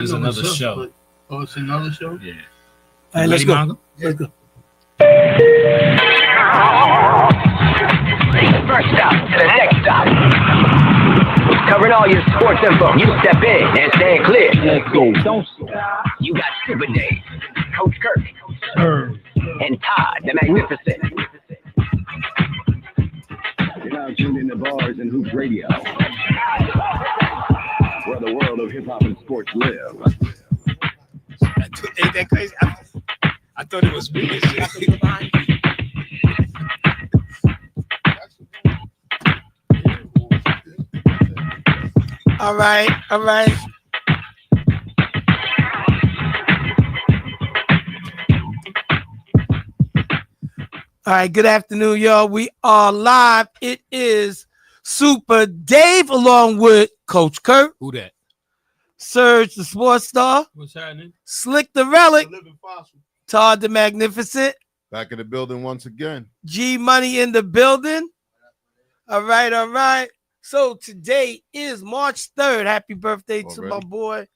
There's another show. But, oh, it's another show? Yeah. All right, let's go. Let's go. First stop to the next stop. Covering all your sports info. You step in and stand clear. Let's go. Don't stop. You got Super Dave, Coach Kirk, and Todd the Magnificent. You're now tuned into Bars and Hoops Radio, where the world of hip-hop and sports live. Ain't that crazy? I thought it was me. All right. All right, good afternoon, y'all. We are live. It is Super Dave along with Coach Kurt. Who that? Serge, the sports star. What's happening? Slick the Relic. Living fossil. Todd the Magnificent. Back in the building once again. G Money in the building. All right. So today is March 3rd. Happy birthday to my boy,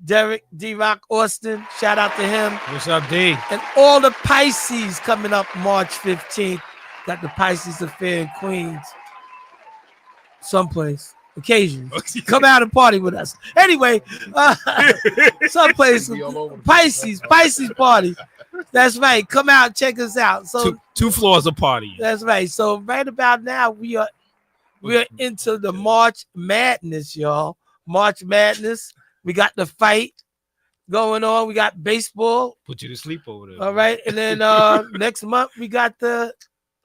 Derek D-Rock Austin. Shout out to him. What's up, D? And all the Pisces coming up March 15th. Got the Pisces Affair in Queens. Someplace. Occasionally. Come out and party with us. Anyway, someplace. Pisces party. That's right. Come out, check us out. So two floors of party. That's right. So right about now, we're into the March Madness, y'all. March Madness. We got the fight going on. We got baseball. Put you to sleep over there. All right. And then next month, we got the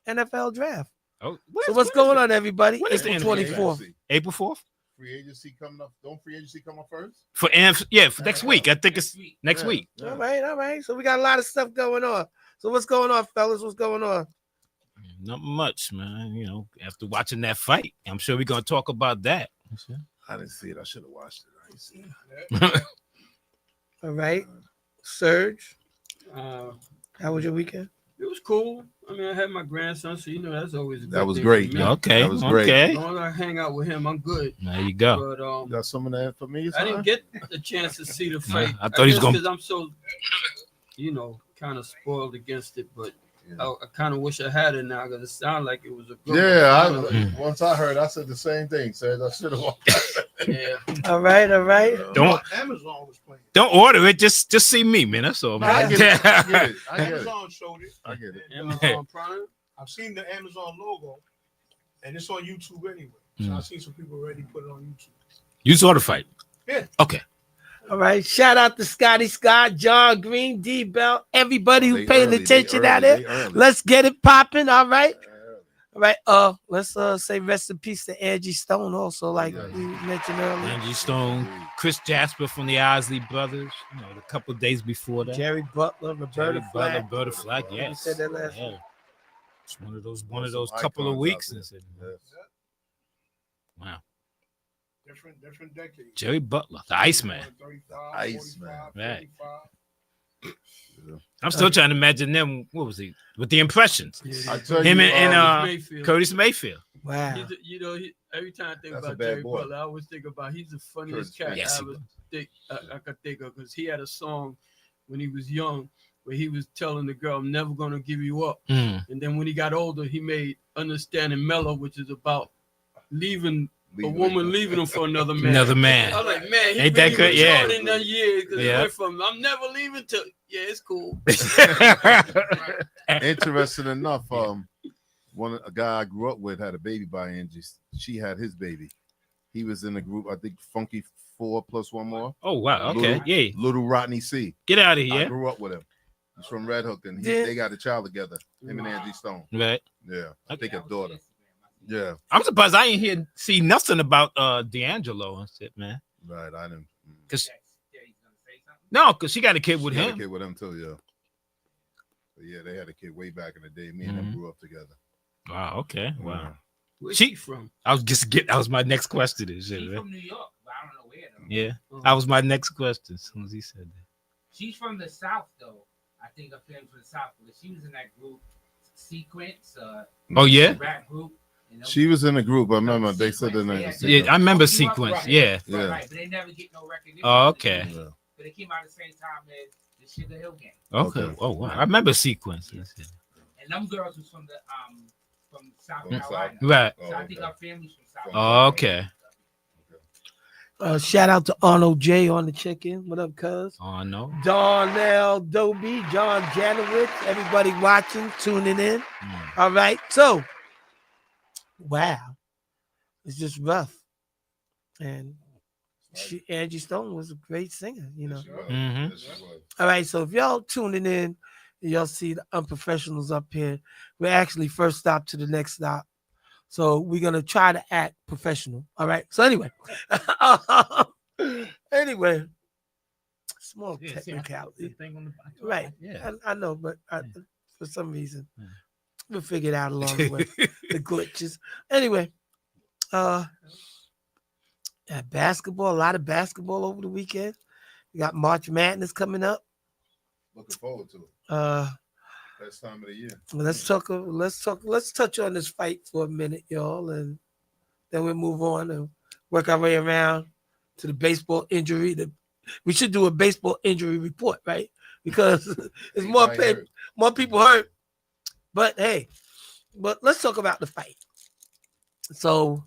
NFL draft. Oh, so what's going on, everybody? When is the April 24th. April 4th? Free agency coming up. Don't free agency come up first? For next week. I think it's next week. Yeah. All right. So we got a lot of stuff going on. So what's going on, fellas? What's going on? Not much, man. You know, after watching that fight, I'm sure we're gonna talk about that. I didn't see it. I should have watched it. I didn't see it. All right. Serge, How was your weekend? It was cool. I mean, I had my grandson, so that's always a good That was thing great. for me. Okay. That was great. As long as I hang out with him, I'm good. There you go. But Got some of that for me? I didn't get the chance to see the fight. I thought he was gonna. Because I'm so, kind of spoiled against it. But I kind of wish I had it now because it sounded like it was a good one. Once I heard, I said the same thing. Said I should have watched. Yeah. All right. Amazon was playing. Don't order it. Just see me, man. That's all, man. I get it. Amazon showed it. I get it. Amazon Prime. I've seen the Amazon logo, and it's on YouTube anyway. So I've seen some people already put it on YouTube. You saw the fight? Yeah. Okay. All right. Shout out to Scotty Scott, John Green, D Bell, everybody who's paying attention out there. Let's get it popping. All right. All right. Let's say rest in peace to Angie Stone also, like we mentioned earlier. Angie Stone, Chris Jasper from the Isley Brothers, a couple of days before that. Jerry Butler, Roberta Flack. Yes. You said that last week. It's one of those couple of weeks. Wow. Different decades. Jerry Butler, the Iceman. Right. I'm still trying to imagine them. What was he with the impressions? Him and Curtis Mayfield. Wow. Every time I think That's about Jerry Butler, I always think about he's the funniest cat I could think of because he had a song when he was young where he was telling the girl, "I'm never gonna give you up." And then when he got older, he made Understanding Mellow, which is about leaving a woman leaving him for another man. I was like, man, he ain't that good? Yeah. In that year, because it went from I'm never leaving to it's cool. Interesting enough, a guy I grew up with had a baby by Angie. She had his baby. He was in the group, I think Funky 4 plus one more. Oh wow, okay, Little Rodney C. Get out of here. I grew up with him. He's from Red Hook, and they got a child together. Him and Angie Stone. Right. Yeah, I think a daughter. Yeah. I'm surprised I ain't see nothing about D'Angelo and shit, man. Right, I didn't. Because she got a kid with him. Got a kid with him too, yeah. But yeah, they had a kid way back in the day. Me and them grew up together. Wow. Okay. Wow. Where's she from? That was my next question. She's from New York, but I don't know where though. Yeah, that was my next question. As soon as he said that. She's from the South though. I think her family's from the South, but she was in that group Sequence. Oh yeah. Rap group. She was in a group. I remember they said the name. Yeah, I remember Sequence. Yeah. Right, but they never get no recognition. Oh, okay. Yeah. but it came out at the same time as the Sugar Hill Gang. Okay. Oh wow. I remember Sequence. And them girls was from South Mm. Carolina. Right. So I think our family's from South Oh, Carolina. okay. Shout out to Arnold J on the check-in. What up, cuz? Oh no. Darnell Doby, John Janowitz, everybody watching, tuning in. All right. So, wow. It's just rough. And Angie Stone was a great singer, you know. Mm-hmm. All right. So, if y'all tuning in, y'all see the unprofessionals up here. We're actually first stop to the next stop. So we're gonna try to act professional. All right. So anyway, small technicality. Right. Yeah. I know, but for some reason, we'll figure it out along the way. The glitches. Anyway, basketball. A lot of basketball over the weekend. We got March Madness coming up. Looking forward to it. Best time of the year. Let's touch on this fight for a minute, y'all, and then we'll move on and work our way around to the baseball injury. We should do a baseball injury report, right? Because there's more people hurt. But hey, let's talk about the fight. So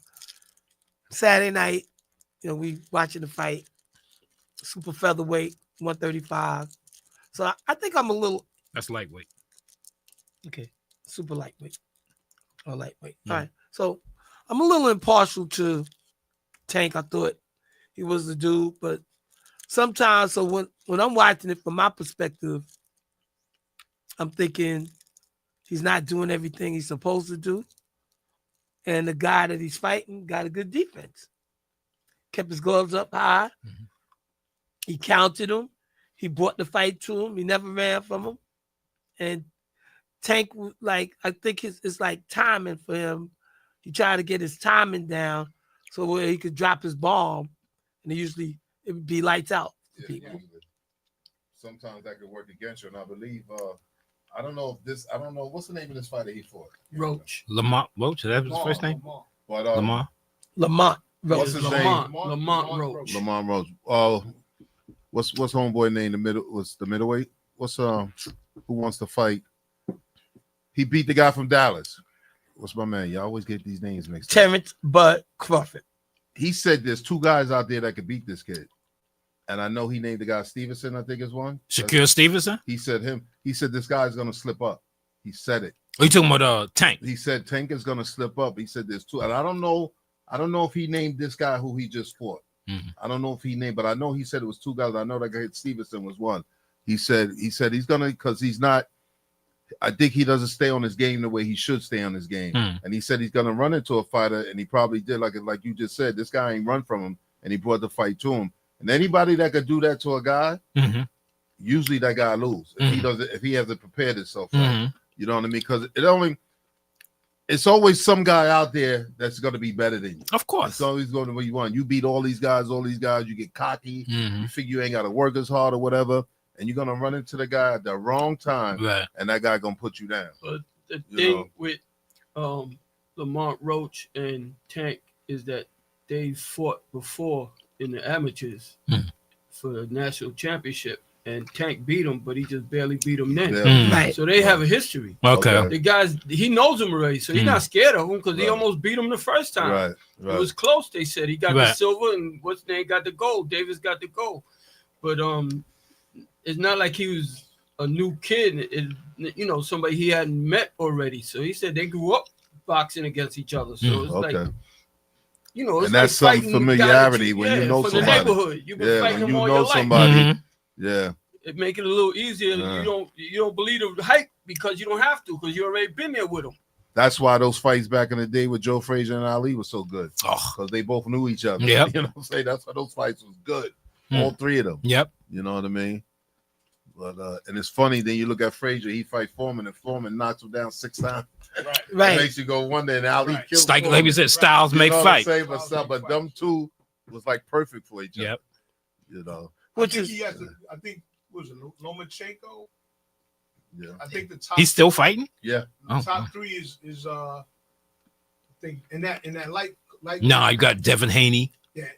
Saturday night, we watching the fight, super featherweight, 135. So I think I'm a little. That's lightweight. Okay, super lightweight or lightweight. All right, so I'm a little impartial to Tank. I thought he was the dude, but sometimes, so when I'm watching it from my perspective, I'm thinking he's not doing everything he's supposed to do, and the guy that he's fighting got a good defense. Kept his gloves up high. Mm-hmm. He counted him. He brought the fight to him. He never ran from him, and Tank, I think it's like timing for him. He tried to get his timing down so where he could drop his bomb, and it would be lights out for people. Usually. Sometimes that could work against you, and I believe I don't know what's the name of this fighter he fought. Roach. Lamont Roach. That was his first name. But Lamont. Lamont Roach. What's his name? Lamont Roach. Lamont Roach. What's homeboy name? The middleweight. What's who wants to fight? He beat the guy from Dallas. What's my man? You always get these names mixed up. Terrence Bud Crawford. He said there's two guys out there that could beat this kid. And I know he named the guy Stevenson, I think is one. Shakur Stevenson? He said this guy's going to slip up. He said it. Are you talking about Tank? He said Tank is going to slip up. He said there's two. And I don't know if he named this guy who he just fought. Mm-hmm. I don't know if he named, but I know he said it was two guys. I know that guy Stevenson was one. He said he's going to, because he's not, I think he doesn't stay on his game the way he should stay on his game. And he said he's going to run into a fighter, and he probably did, like you just said, this guy ain't run from him, and he brought the fight to him. And anybody that could do that to a guy, usually that guy lose. If he hasn't prepared himself right. You know what I mean? Because it's always some guy out there that's going to be better than you. Of course. It's always going to be what you want. You beat all these guys, you get cocky, you figure you ain't got to work as hard or whatever. And you're gonna run into the guy at the wrong time, right? And that guy gonna put you down. But the thing with Lamont Roach and Tank is that they fought before in the amateurs for the national championship, and Tank beat him, but he just barely beat him then. Right. So they have a history. Okay. The guys, he knows him already, so he's not scared of him because he almost beat him the first time. Right. It was close. They said he got the silver, and what's his name got the gold. Davis got the gold, but it's not like he was a new kid. Somebody he hadn't met already. So he said they grew up boxing against each other. So it's like, it's and that's like some familiarity when you know from somebody. The neighborhood. You've been fighting when them you all know your somebody. life. Yeah. It make it a little easier. You don't believe the hype because you don't have to, because you already been there with them. That's why those fights back in the day with Joe Frazier and Ali was so good. Because they both knew each other. Yep. You know what I'm saying? That's why those fights was good. All three of them. Yep. You know what I mean? But and it's funny, then you look at Frazier, he fight Foreman, and Foreman knocks him down 6 times. Right. It makes you go one day, and Ali kills Like Foreman. we said, styles make fight. But them two was like perfect for each other. Yep. You know. I think was it Lomachenko? Yeah. I think the top. He's still fighting? Yeah. The top three is I think in that light. No, you got Devin Haney. Yeah.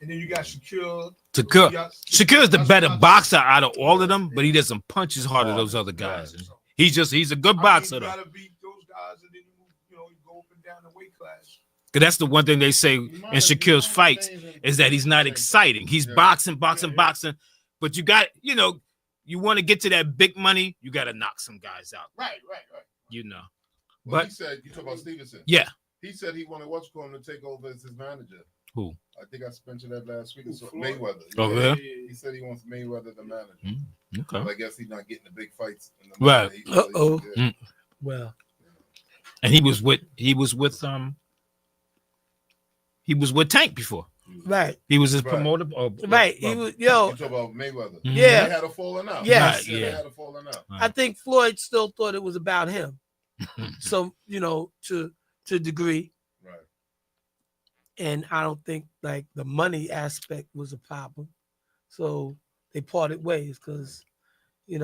And then you got Shakur. Shakur's the better boxer out of all of them, but he doesn't punch as hard as those other guys. He's a good boxer. You gotta beat those guys, and then you go up and down the weight class. Cause that's the one thing they say in Shakur's fights is that he's not exciting. He's boxing, but you got, you want to get to that big money, you got to knock some guys out. Right. But he said, you talk about Stevenson. Yeah. He said he wanted to take over as his manager. Who? I think I mentioned that last week. So Mayweather. Oh, yeah? He said he wants Mayweather the manager. Okay. But I guess he's not getting the big fights. Right. Well. And he was with Tank before. Right. He was his promoter. Right. He was, You talk about Mayweather. Yeah. They had a falling out. Yes. They had a falling out. I think Floyd still thought it was about him. So, to a degree. Right. And I don't think like the money aspect was a problem. So they parted ways because, he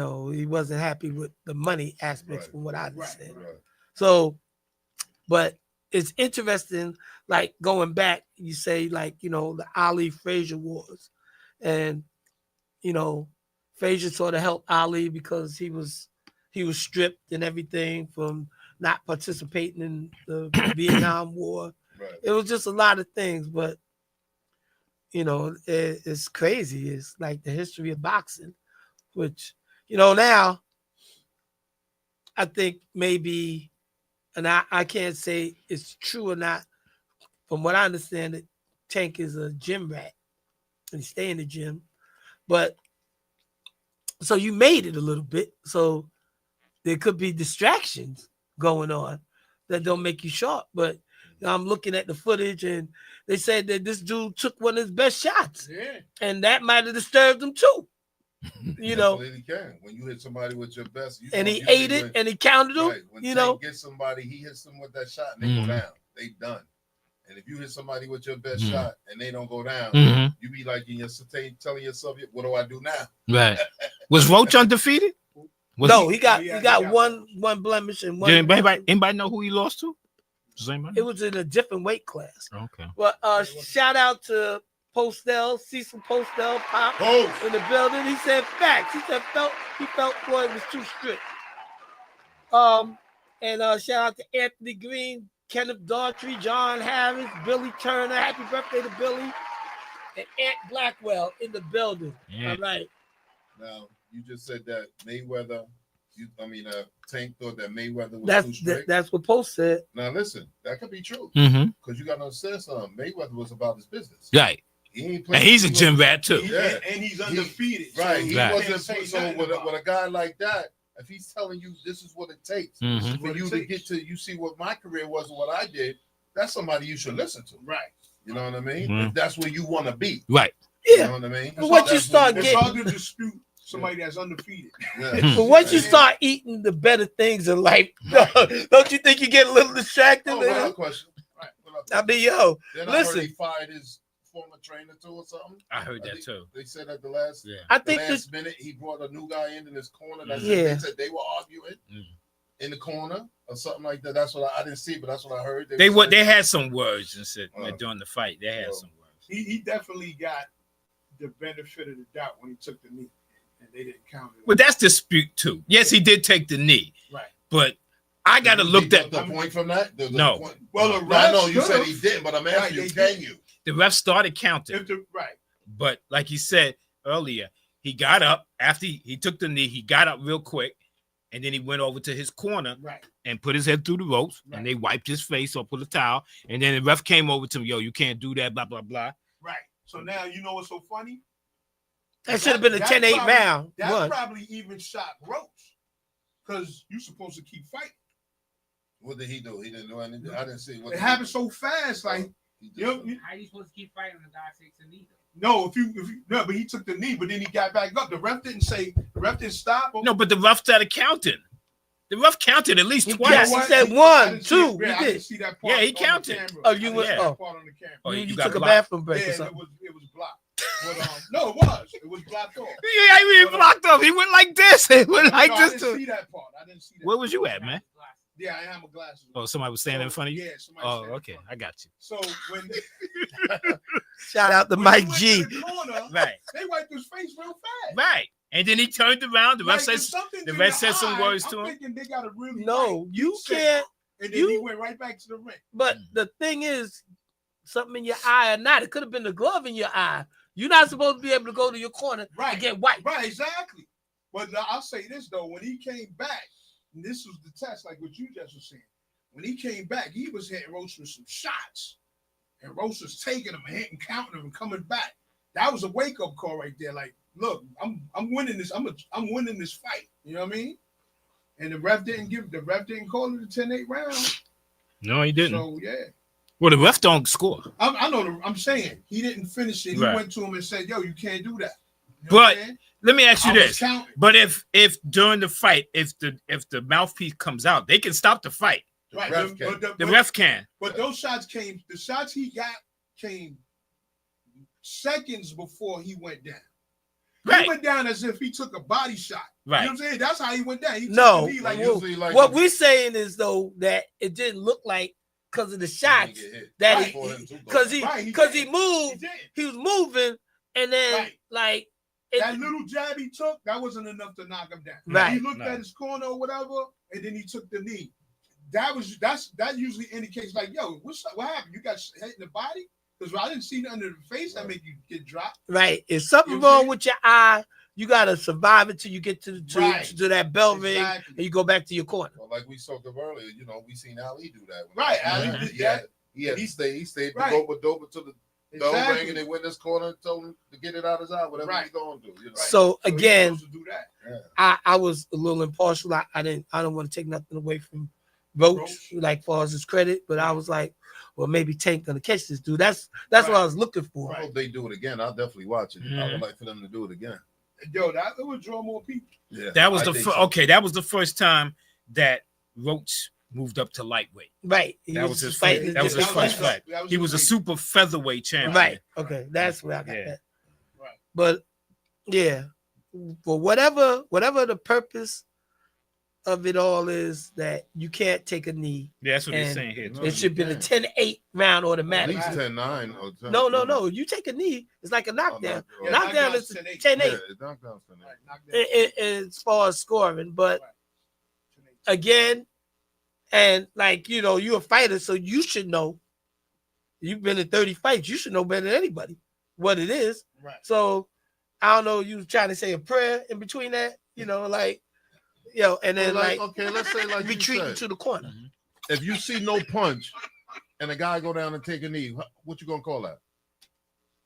wasn't happy with the money aspects from what I understand. Right. So, but it's interesting, like going back, you say like, the Ali Frazier wars. And, Frazier sort of helped Ali because he was stripped and everything from not participating in the Vietnam War. Right. It was just a lot of things, but it's crazy. It's like the history of boxing, which, now I think maybe, and I can't say it's true or not. From what I understand, it Tank is a gym rat and he stay in the gym. But so you made it a little bit. So there could be distractions going on that don't make you sharp. But I'm looking at the footage and they said that this dude took one of his best shots. Yeah. And that might have disturbed him too. Absolutely can. When you hit somebody with your best, and he ate it and he counted them. Right. When Tank gets somebody, he hits them with that shot and they go down. They done. And if you hit somebody with your best shot and they don't go down, you be like in your telling yourself, "What do I do now?" Right. Was Roach undefeated? He got one blemish and one. Did anybody know who he lost to? It was in a different weight class. Okay. Well, shout out to Postel, Cecil Postel, Pop in the building. He said facts. He said he felt Floyd was too strict. And shout out to Anthony Green, Kenneth Daughtry, John Harris, Billy Turner. Happy birthday to Billy. And Ant Blackwell in the building. Yeah. All right. Now, you just said that Mayweather, Tank thought that Mayweather was too strict. That's what Post said. Now, listen, that could be true. Because you got to understand something. Mayweather was about his business. Right. And he's a gym rat, too. Yeah. And he's undefeated. Right. He wasn't. So with a guy like that, if he's telling you this is what it takes for you to get to, you see what my career was and what I did, that's somebody you should listen to. Right. You know what I mean? If that's where you want to be. Right. Yeah. You know what I mean? But once you start it's hard to dispute somebody that's undefeated. Yeah. But once you start eating the better things in life, don't you think you get a little distracted? Without question. I mean, yo, then listen. I heard he fired his former trainer too or something. I heard that too. They said at the last, last minute he brought a new guy in his corner. They said they were arguing in the corner or something like that. That's what I didn't see, but that's what I heard. They had some words and said during the fight. They had some words. He definitely got the benefit of the doubt when he took the knee, and they didn't count it. Well, that's dispute too. Yes, he did take the knee, right? But I got to look at the point from that. No. Point. Well, I know you said he didn't, but I'm asking you, can you? The ref started counting. Right. But like he said earlier, he got up after he took the knee. He got up real quick, and then he went over to his corner and put his head through the ropes, and they wiped his face or put a towel. And then the ref came over to him, yo, you can't do that, blah, blah, blah. Right. So now you know what's so funny? That should have been a 10-8 round. That probably even shot Roach because you're supposed to keep fighting. What did he do? He didn't know anything. I didn't see what it happened so fast. Like, how are you supposed to keep fighting when the guy takes a knee? No, but he took the knee, but then he got back up. The ref didn't stop. No, but the ref started counting. The ref counted at least twice. Yes, he said 1, 2. I didn't see that part. Yeah, he counted. Oh, you went. Part on the camera. Oh, you took a bathroom break or something. It was blocked. But, no, it was. It was blocked off. Yeah, he blocked off. He went like this. He went like this. I didn't see that part. Where was you at, man? Yeah, I am a glasses. Oh, somebody was standing in front of you? Yeah, somebody. Oh, standing in okay. front. I got you. So when Shout out to when Mike he went G. to the corner, Right. they wiped his face real fast. Right. And then he turned around. The ref Like, if says something's the in ref the said some eye, words I'm to him. thinking they got to really No, you say can't. it. And then he went right back to the ring. But the thing is, something in your eye or not, it could have been the glove in your eye. You're not supposed to be able to go to your corner Right. and get wiped. Right, exactly. But I'll say this though, when he came back, and this was the test, like what you just were saying. When he came back, he was hitting Roach with some shots, and Roach was taking him and hitting, counting him, and coming back. That was a wake up call right there. Like, look, I'm winning this. I'm winning this fight. You know what I mean? And the ref didn't call it a 10-8 round. No, he didn't. So yeah. Well, the ref don't score. I know. I'm saying he didn't finish it. He Right. went to him and said, "Yo, you can't do that." You know But what I'm saying? let me ask you I was this. counting. But if during the fight, if the mouthpiece comes out, they can stop the fight. Right, ref The ref can. But those shots came. The shots he got came seconds before he went down. Right. He went down as if he took a body shot. Right. You know what I'm saying? That's how he went down. He took No, the knee like well, Usually, like, what we're saying is though that it didn't look like because of the shots that Right. because he Right, he because did. he moved, He did. he was moving, and then Right. like That little jab he took, that wasn't enough to knock him down. Right. He looked No. at his corner or whatever, and then he took the knee. That usually indicates like, yo, what happened? You got hit in the body? Because I didn't see nothing in the face that make you get dropped. right. If something You know what I'm wrong saying? with your eye, you gotta survive it till you get to Right. to that bell ring, Exactly. and you go back to your corner. Well, like we spoke of earlier, you know, we seen Ali do that. Right, Yeah. Ali did that. He had to stay. He stayed Right. dope to the bell ring, Exactly. and they went this corner and told him to get it out his eye, whatever Right. he's going to do. You know? So he's again, supposed to do that. I was a little impartial. I don't want to take nothing away from Roach, Roach. like far as his credit, but I was like, well, maybe Tank gonna catch this dude. That's what I was looking for. I hope they do it again. I'll definitely watch it. I Mhm. would like for them to do it again. Yo, that would draw more people. Yeah, That was I the think first. so. Okay, that was the first time that Roach moved up to lightweight. Right. That was his fighting- first. That was his That first was- fight. that was He his was a weight. super featherweight champion. Right. Okay. That's where I got Yeah. that. Right. But yeah, for whatever the purpose of it all is, that you can't take a knee. Yeah, that's what they're And saying here. No, It should be you the can't. 10-8 round At automatic. least 10-9 or 10. No. You take a knee, it's like a knockdown. Oh, no. Knockdown is 10-8. 10-8 Yeah, knockdown's 10-8. Right, knock that. as far as scoring. But Right. again, and like you're a fighter, so you should know. You've been in 30 fights, you should know better than anybody what it is. Right. So I don't know, you was trying to say a prayer in between that, and then Well, like okay, let's say like you retreating said, to the corner. if you see no punch and a guy go down and take a knee, what you gonna call that?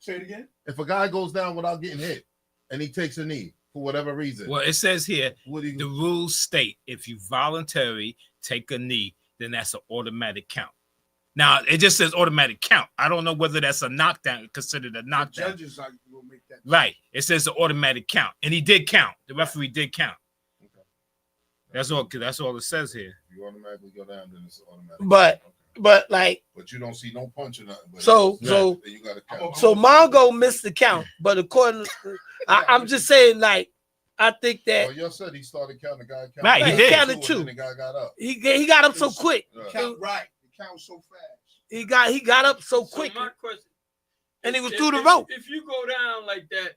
Say it again. If a guy goes down without getting hit and he takes a knee for whatever reason, Well, it says here what do you the rules state if you voluntarily take a knee, then that's an automatic count. Now it just says automatic count. I don't know whether that's a knockdown, considered a The knockdown. judges will make that. Right. It says the automatic count, and he did count. The referee did count. Okay. That's all it says here. If you automatically go down, then it's automatic. But Okay. but like But you don't see no punch or nothing. But So- then you gotta count. so Mongo missed the count, but according I'm just saying, like, I think that Well, you said he started counting. The guy counted. Right, he Right, did. counted And two. then the guy got up. he got up so quick. Right. Count right. The count was so fast. He got up so quick, So my question, and he was if- through the if- rope. If you go down like that,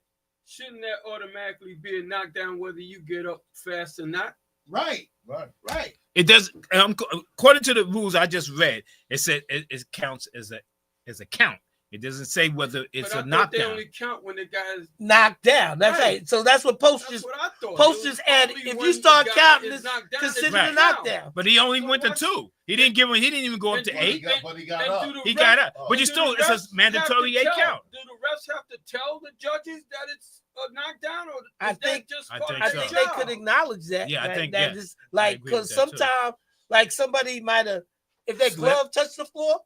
shouldn't that automatically be a knockdown whether you get up fast or not? Right. Right. Right. It does. According to the rules I just read, it said it counts as a count. It doesn't say whether it's But a I thought they knockdown. only count when the guy's. Knocked down. That's Right. right. So that's what Post That's just what I thought. Post It was just added. only If when you the start guy counting, is it's knocked down, considered it's a count. knockdown. But he only So went to what's- 2. He didn't even go up to And 8. But he got And up. do the He refs- got up. Oh. But you do still, the it's refs a have mandatory to 8 tell- count. Do the refs have to tell the judges that it's a knockdown, or is I that think- just I part think of I the think so. they could job? acknowledge that. Yeah, I that- think, that yeah. is like, agree with because that, too. sometimes, like, somebody might have, if their Slip. glove touched the floor,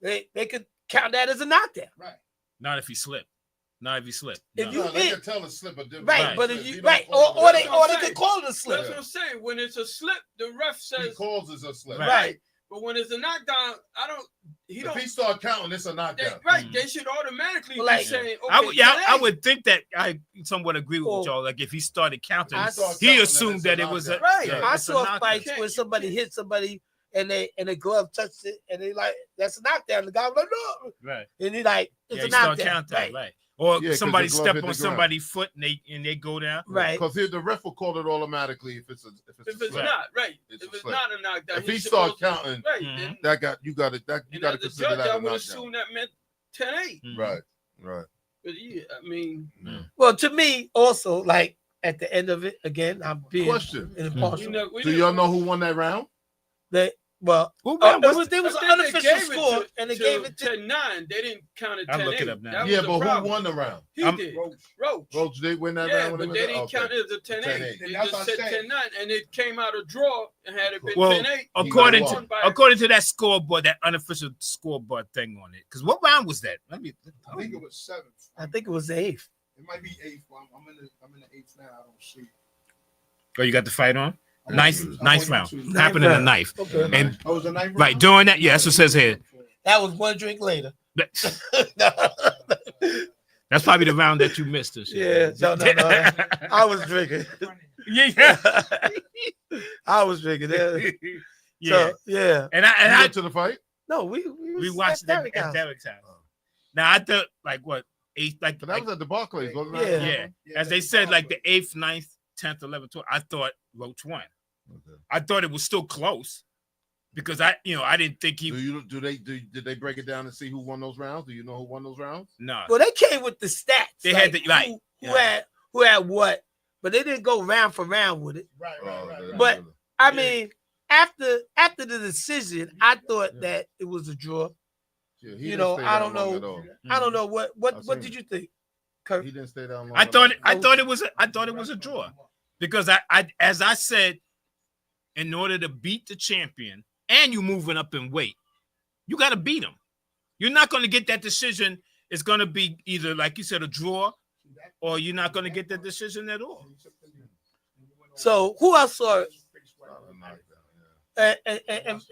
they could count that as a knockdown. Right. Not if he slipped. Not if he slipped. If No. you No, they hit- can tell a slip a different. Right, Right. but If if you don't right, call it or a they slip, or they That's could call it a slip. That's what I'm saying. When it's a slip, the ref he says calls it a slip. Right. Right. But when it's a knockdown, If he start counting, it's a knockdown. They should automatically Like, be saying, I would think that I somewhat agree with y'all. Like if he started counting, he assumed that it was a right. yeah, I it's a saw knockout. fights where somebody hit somebody and the glove touched it and they like that's a knockdown. The guy was like, no, Right. and he like it's Yeah, a he start knockdown. counting, right. Or Yeah, 'cause somebody the glove step hit on the ground. somebody's foot and they go down. Right. Because the ref will call it automatically if it's if it's slap. not right. It's If a it's slap. not a knockdown, If he he's start supposed to- counting, right, Mhm. then, that got you got to and as a consider judge, that I a would knockdown. assume that meant 10-8. Mhm. Right. But yeah, I mean, Well, to me, also, like at the end of it, again, I'm being Question. impartial. Do y'all know who won that round? Well, Who there won? was an I think they unofficial gave it score, to- and they to gave it to 10-9. They didn't count it 10-8. I'll look it up now. That Yeah, was the but who problem. won the round? He did. Roach. Roach did win that Yeah, round. when but he was they there? didn't Okay. count it as a 10-8. 10-8. They That's just what said I said. 10-9, and it came out a draw and had it been Well, 10-8. according won to according to that scoreboard, that unofficial scoreboard thing on it. Because what round was that? I think it was 7th. I think it was the 8th. It might be 8th. I'm in the 8th now. I don't see. Oh, you got the fight on? I'm Ninth on round. YouTube. Happened in the ninth. Okay. And Oh, it was the 9th right round? during that, yeah, that's what it says here. That was one drink later. That's probably the round that you missed this year. Yeah, no. I was drinking. Yeah. I was drinking. Yeah. Yeah. So, yeah. And You I went to the fight? No, we watched that at Derek's house. Now I thought like what eighth, like But that was at the Barclays, wasn't Yeah. it? yeah. As they said, like the 8th, 9th, 10th, 11th, 12th. I thought Roach won. Okay. I thought it was still close because I didn't think he. Did they break it down and see who won those rounds? Do you know who won those rounds? No. Well, they came with the stats. They had the- right. Who had what, but they didn't go round for round with it. Right. But I mean, after the decision, I thought that it was a draw. Yeah, You know, I don't know. I don't know what seen did it. you think, Kurt? He didn't stay down long. I thought enough. it was a draw because I as I said, in order to beat the champion and you moving up in weight, you got to beat him. You're not going to get that decision. It's going to be either like you said a draw, or you're not going to get that decision at all. So who else saw it?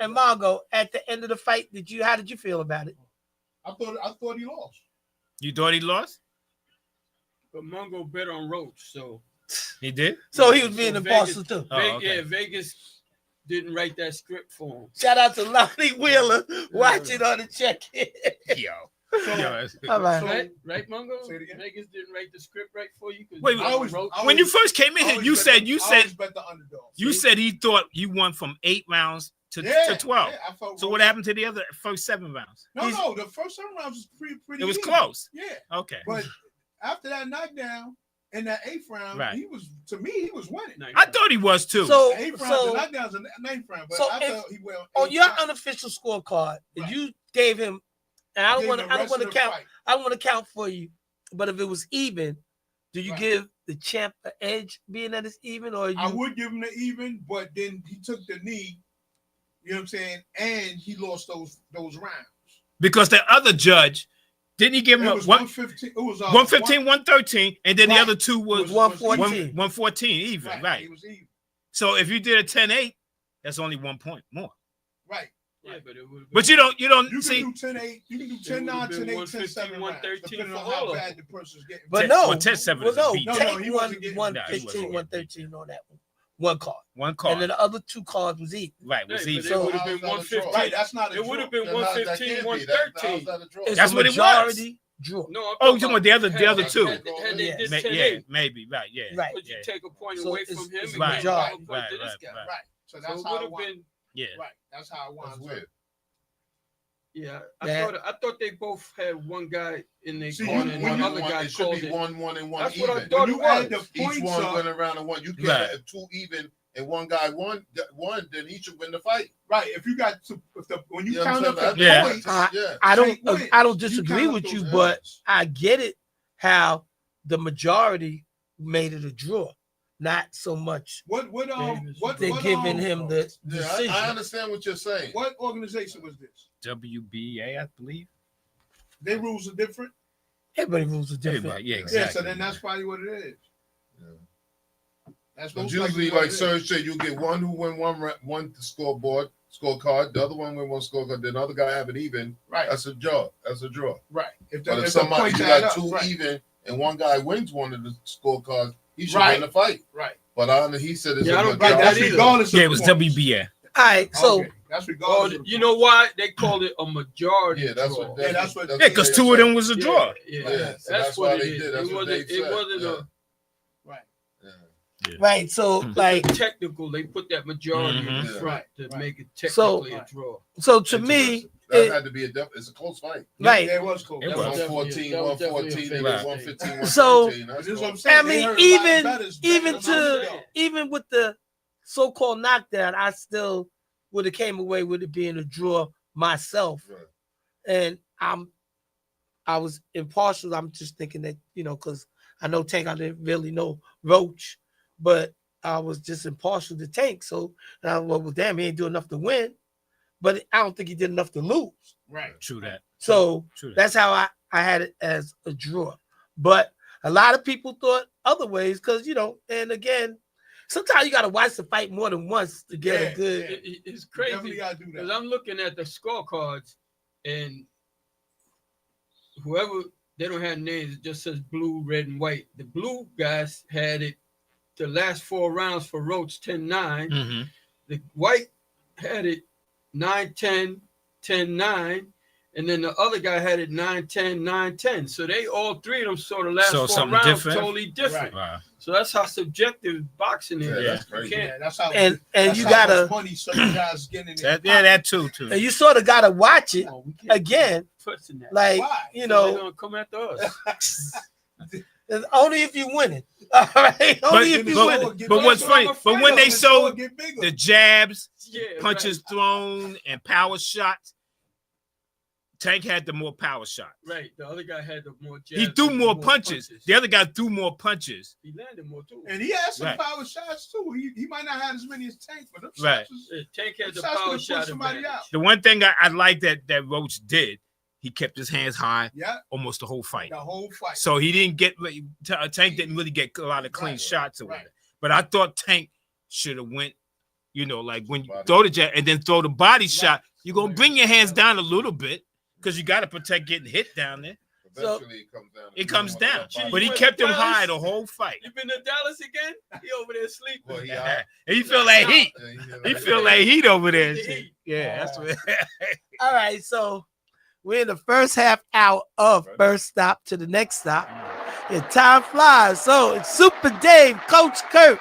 And Margo, at the end of the fight, how did you feel about it? I thought he lost. You thought he lost? But Mongo bet on Roach, so He did. So he was being So impartial too. Oh, okay. Yeah, Vegas didn't write that script for him. Shout out to Lonnie Wheeler watching on the check. Yo. All right. Right, Mongo? Say it again. Vegas didn't write the script right for you. 'Cause Wait, you I always- wrote- I When you always- first came in I here, always you bet said the- you I said always bet the underdog. you said he thought you won from 8 rounds to 12. Yeah, I felt So Roach- what happened to the other first 7 rounds? No, the first 7 rounds was pretty. It was even. close. Yeah, Okay. but after that knockdown in that 8th round, Right. he was winning. I thought he was too. So, The 8th round, so the knockdowns in the 9th round, but so I if- thought he went on your unofficial scorecard, if Right. you gave him, and I don't want to count. Fight. I don't want to count for you, but if it was even, do you Right. give the champ an edge being that it's even, or I you? would give him the even, but then he took the knee. You know what I'm saying? And he lost those rounds. Because the other judge, didn't he give him It a was 115, 115, 113, and then the Right. other two was 114. 114 even, right? He was even. So if you did a 10-8, that's only 1 point more. Right. Yeah, but it would. But you don't You see. can do 10-8. You can do It 10-9, would've been 10-8, 115, 10-7 rounds, 113 depending on for all how of bad them. the person's getting. But 10 no, well, 10-7 well, is a no, beat. No, Tank he won wasn't getting- 115, Nah, he 113 on that one card, One and card, then the other 2 cards was even. right? Was Yeah, even. but it would have been How's that a 115. Right, that's not a It would draw. have been Then how's that 115, can't be? 113. How's that a draw? It's That's a what it was. majority draw. No, I'm Oh, you're talking about the other had two. they Yeah. did Yeah, 10-8, maybe, right? Yeah, Right. would you yeah, take a point So away it's- from him it's and right, give right, a point right, to this right, guy? right. Right. So So that's it how would it have won. been. yeah. Right. That's how it That's won. weird. Yeah, That- I thought they both had one guy in their See, corner and when the you other guy it should called be it. 1-1 and 1 That's even. what I thought When it you add was. the points Each one up, went around and 1. You can't Right. have 2 even and one guy won, then he should win the fight. right? If you got to, when you You know count what up I'm the Yeah. points, Yeah. I Tank wins. don't You disagree count with up you, those but points. I get it how the majority made it a draw, not so much what they're giving him the Yeah, decision. I understand what you're saying. What organization was this? WBA, I believe. Their rules are different. Everybody rules are different. Everybody, yeah, Yeah, exactly. so then that's probably what it is. Yeah. That's Because usually, like Serge said, you get one who win one scoreboard, scorecard. The other one win one scorecard. Then the other guy have it even. Right. That's a draw. That's a draw. Right. But if somebody you got two even and one guy wins one of the scorecards, he should win the fight. Right. But he said it's I don't get that either. Regardless. Yeah, it was WBA. All right, so that's regardless. You know why they called it a majority? Yeah, that's draw. what. That's what. Yeah, because two of them was a draw. Yeah, so that's what why it is. That's It what wasn't. It wasn't a. right, so like technical, they put that majority in front to make it technically a draw. So to me, that had to be it's a close fight. Right. Yeah, it was close. It was 114, 114, it was 115, So 115. I mean, even with the so-called knockdown, I still would have came away with it being a draw myself. And I was impartial. I'm just thinking that, because I know Tank, I didn't really know Roach, but I was just impartial to Tank. So I was, well, damn, he ain't do enough to win, but I don't think he did enough to lose. Right. True that. So True that. that's how I had it as a draw. But a lot of people thought other ways because, and again, sometimes you got to watch the fight more than once to get a good. It's crazy because I'm looking at the scorecards and whoever, they don't have names, it just says blue, red, and white. The blue guys had it the last 4 rounds for Roach 10-9. Mm-hmm. The white had it 9-10, 10-9. And then the other guy had it 9-10, 9-10. So they all three of them saw the last 4 rounds different. totally different. Right. Wow. So that's how subjective boxing is. Yeah, that's crazy. That's how. And that's you how gotta much money some guys getting. That too. And you sort of gotta watch it again. Like Why? they're gonna come after us. Only if you win it. All right. Only if you win it. But what's funny? But when they showed the jabs, punches thrown, and power shots, Tank had the more power shots. Right. The other guy had the more jabs. He threw more punches. The other guy threw more punches. He landed more too. And he had some power shots too. He might not have as many as Tank, but them Right. Tank had the power shot. Somebody out. The one thing I like that Roach did, he kept his hands high almost the whole fight. The whole fight. So he didn't get Tank didn't really get a lot of clean shots or whatever. But I thought Tank should have went, like when you throw the jab and then throw the body shot, you're gonna bring your hands down a little bit because you got to protect getting hit down there. Eventually it comes down. But he kept him high the whole fight. You been to Dallas again? He over there sleeping. Well, and he feel like heat. He feel like heat over there. Yeah, that's what. All right, so we're in the first half hour of First Stop to the Next Stop. And time flies. So it's Super Dave, Coach Kurt,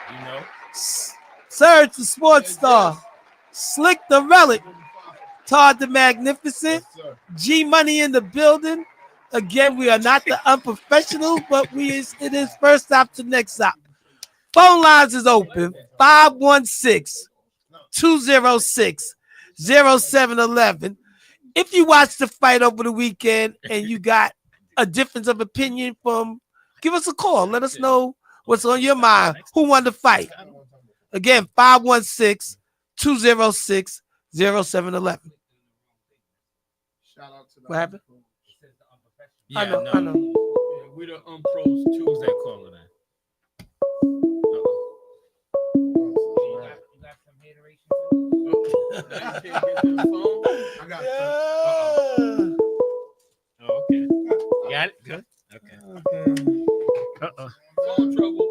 Serge the Sports Star, Slick the Relic, Todd the Magnificent, G Money in the building. Again, we are not the unprofessionals, but it is First Stop to Next Stop. Phone lines is open, 516-206-0711. If you watched the fight over the weekend and you got a difference of opinion give us a call. Let us know what's on your mind. Who won the fight? Again, 516-206-0711. Shout out to what happened? Yeah, I know. Yeah, we the unpros too. Who's that calling that? I got Oh, okay. Got it? Good. Okay. Uh-oh. Phone trouble.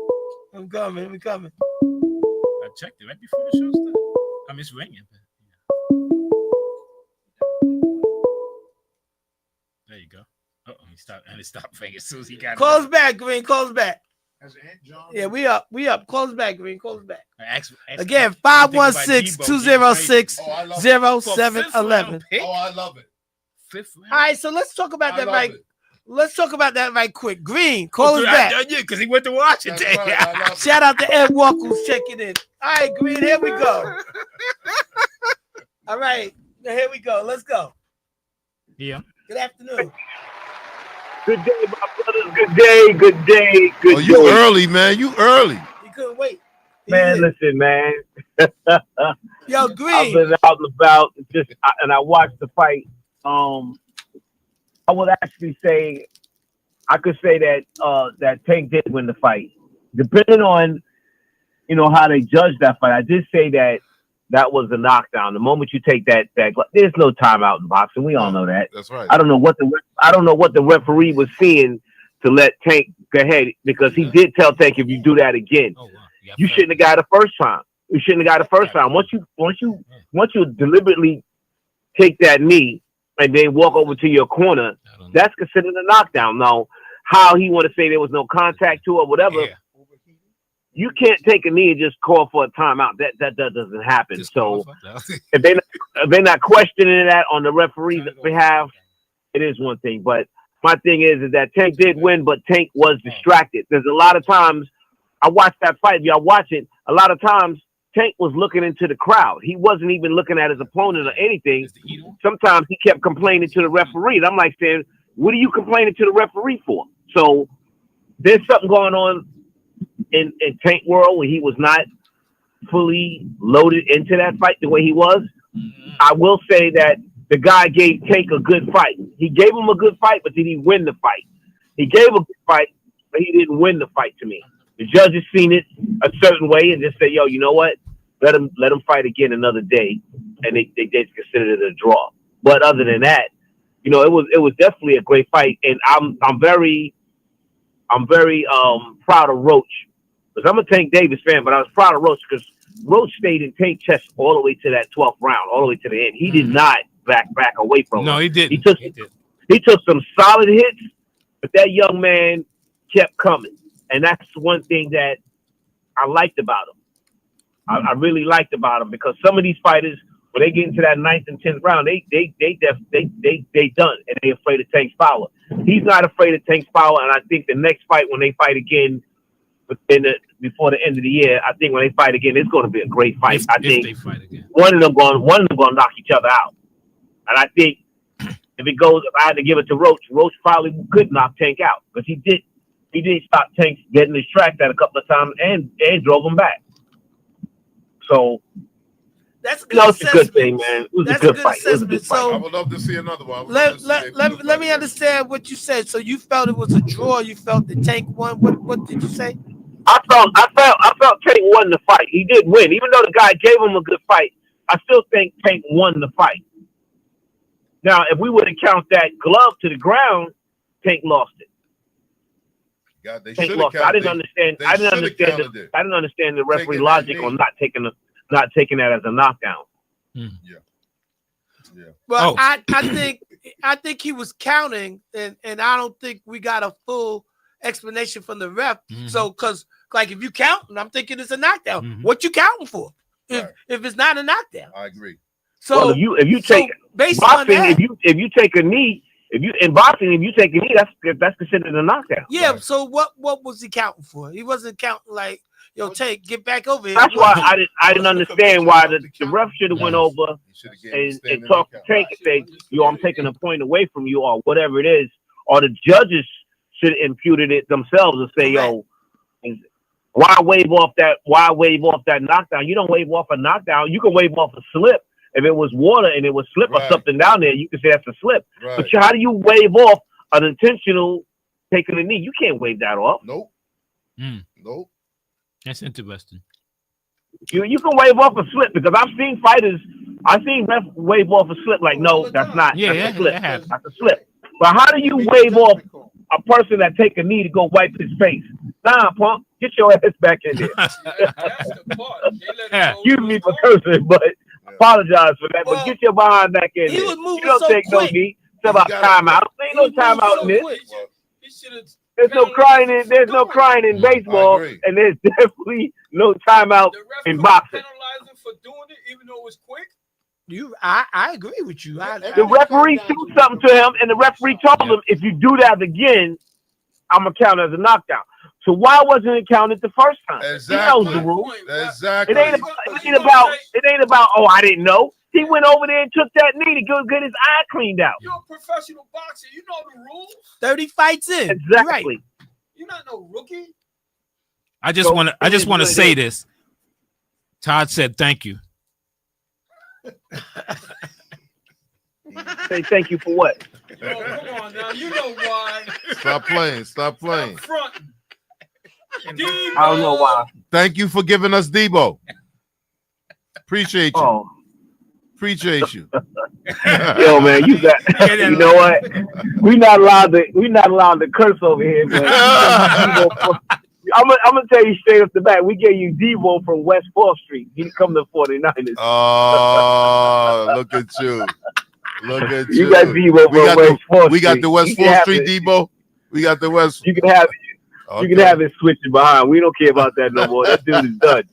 I'm coming. I checked it right before the show started. I mean, it's ringing. There you go. Uh-oh, he stopped ringing as soon as he got Close it. back, Green. Close back. That's Aunt John. Yeah, we up. Close back, Green. Close back. Again, Again, 516-206-0711. Oh, I love it. Fifth round. All right, so let's talk about that right. it. Let's talk about that right quick. Green, call us back. Yeah, because he went to Washington. Right, Shout out to Ed Walker who's checking in. All right, Green, here we go. All right, here we go. Let's go. Yeah. Good afternoon. Good day, my brothers. Good day. Good day. Good Oh, you early, man. You early. You couldn't wait. Man, listen, man. Yo, I've Green. been out and about, and I watched the fight. I would actually say, I could say that that Tank did win the fight, depending on you know, how they judged that fight. I did say that was a knockdown. The moment you take that, there's no timeout in boxing. We all know that. That's right. I don't know what the referee was seeing to let Tank go ahead, because he did tell Tank, if you do that again, you shouldn't have got the first time. You shouldn't have got the first time. Once you deliberately take that knee and then walk over to your corner, that's considered a knockdown. Now, how he want to say there was no contact to it or whatever, you can't take a knee and just call for a timeout. That doesn't happen. So if they're not questioning that on the referee's behalf, it is one thing. But my thing is that Tank did win, but Tank was distracted. There's a lot of times I watched that fight. If y'all watch it, a lot of times Tank was looking into the crowd. He wasn't even looking at his opponent or anything. Sometimes he kept complaining to the referee. And I'm like saying, what are you complaining to the referee for? So there's something going on in Tank world where he was not fully loaded into that fight the way he was. I will say that the guy gave Tank a good fight. He gave him a good fight, but did he win the fight? He gave a good fight, but he didn't win the fight to me. The judges seen it a certain way and just said, yo, you know what? Let him fight again another day. And they considered it a draw. But other than that, you know, it was definitely a great fight. And I'm very proud of Roach. Because I'm a Tank Davis fan, but I was proud of Roach because Roach stayed in Tank chest all the way to that 12th round, all the way to the end. He did not back away from him. No, he didn't. He took some solid hits, but that young man kept coming. And that's one thing that I liked about him. I really liked about him, because some of these fighters, when they get into that 9th and 10th round, they done, and they afraid of Tank's power. He's not afraid of Tank's power, and I think the next fight, when they fight again before the end of the year, I think when they fight again, it's going to be a great fight. I think one of them going to knock each other out, and I think if I had to give it to Roach probably could knock Tank out, because he did stop Tank getting distracted a couple of times and drove him back. So that's it's a good thing, man. It was a good fight. It was a good fight. So I would love to see another one. Let me understand what you said. So you felt it was a draw. You felt the Tank won. What did you say? I felt Tank won the fight. He did win, even though the guy gave him a good fight. I still think Tank won the fight. Now, if we were to count that glove to the ground, Tank lost it. God, they Tank lost it. I didn't understand the referee logic on not taking that as a knockdown. Yeah. Well, I think he was counting, and I don't think we got a full explanation from the ref. So, because like if you count, I'm thinking it's a knockdown. What you counting for? If it's not a knockdown, I agree. So if you take based boxing, on that, if you take a knee, if you take a knee, that's considered a knockdown. Yeah. Right. So what was he counting for? He wasn't counting like, yo, Tank, get back over here. That's why I didn't understand why the ref should have went over and talked to Tank and say, yo, I'm taking a point away from you, or whatever it is, or the judges should have imputed it themselves and say, yo, why wave off that knockdown? You don't wave off a knockdown. You can wave off a slip. If it was water and it was slip or something down there, you can say that's a slip. Right. But how do you wave off an intentional taking a knee? You can't wave that off. Nope. Nope. That's interesting. You can wave off a slip, because I've seen ref wave off a slip like, no, that's not. That's a slip. That's a slip. But how do you wave off a person that take a knee to go wipe his face? Nah, punk, get your ass back in there. That's the part. Excuse me for cursing, but apologize for that. But get your behind back in there. He was moving you don't so take quick. No knee. It's about timeout. There ain't no timeout in this. There's no crying in baseball, and there's definitely no timeout in boxing. Penalize him for doing it, even though it was quick. I agree with you. The referee threw something to him, and the referee told him, if you do that again, I'm gonna count as a knockdown. So why wasn't it counted the first time? Exactly. He knows the rule. Exactly. It ain't about. Oh, I didn't know. He went over there and took that knee to go get his eye cleaned out. You're a professional boxer. You know the rules. 30 fights in. Exactly. Right. You're not no rookie. I just want to say this. Todd said thank you. Say thank you for what? Oh, come on now. You know why. Stop playing. Stop fronting. I don't know why. Thank you for giving us Debo. Appreciate you. Oh. Appreciate you. Yo, man, you got. You know what? We're not allowed to curse over here, man. I'm gonna tell you straight off the bat. We gave you Devo from West 4th Street. He come to 49ers. Oh, look at you. Look at you. You got Devo from West 4th Street. We got the West 4th Street Debo. We got the West. You can have it. Okay. You can have it switching behind. We don't care about that no more. That dude is done.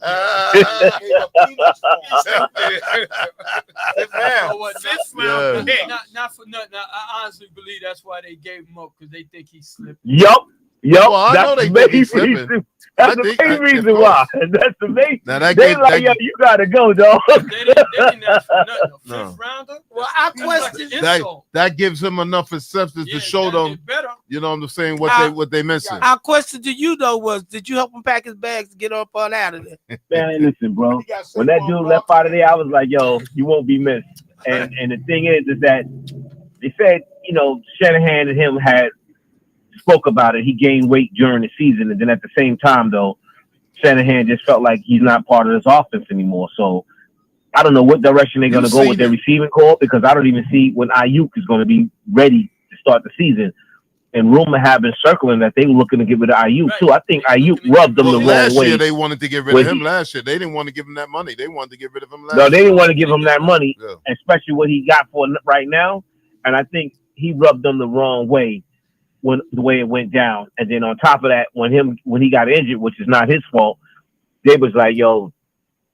Not for nothing. I honestly believe that's why they gave him up, because they think he's slipping. Yup. Well, I know they think he's slipping. That's the main reason why. That's the main. Now yo, you gotta go, dog. They didn't ask for nothing. Fifth rounder. Well, I question that gives him enough acceptance to show them. You know what I'm saying? What they missing. Our question to you though was, did you help him pack his bags to get up on out of there? Man, listen, bro. When that dude left out of there, I was like, yo, you won't be missed. And the thing is that they said, Shanahan and him had spoke about it. He gained weight during the season, and then at the same time, though, Shanahan just felt like he's not part of this offense anymore. So I don't know what direction they're going to go with their receiving core, because I don't even see when Ayuk is going to be ready to start the season. And rumor have been circling that they were looking to get rid of Ayuk too. I think Ayuk rubbed them the wrong way. Last year they wanted to get rid of him. Last year they didn't want to give him that money. They wanted to get rid of him last year. No, they didn't want to give him that money, especially what he got for right now. And I think he rubbed them the wrong way when the way it went down. And then on top of that, when he got injured, which is not his fault, they was like, yo,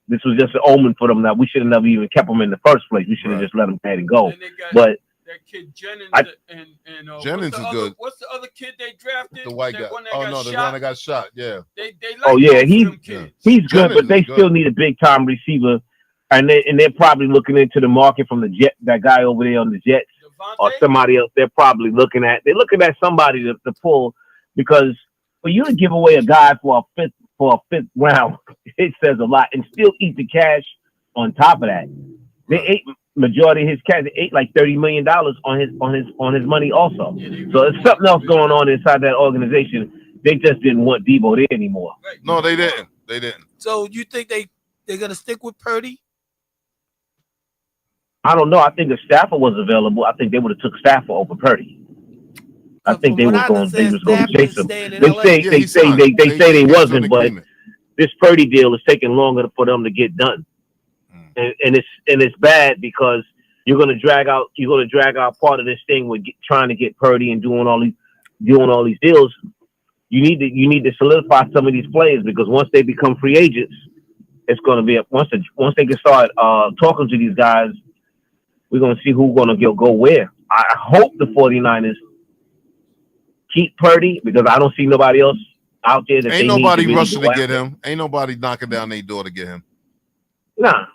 this was just an omen for them that we should have never even kept him in the first place. We should have just let him ahead and go. But that kid Jennings Jennings is good. What's the other kid they drafted? The white guy. The one that got shot. Yeah. They he's good, but they still need a big time receiver, and they're probably looking into the market from the Jet, that guy over there on the Jets, or somebody else. They're probably looking at somebody to pull, because for you to give away a guy for a fifth round, it says a lot, and still eat the cash on top of that. They ate majority of his cash. They ate like $30 million on his money also. So there's something else going on inside that organization. They just didn't want Debo there anymore. No, they didn't. They didn't. So you think they're gonna stick with Purdy? I don't know. I think if Stafford was available, I think they would have took Stafford over Purdy. I think they was going to chase him. They say they wasn't, but this Purdy deal is taking longer for them to get done. And it's bad, because you're gonna drag out part of this thing with trying to get Purdy and doing all these deals. You need to solidify some of these players, because once they become free agents, it's gonna be once they can start talking to these guys, we're gonna see who's gonna go where. I hope the 49ers keep Purdy, because I don't see nobody else out there that ain't nobody rushing to get him. Ain't nobody knocking down their door to get him. Nah.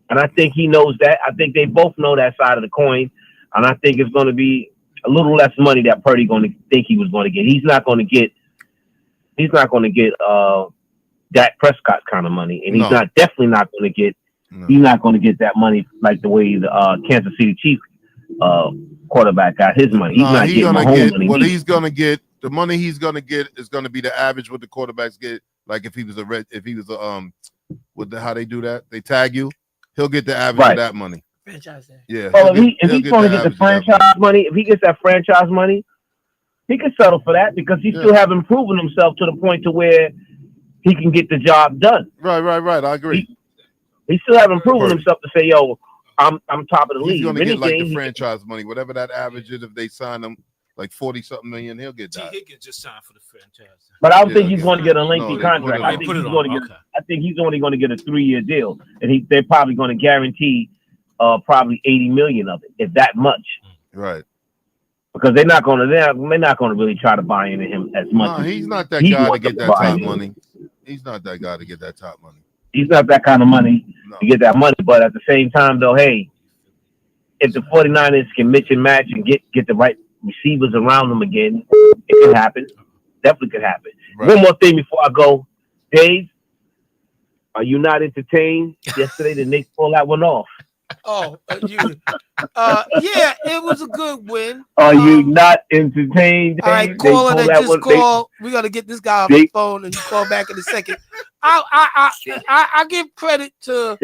And I think he knows that. I think they both know that side of the coin. And I think it's going to be a little less money that Purdy going to think he was going to get. He's not going to get Dak Prescott kind of money. And he's definitely not going to get he's not going to get that money like the way the Kansas City Chiefs quarterback got his money. He's not getting Mahomes money. What he's going to get, the money he's going to get is going to be the average what the quarterbacks get. Like if he was how they do that, they tag you. He'll get the average of that money. Franchise tag. Yeah. Well, if he's going to get the franchise money, if he gets that franchise money, he can settle for that, because he still haven't proven himself to the point to where he can get the job done. Right. I agree. He still haven't proven himself to say, "Yo, I'm top of the league." He's going to get like the franchise money, whatever that average is. If they sign him like 40-something million, he'll get that. He can just sign for the franchise. But I don't think he's going to get a lengthy contract. I think he's only going to get a 3-year deal, and they're probably going to guarantee probably $80 million of it, if that much. Right. Because they're not going to really try to buy into him as much. No, he's not that guy to get that top money. He's not that guy to get that top money. He's not that kind of money to get that money. But at the same time, though, hey, if the 49ers can mix and match and get the right receivers around them again, it can happen. Definitely could happen. Right. One more thing before I go. Dave, are you not entertained? Yesterday the Knicks pulled that one off. Yeah, it was a good win. Are you not entertained? All right, caller that just called. We gotta get this guy off the phone, and you call back in a second. I give credit to.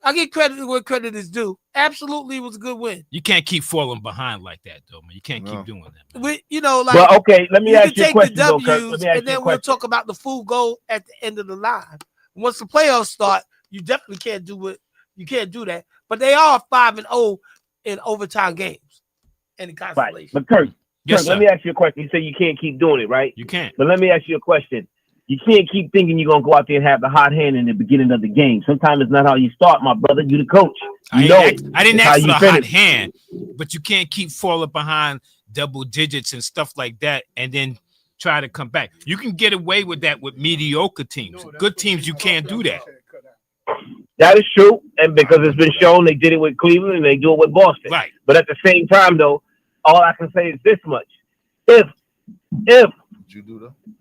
I give credit where credit is due. Absolutely, it was a good win. You can't keep falling behind like that, though, man. You can't keep doing that. We, like. Well, okay. Let me ask you a take question, the though, Kurt. W's, and then we'll talk about the full goal at the end of the line. Once the playoffs start, you definitely can't do it. You can't do that. But they are 5-0 in overtime games. And consolation. Right. But Kurt, let me ask you a question. You say you can't keep doing it, right? You can't. But let me ask you a question. You can't keep thinking you're gonna go out there and have the hot hand in the beginning of the game. Sometimes it's not how you start, my brother. You the coach. I didn't ask for the hot hand, but you can't keep falling behind double digits and stuff like that, and then try to come back. You can get away with that with mediocre teams. Good teams, you can't do that. That is true, and because it's been shown, they did it with Cleveland and they do it with Boston. Right. But at the same time, though, all I can say is this much: if the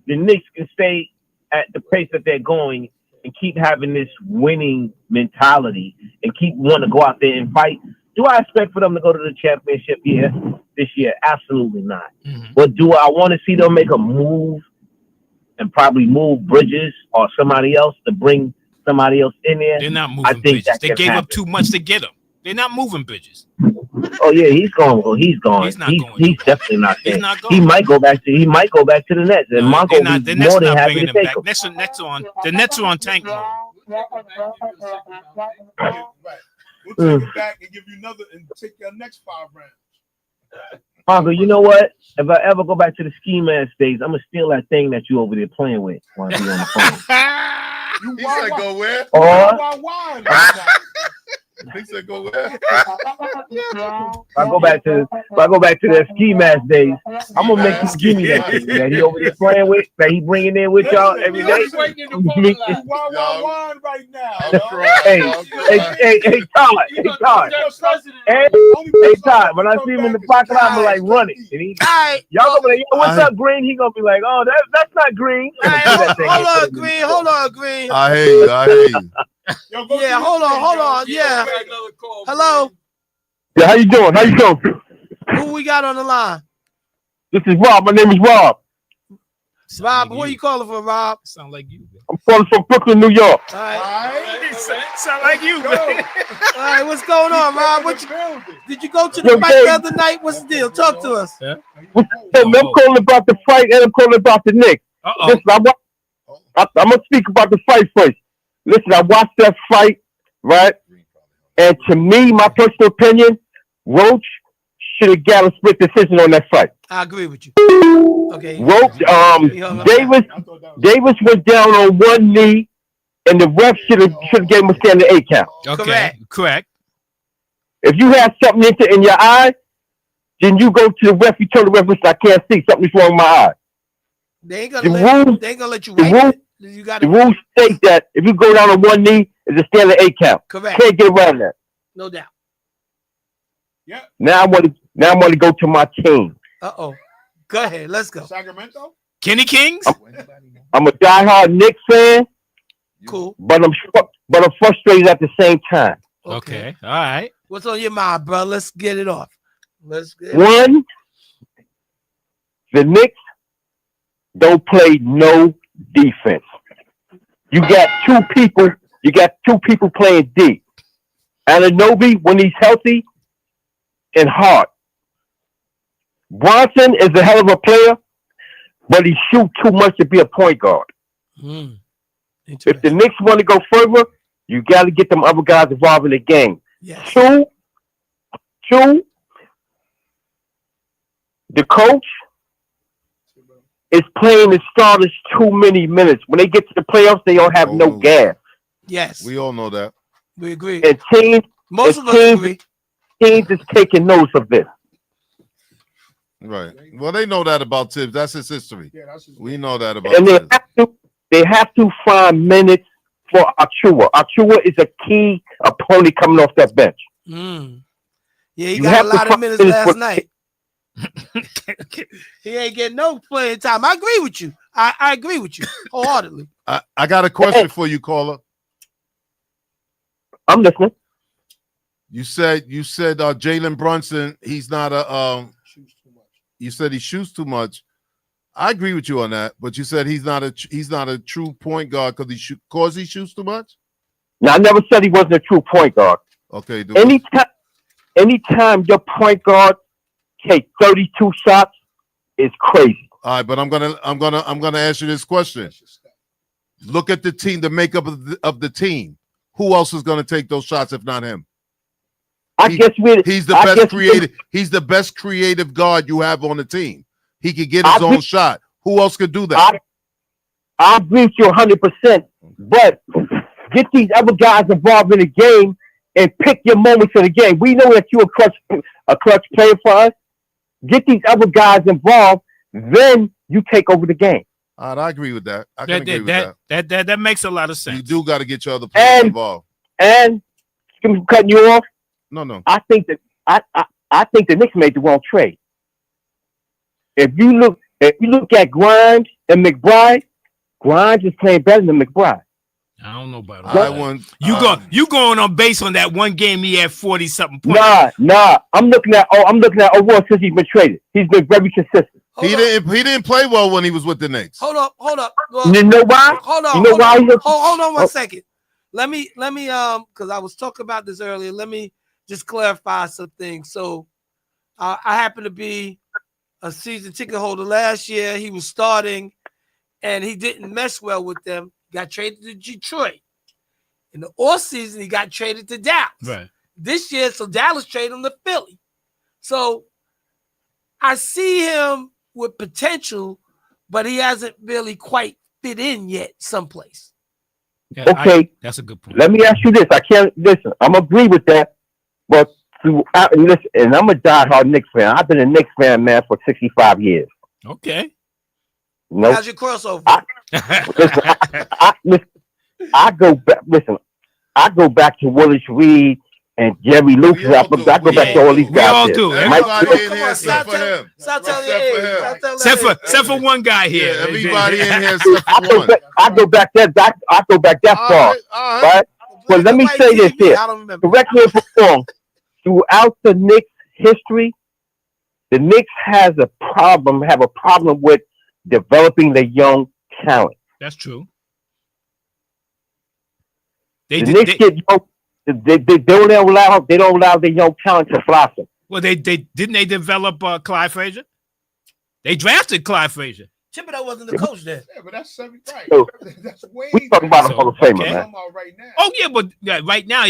Knicks can stay at the pace that they're going and keep having this winning mentality and keep wanting to go out there and fight, do I expect for them to go to the championship this year? Absolutely not. Mm-hmm. But do I want to see them make a move and probably move Bridges or somebody else to bring somebody else in there? They're not moving Bridges. They gave up too much to get him. They're not moving Bridges. Oh yeah, he's gone. Well, he's gone. He's definitely not there. He's not going. He might go back to the Nets. And Monco will be more than happy to take him. The Nets are on tank mode. Right. We'll take it back and give you another and take your next 5 rounds. Monco, you know what? If I ever go back to the ski mask days, I'm gonna steal that thing that you over there playing with while you're on the phone. He said go where? He said go where? If I go back to the ski mask days, I'm gonna make you give me that thing that he over there playing with, that he bringing in with y'all every day. Right now. Hey, Todd. When I see him in the pocket, I'm like running. And y'all gonna be like, yo, what's up, Green? He gonna be like, oh, that's not Green. Hold on, Green. I hear you. Yeah, hold on. Yeah. Hello. Yeah, how you doing? Who we got on the line? This is Rob. My name is Rob. Rob, where you calling from, Rob? Sound like you. I'm calling from Brooklyn, New York. All right. Sound like you. All right, what's going on, Rob? Did you go to the fight the other night? What's the deal? Talk to us. Yeah. I'm calling about the fight and I'm calling about the Knicks. Listen, I'm gonna speak about the fight first. Listen, I watched that fight, right? And to me, my personal opinion, Roach should have got a split decision on that fight. I agree with you. Okay. Roach, Davis went down on one knee, and the ref should have gave him a standing 8 count. Okay, correct. If you have something in your eye, then you go to the ref. You tell the ref, listen, I can't see. Something's wrong with my eye. They ain't gonna let you write it. The rules state that if you go down on one knee, it's a standing 8 count. Correct. Can't get around that. No doubt. Yeah. Now I want to go to my team. Go ahead. Let's go. Sacramento. Kenny Kings. I'm a diehard Knicks fan. Cool. But I'm frustrated at the same time. Okay. All right. What's on your mind, bro? Let's get it off. One, the Knicks don't play no defense. You got two people playing D. Anunoby, when he's healthy, and Hart. Bronson is a hell of a player, but he shoots too much to be a point guard. If the Knicks want to go further, you got to get them other guys involved in the game. Yes. Two, the coach is playing the starters too many minutes. When they get to the playoffs, they don't have no gas. Yes. We all know that. We agree. And teams agree. Teams is taking notice of this. Right. Well, they know that about Tibbs. That's his history. Yeah, we know that about and Tibbs. They have to find minutes for Achua. Achua is a key opponent coming off that bench. Yeah, he got a lot of minutes last night. He ain't getting no playing time. I agree with you. I agree with you wholeheartedly. I got a question for you, caller. I'm listening. You said Jalen Brunson. He's not a. You said he shoots too much. I agree with you on that, but you said he's not a true point guard because he shoots too much. Now I never said he wasn't a true point guard. Okay. Anytime your point guard take 32 shots is crazy. All right, but I'm gonna ask you this question. Look at the team, the makeup of the team. Who else is gonna take those shots if not him? He's the best creative guard you have on the team. He could get his own shot. Who else could do that? I agree with you 100%. But get these other guys involved in the game and pick your moments in the game. We know that you're a clutch player for us. Get these other guys involved, then you take over the game. I agree with that. I can agree with that. That makes a lot of sense. You do got to get your other players involved. And cutting you off. No. I think the Knicks made the wrong trade. If you look at Grimes and McBride, Grimes is playing better than McBride. I don't know about that. You going on base on that one game he had 40-something points. Nah. I'm looking at overall since he's been traded. He's been very consistent. He didn't play well when he was with the Knicks. Hold up. Well, you know why? Hold on. You know why? Hold on one second. Let me because I was talking about this earlier. Let me just clarify some things. So I happen to be a season ticket holder last year. He was starting and he didn't mesh well with them. Got traded to Detroit. In the offseason, he got traded to Dallas. Right. This year, so Dallas traded him to Philly. So I see him with potential, but he hasn't really quite fit in yet someplace. Yeah, okay. That's a good point. Let me ask you this. I can't listen. I'm agree with that, but listen, and I'm a diehard Knicks fan. I've been a Knicks fan, man, for 65 years. Okay. Nope. How's your crossover? I go back. Listen, I go back to Willis Reed and Jerry Lucas. I go back to all these guys. We all do. Everybody in here except for him. Except for one guy here. Yeah, everybody in here except for one. I go back that far. All right? But let me say this here. Correct me if I'm wrong. Throughout the Knicks history, the Knicks have a problem with developing the young talent. That's true. They don't allow the young talent to blossom. Well, they develop Clyde Frazier. They drafted Clyde Frazier. Thibodeau wasn't the coach then. Yeah, but that's right. So, that's way. We talking about a Hall of Famer, man. Right now. Oh yeah, but right now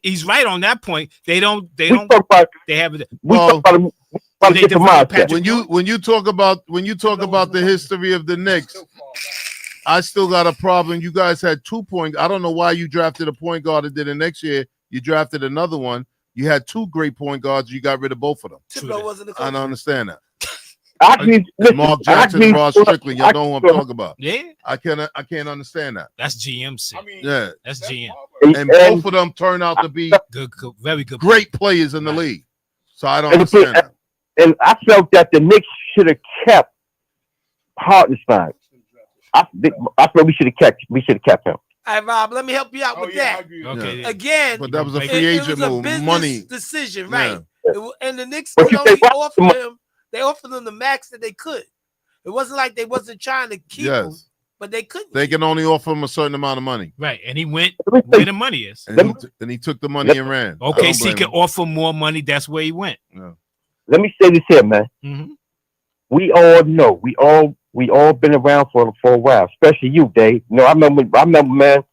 he's right on that point. They have it. When you talk about the history of the Knicks, I still got a problem. You guys had 2 point. I don't know why you drafted a point guard and did it next year. You drafted another one. You had 2 great point guards. You got rid of both of them. Thibodeau wasn't the coach. I don't understand that. Mark Jackson, Ross Strickland. Y'all know who I'm talking about. Yeah, I can't understand that. That's GMC. Yeah, that's GM. And both of them turn out to be good, very good, great players in the league. So I don't understand that. And I felt that the Knicks should have kept Hartenstein. I feel we should have kept him. All right, Rob, let me help you out with that. Okay. Again, but that was a free agent move. Money decision, right? Yeah. And the Knicks could only offer him. They offered them the max that they could. It wasn't like they wasn't trying to keep him, but they couldn't. They can only offer him a certain amount of money. Right, and he went where the money is. And he took the money and ran. Okay, so he can offer more money. That's where he went. Yeah. Let me say this here, man. Mm-hmm. We all know. We all been around for a while, especially you, Dave. You know, I remember, man,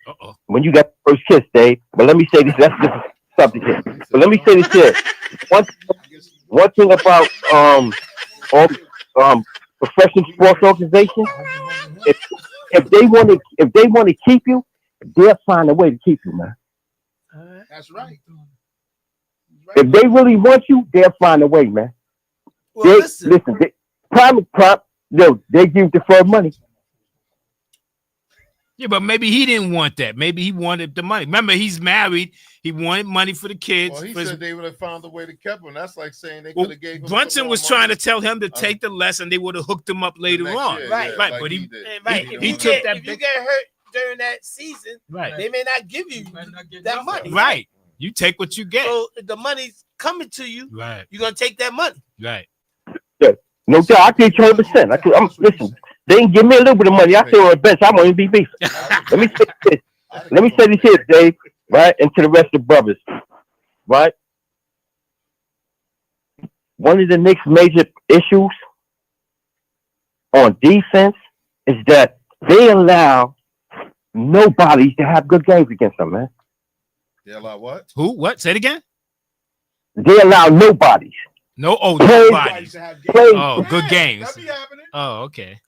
when you got the first kiss, Dave. But let me say this. That's just subject here. But let me say this here. One thing about professional sports organizations, if they want to keep you, they'll find a way to keep you, man. That's right. If they really want you, they'll find a way, man. Well, they give deferred money. Yeah, but maybe he didn't want that. Maybe he wanted the money. Remember, he's married. He wanted money for the kids. Well, he said they would have found a way to keep him. That's like saying they could have gave him. Brunson was trying to tell him to take the less, and they would have hooked him up later on. Year, right. Like but he took that. If you get hurt during that season, right, they may not give you that money. Right. You take what you get. So if the money's coming to you, Right. you're gonna take that money. Right. No doubt, I agree 100%. Listen. They can give me a little bit of money. I stay on the bench. I won't even be beefing. Let me say this. Let me say this here, Dave. Right, and to the rest of the brothers. Right. One of the Knicks' major issues on defense is that they allow nobody to have good games against them, man. They allow what? Who? What? Say it again. They allow nobodies. No. Oh, Plays- nobody. Plays, Oh, good games. That be happening. Oh, okay.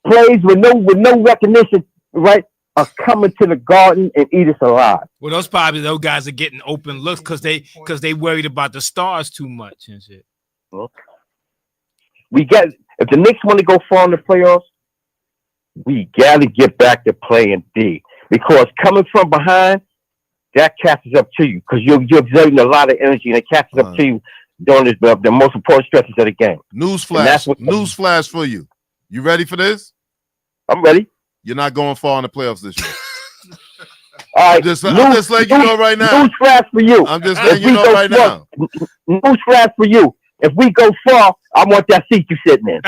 plays with no recognition, right, are coming to the Garden and eat us alive. Well, those guys are getting open looks because they worried about the stars too much and shit. If the Knicks want to go far in the playoffs, we got to get back to playing D, because coming from behind, that catches up to you because you're exerting a lot of energy and it catches up to you during the most important stretches of the game. Newsflash for you. You ready for this? I'm ready. You're not going far in the playoffs this year. All right, I'm just letting you know right now. Newsflash for you. I'm just letting you know right now. Newsflash for you. If we go far, I want that seat you sitting in.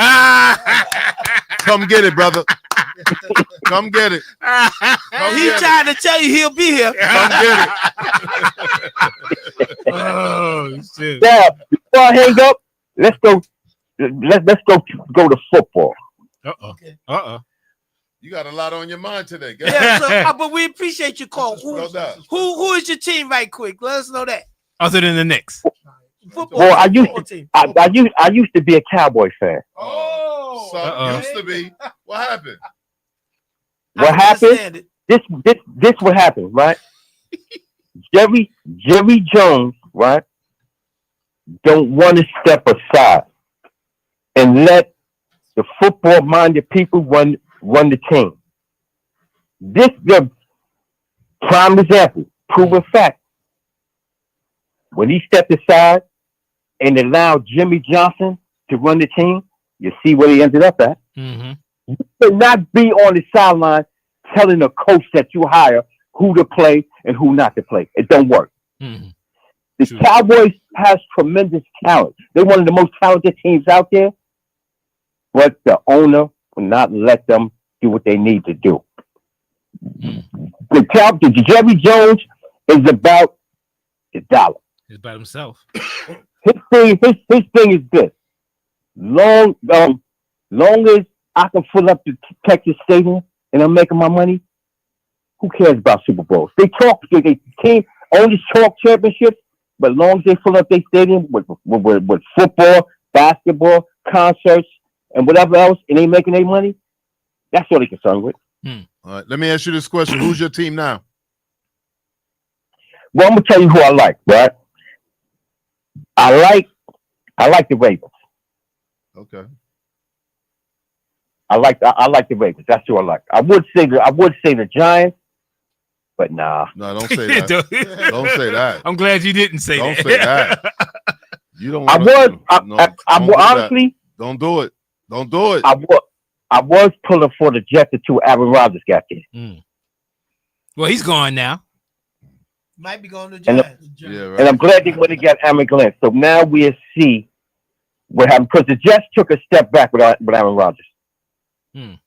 Come get it, brother. Come get it. He's trying to tell you he'll be here. Come get it. Oh shit. Now, before I hang up, let's go to football. You got a lot on your mind today. Go Yeah, ahead. so, but we appreciate your call. Who is your team, right quick? Let us know that. Other than the Knicks. Football, Well, I team. used to be a Cowboy fan. Oh, so used to be. What happened? What happened? This what happened, right? Jerry Jones, right? Don't want to step aside and let the football-minded people run the team. This the prime example, proven fact. When he stepped aside and allowed Jimmy Johnson to run the team, you see where he ended up at. Mm-hmm. You cannot be on the sideline telling a coach that you hire who to play and who not to play. It don't work. Mm-hmm. The Cowboys has tremendous talent. They're one of the most talented teams out there, but the owner will not let them do what they need to do. The Jerry Jones is about the dollar. He's by himself. His thing is this: long as I can fill up the Texas Stadium and I'm making my money, who cares about Super Bowls? They team owners talk championships, but as long as they fill up their stadium with football, basketball, concerts, and whatever else, and they making their money, that's what they're concerned with. All right, let me ask you this question: who's your team now? Well, I'm gonna tell you who I like, right? I like the Ravens. Okay. I like the Ravens. That's who I like. I would say the Giants, but nah. No, don't say that. Don't say that. I'm glad you didn't say that. Don't say that. You don't. Honestly. Don't do it. Don't do it. I was pulling for the Jets until Aaron Rodgers got there. Well, he's gone now. Might be going to Giants. And I'm glad they went and got Aaron Glenn. So now we'll see what happened, because the Jets took a step back with Aaron Rodgers. I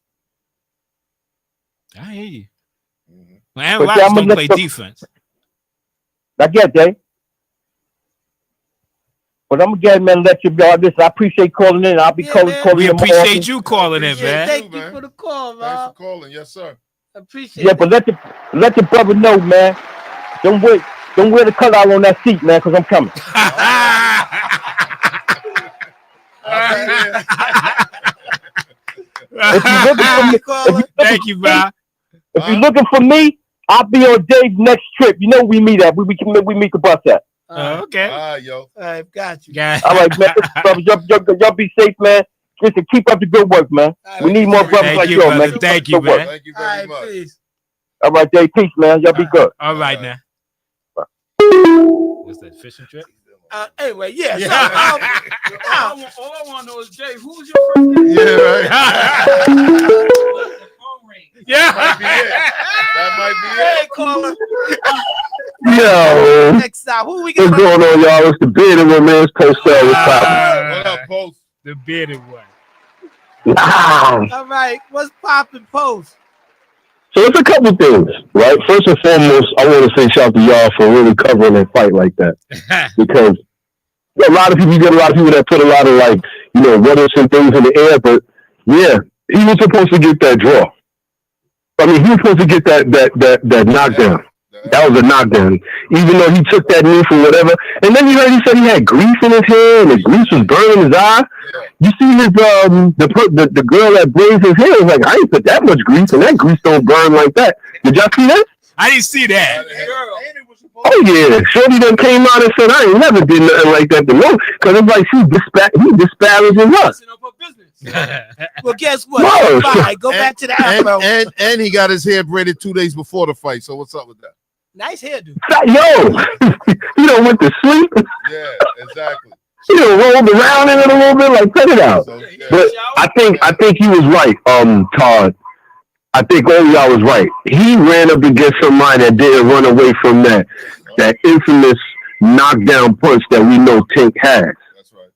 hear you. Well, Aaron Rodgers don't play defense. I get that. But I'm again, man, let you know this. I appreciate calling in. I'll be calling We in. appreciate you calling in, man. Thank you for the call, man. Thanks for calling. Yes, sir. Appreciate it. Yeah, but let the brother know, man. Don't wear the cutout on that seat, man, because I'm coming. Thank you, man. If you're looking for me, I'll be on Dave's next trip. You know we meet at. We meet the bus at. Okay. All right, yo. All right, got you. All right, man. Y'all be safe, man. Listen, keep up the good work, man. We need more brothers like you, man. Thank you, man. Thank you very much. Please. All right, Dave. Peace, man. Y'all be good. All right, now. What's that, fishing trip? Anyway, yeah. So, all I want to know is, Dave, who's your first name? Yeah, right. Yeah. That might be it. That might be it. Hey, caller. Yo. Next time, who we got? What's going on, y'all? It's the bearded one, man. It's Post Cell. What's poppin'? What up, Post? The bearded one. All right, what's popping, Post? So it's a couple things, right? First and foremost, I want to say shout out to y'all for really covering a fight like that, because a lot of people, you get a lot of people that put a lot of what ifs and things in the air, but yeah, he was supposed to get that draw. I mean, he was supposed to get that knockdown. That was a knockdown, even though he took that knee for whatever. And then you heard he said he had grease in his hair, and the grease was burning his eye. You see his the girl that braids his hair was like, I ain't put that much grease, and that grease don't burn like that. Did y'all see that? I didn't see that. Oh yeah, Shorty then came out and said, I ain't never did nothing like that to no, because it's like he disparaging us. Well, guess what? No. Bye. Go back to the afro. And he got his hair braided 2 days before the fight. So what's up with that? Nice hairdo. Yo, he went to sleep. Yeah, exactly. He rolled around in it a little bit, like cut it out. So, yeah. But I think he was right, Todd. I think all y'all was right. He ran up against somebody that didn't run away from that infamous knockdown punch that we know Tank has. That's right.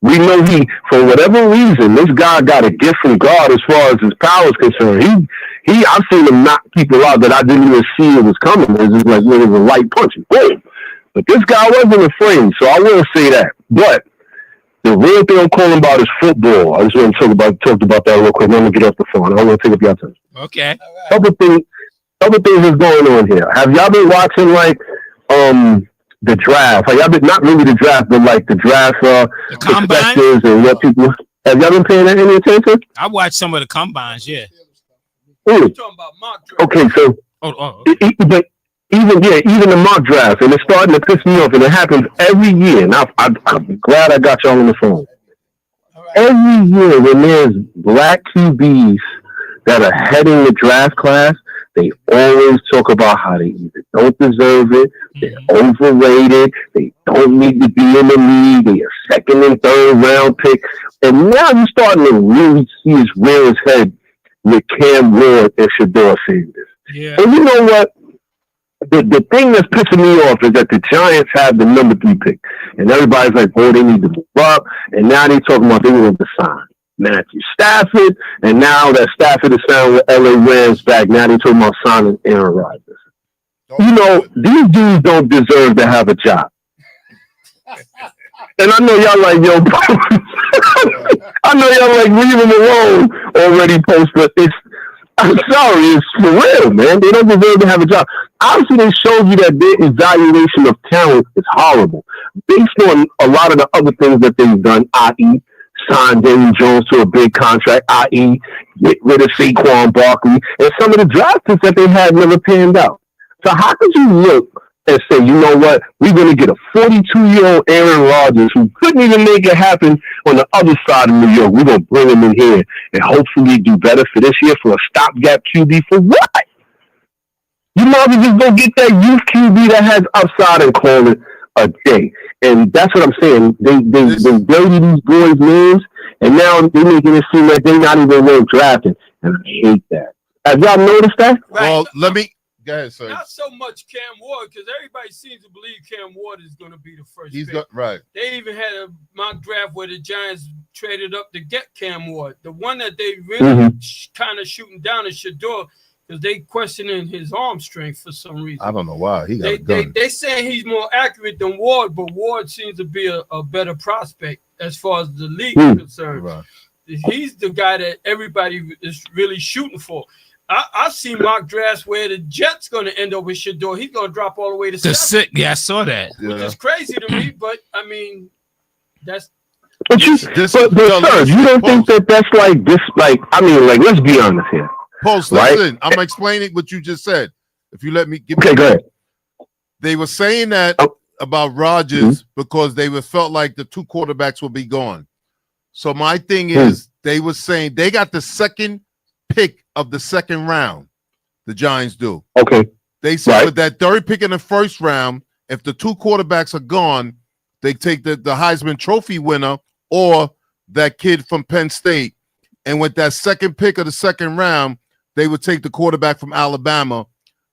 We know for whatever reason, this guy got a gift from God as far as his power is concerned. I've seen him knock people out that I didn't even see it was coming. It was just like it was a light punch, boom. But this guy wasn't afraid, so I will say that. But the real thing I'm calling about is football. I just want to talk about that real quick. I'm gonna get off the phone. I don't want to take up your time. Okay. Other things is going on here. Have y'all been watching the draft? Have y'all been not really the draft, but like the draft the combine and what people have y'all been paying any attention? I watched some of the combines, yeah. Talking about mock draft. Okay, so but even the mock draft, and it's starting to piss me off, and it happens every year. And I'm glad I got y'all on the phone. Every year when there's black QBs that are heading the draft class, they always talk about how they either don't deserve it, they're overrated, they don't need to be in the league, they're a second and third round pick. And now you're starting to really see his rear his head with Cam Ward and Shedeur Sanders. Yeah. And you know what? The thing that's pissing me off is that the Giants have the number 3 pick. And everybody's like, oh, they need to move up. And now they're talking about they want to sign Matthew Stafford. And now that Stafford is signed with LA Rams back, now they're talking about signing Aaron Rodgers. You know, these dudes don't deserve to have a job. And I know y'all like, yo, I know y'all like, leave them alone already, Post, but I'm sorry, it's for real, man. They don't deserve to have a job. Obviously, they showed you that their evaluation of talent is horrible, based on a lot of the other things that they've done, i.e., sign Daniel Jones to a big contract, i.e., get rid of Saquon Barkley, and some of the draft picks that they had never panned out. So how could you look and say, you know what, we're going to get a 42-year-old Aaron Rodgers who couldn't even make it happen on the other side of New York. We're going to bring him in here and hopefully do better for this year for a stopgap QB for what? You might as well just go get that youth QB that has upside and call it a day. And that's what I'm saying. They dirty these boys' names, and now they're making it seem like they're not even worth drafting. And I hate that. Have y'all noticed that? Well, let me... Go ahead, sir. Not so much Cam Ward, because everybody seems to believe Cam Ward is going to be the first pick. Right. They even had a mock draft where the Giants traded up to get Cam Ward. The one that they really kind of shooting down is Shedeur, because they questioning his arm strength for some reason. I don't know why. He got a gun. They saying he's more accurate than Ward, but Ward seems to be a better prospect as far as the league is concerned. Right. He's the guy that everybody is really shooting for. I've seen mock drafts where the Jets going to end up with Shedeur. He's going to drop all the way to 7. Yeah, I saw that. Which is crazy to me, but I mean, that's. But sir, you don't think that that's like this? Like, I mean, like, let's be honest here. Post, listen, I'm explaining what you just said. If you let me give go ahead. They were saying that about Rodgers because they felt like the 2 quarterbacks would be gone. So my thing is, they were saying they got the second pick of the second round. The Giants do. Okay. They said with that third pick in the first round, if the 2 quarterbacks are gone, they take the Heisman Trophy winner or that kid from Penn State. And with that second pick of the second round, they would take the quarterback from Alabama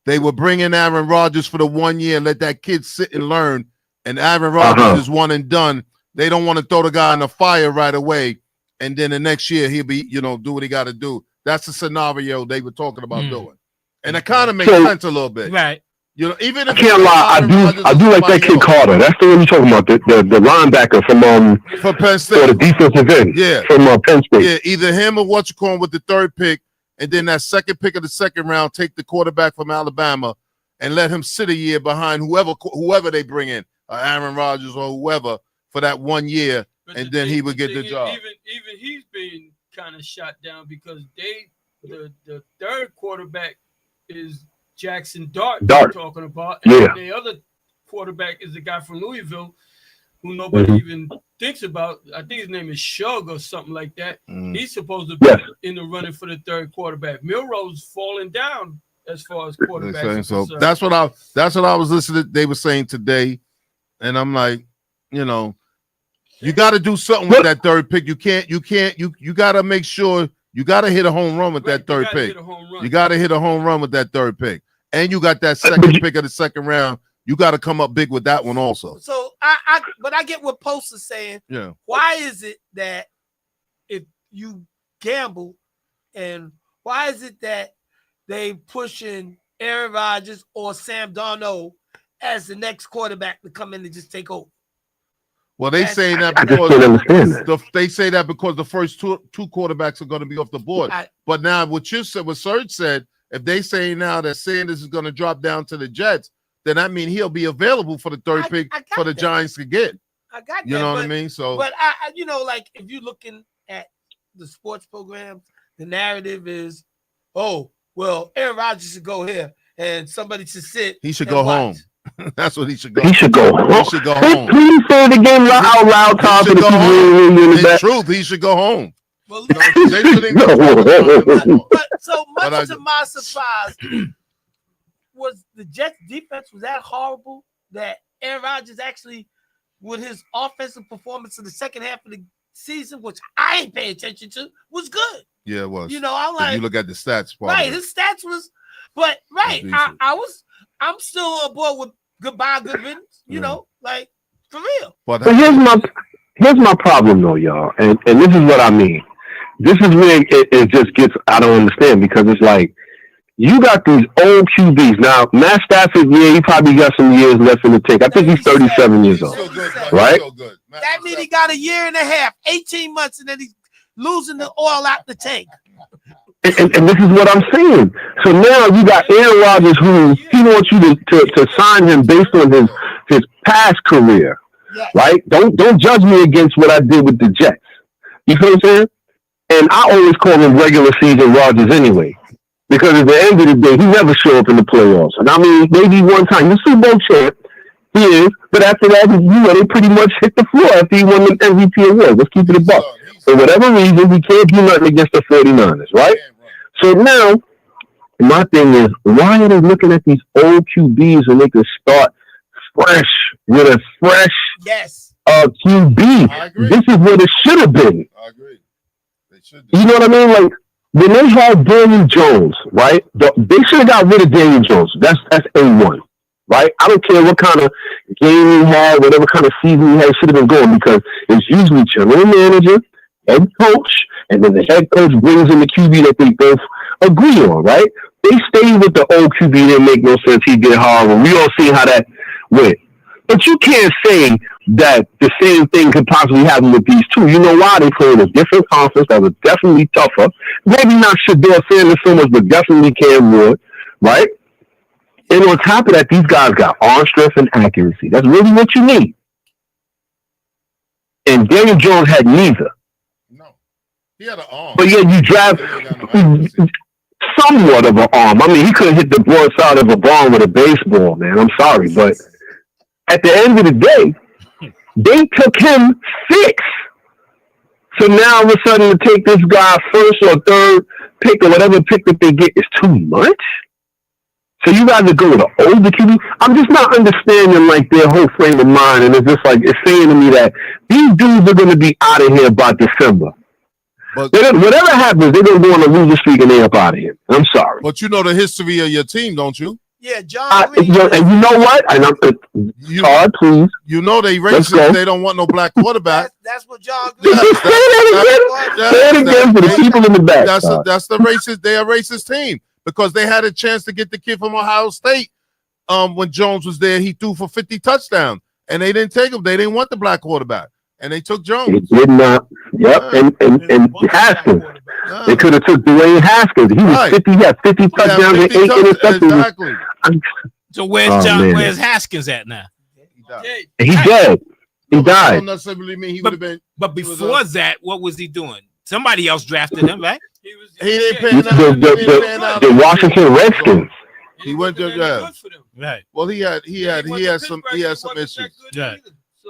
they would bring in Aaron Rodgers for the 1 year and let that kid sit and learn. And Aaron Rodgers is one and done. They don't want to throw the guy in the fire right away. And then the next year he'll be, do what he got to do. That's the scenario they were talking about doing. And it kind of makes sense a little bit. Right. Even if I can't lie, I do like that kid Carter. That's the one you're talking about, the linebacker from Penn State, or the defensive end, from Penn State. Yeah, either him or what you call him with the third pick, and then that second pick of the second round, take the quarterback from Alabama and let him sit a year behind whoever they bring in, Aaron Rodgers or whoever, for that 1 year, and then he would get the job. Even he's being kind of shot down because the third quarterback is Jackson Dart. We're talking about, and the other quarterback is the guy from Louisville, who nobody even thinks about. I think his name is Shug or something like that. He's supposed to be in the running for the third quarterback. Milroe's falling down as far as quarterbacks. So that's what I was listening to. They were saying today, and I'm like, you got to do something with that third pick. You got to make sure you got to hit a home run with that third pick. You got to hit a home run with that third pick. And you got that second pick of the second round. You got to come up big with that one also. So I get what Post is saying. Yeah. Why is it that if you gamble, and why is it that they pushing Aaron Rodgers or Sam Darnold as the next quarterback to come in and just take over? Well, they say that because the first two quarterbacks are going to be off the board. But now what Serge said, if they say now that Sanders is going to drop down to the Jets, then that means he'll be available for the third pick for the Giants to get. I got that. You know what I mean? So, but like if you're looking at the sports programs, the narrative is, oh, well, Aaron Rodgers should go here and somebody should sit. He should go home. That's what he should go. He should go home. He should go home. Please say the game out loud, Tom. It's truth. He should go home. Well, but so much to my surprise, was the Jets defense was that horrible that Aaron Rodgers actually, with his offensive performance in the second half of the season, which I ain't paying attention to, was good. Yeah, it was. I'm like, you look at the stats. Right, his stats was, but I'm still aboard with goodbye, good riddance. Like for real. But here's my problem though, y'all, and this is what I mean. This is where it just gets, I don't understand, because it's like you got these old QBs. Now, Matt Stafford, he probably got some years left in the tank. I think he's 37 years old, right? That means he got a year and a half, 18 months, and then he's losing the oil out the tank. And this is what I'm saying. So now you got Aaron Rodgers, who he wants you to sign him based on his past career, right? Don't judge me against what I did with the Jets. You feel what I'm saying? And I always call him regular season Rodgers anyway, because at the end of the day, he never show up in the playoffs. And I mean, maybe one time, he's Super Bowl champ, he is, but after that, they pretty much hit the floor after he won the MVP award. Let's keep it a buck. For whatever reason, we can't do nothing against the 49ers, right? So now, my thing is, why are they looking at these old QBs when they can start fresh with a fresh QB? This is what it should have been. I agree. They should. You know what I mean? Like when they had Daniel Jones, right? They should have got rid of Daniel Jones. That's A1, right? I don't care what kind of game he had, whatever kind of season he had, should have been going, because it's usually general manager, head coach, and then the head coach brings in the QB that they both agree on, right? They stay with the old QB. Didn't make no sense. He did horrible. We all see how that went. But you can't say that the same thing could possibly happen with these two. You know why? They play in a different conference that was definitely tougher. Maybe not Shedeur Sanders so much, but definitely Cam Ward, right? And on top of that, these guys got arm strength and accuracy. That's really what you need. And Daniel Jones had neither. He had an arm. But yeah, you draft somewhat of an arm. I mean, he couldn't hit the broadside of a ball with a baseball, man. I'm sorry. But at the end of the day, they took him 6. So now all of a sudden to take this guy first or third pick or whatever pick that they get is too much? So you rather go with an older QB? I'm just not understanding like their whole frame of mind. And it's just like, it's saying to me that these dudes are going to be out of here by December. But whatever happens, they're going to go on a losing streak and they're up out of here. I'm sorry. But you know the history of your team, don't you? Yeah, John Green. And you know what? And Todd, please. You know they racist. They don't want no black quarterback. That's what John Green. Say it again for the people in the back. That's the racist. They are a racist team because they had a chance to get the kid from Ohio State. When Jones was there, he threw for 50 touchdowns, and they didn't take him. They didn't want the black quarterback, and they took Jones. They did not. Yep, and Haskins. They could have took Dwayne Haskins. He was 50. He had 50 touchdowns and 8 interceptions. Exactly. So where's Haskins at now? He's dead. He died. Don't necessarily mean he would have been. But before that, what was he doing? Somebody else drafted him, right? He didn't pay the Washington Redskins. He went to right. Well, he had some issues. Yeah.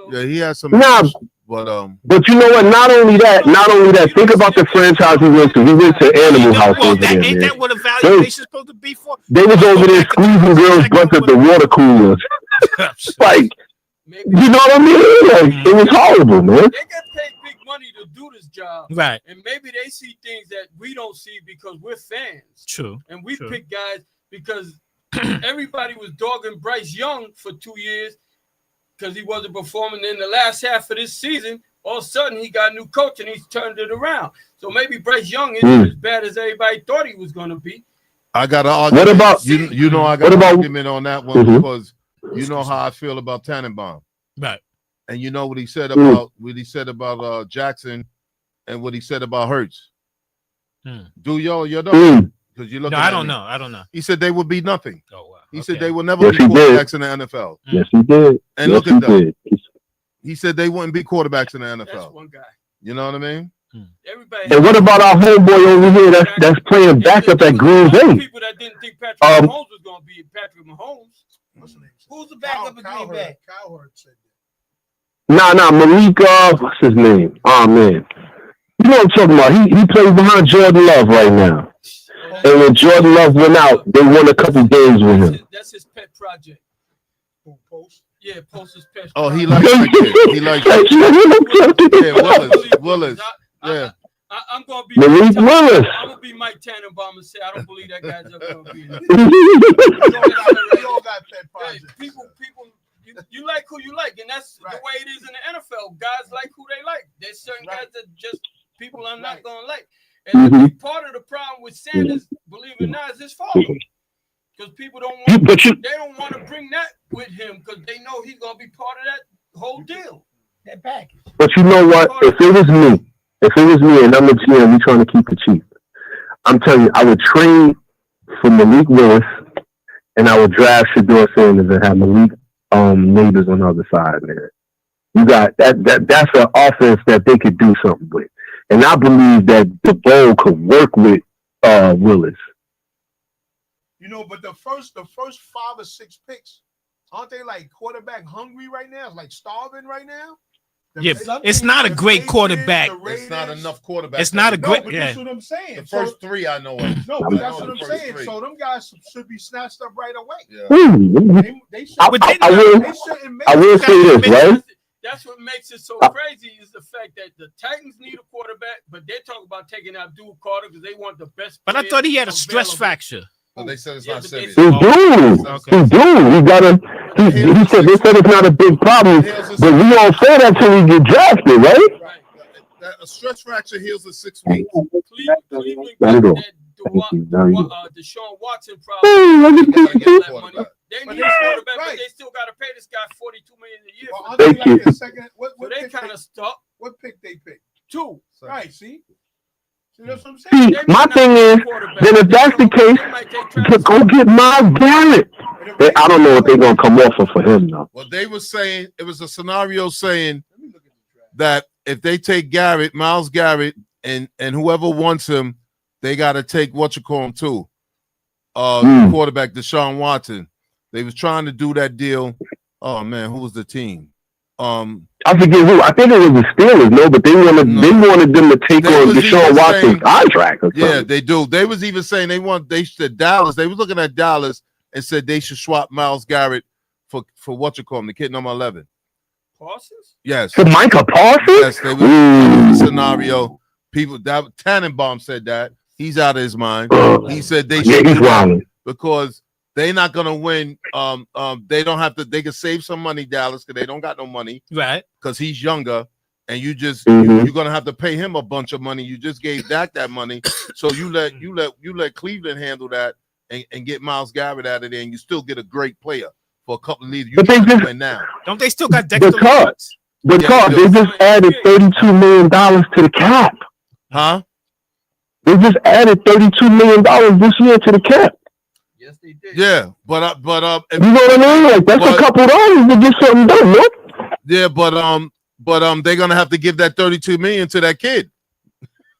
Yeah, he had some issues. But you know what? Not only that. Think about the franchise he went to. He went to Animal House over there. Ain't that what evaluation's supposed to be for? They was over there squeezing girls' butts at the water coolers. Like, you know what I mean? Like, it was horrible, man. They get paid big money to do this job, right? And maybe they see things that we don't see because we're fans. True. And we pick guys because everybody was dogging Bryce Young for 2 years. Because he wasn't performing in the last half of this season, all of a sudden he got a new coach and he's turned it around. So maybe Bryce Young isn't as bad as everybody thought he was going to be. I got an argument. What about you know? I got an argument on that one because you know how I feel about Tannenbaum, right? And you know what he said about Jackson, and what he said about Hurts. Do y'all know? Because you look. No, I don't know. He said they would be nothing. Oh wow. He said they would never be quarterbacks in the NFL. Yes, he did. And look at that. He said they wouldn't be quarterbacks in the NFL. That's one guy. You know what I mean? Everybody. And what about our homeboy over here that's playing backup at Green Bay? People that didn't think Patrick Mahomes was going to be Patrick Mahomes. What's the name? Who's the backup at Green Bay? Cowherd said that. Nah, Malik. What's his name? Oh man, you know what I'm talking about? He plays behind Jordan Love right now. And when Jordan Love went out, they won a couple games with him. That's his pet project. Post? Yeah, Post is pet. Oh, he likes that kid. He likes that. Yeah, Willis. Yeah. I'm gonna be Malik Willis. I'm gonna be Mike Tannenbaum and say I don't believe that guy's ever gonna be there. We all got pet projects. People, you like who you like, and that's the way it is in the NFL. Guys like who they like. There's certain guys that just people are not gonna like. And part of the problem with Sanders, believe it or not, is his father. Because people don't want they don't want to bring that with him because they know he's gonna be part of that whole deal. That package. But you know what? If it was me and I'm the GM, we trying to keep it cheap. I'm telling you, I would trade for Malik Willis and I would draft Shedeur Sanders and have Malik Neighbors on the other side, man. You got that's an offense that they could do something with. And I believe that the Bowl could work with Willis. You know, but the first 5 or 6 picks, aren't they like quarterback hungry right now? It's like starving right now. It's not a great quarterback. It's not enough quarterbacks. It's not a great. But that's what I'm saying. The first 3 I know of. No, but that's what I'm saying. So them guys should be snatched up right away. Yeah. I will say this, right? That's what makes it so crazy is the fact that the Titans need a quarterback, but they're talking about taking out Abdul Carter because they want the best. But I thought he had a stress fracture. Well, they said it's not serious. He do. He got a. He said they said it's not a big problem, but we don't say that till we get drafted, right? A stress fracture heals in 6 weeks. Cleveland got that Deshaun Watson problem. They need a quarterback, but they still got to pay this guy $42 million a year. Well, they like the second, what they kind of stuck. What pick they picked? 2. Right, see? That's what I'm saying. My thing is, then if that's the case, go get Myles Garrett. I don't know if they're going to come off for him, though. Well, they were saying, it was a scenario saying that if they take Garrett, Myles Garrett, and whoever wants him, they got to take too. Quarterback Deshaun Watson. They was trying to do that deal. Oh man, who was the team? I forget who. I think it was the Steelers. No, but they wanted them to take on Deshaun Watson's contract. Yeah, they do. They was even saying they said Dallas. They was looking at Dallas and said they should swap Myles Garrett for the kid number 11. Parsons? Yes. For Micah Parsons? Yes, they was scenario. Tannenbaum said that. He's out of his mind. He said they should he's wrong. because they're not gonna win. They don't have to. They can save some money, Dallas, because they don't got no money, right? Because he's younger, and you just Mm-hmm. you're gonna have to pay him a bunch of money. You just gave Dak that money, so you let Cleveland handle that and get Myles Garrett out of there, and you still get a great player for a couple of leaders. You But they can just- win now. Don't they still got Dexter Because Lawrence? Yeah, they just added $32 million to the cap. Huh? They just added $32 million this year to the cap. Yes, they did. Yeah, but You know what I mean? Like that's a couple dollars to get something done, no? yeah, but they're gonna have to give that $32 million to that kid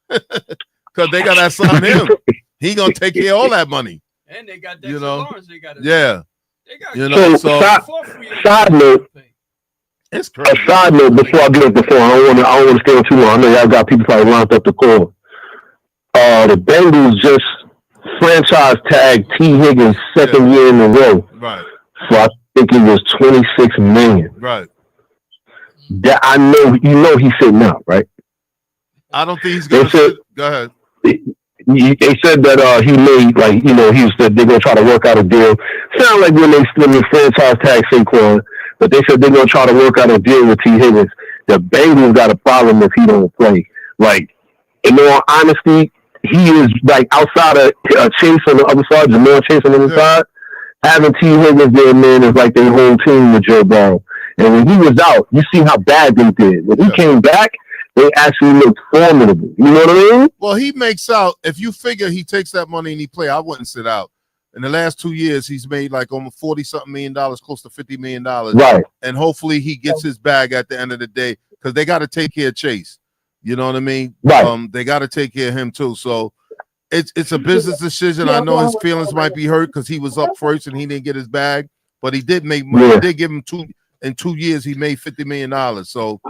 because they gotta assign him. He gonna take care of all that money. And they got You Dexter know? Lawrence. They got Yeah, They got you know. So Side note. it's A crazy. side note before I get it before I don't want to stay on too long. I know y'all got people probably lined up the call. The Bengals just franchise tagged T. Higgins second year in a row. Right, So I think it was $26 million. right. That I know he's sitting out, right? I don't think he's They gonna. said- Go ahead. They said that he made he said they're gonna try to work out a deal. Sound like when they franchise tag Saquon, but they said they're gonna try to work out a deal with T. Higgins. The Bengals got a problem if he don't play. Like, in all honesty, he is like outside of Chase on the other side, Jamar Chase on the other side. Having T. Higgins there, man, is like their whole team with Joe Burrow. And when he was out, you see how bad they did. When he came back, they actually looked formidable. You know what I mean? Well, he makes out. If you figure he takes that money and he play, I wouldn't sit out. In the last 2 years, he's made like almost $40-something million, close to $50 million. Right. And hopefully he gets his bag at the end of the day because they got to take care of Chase. You know what I mean? Right. They got to take care of him too. So it's a business decision. I know his feelings might be hurt because he was up first and he didn't get his bag, but he did make money. Yeah. He did give him in 2 years. He made $50 million. So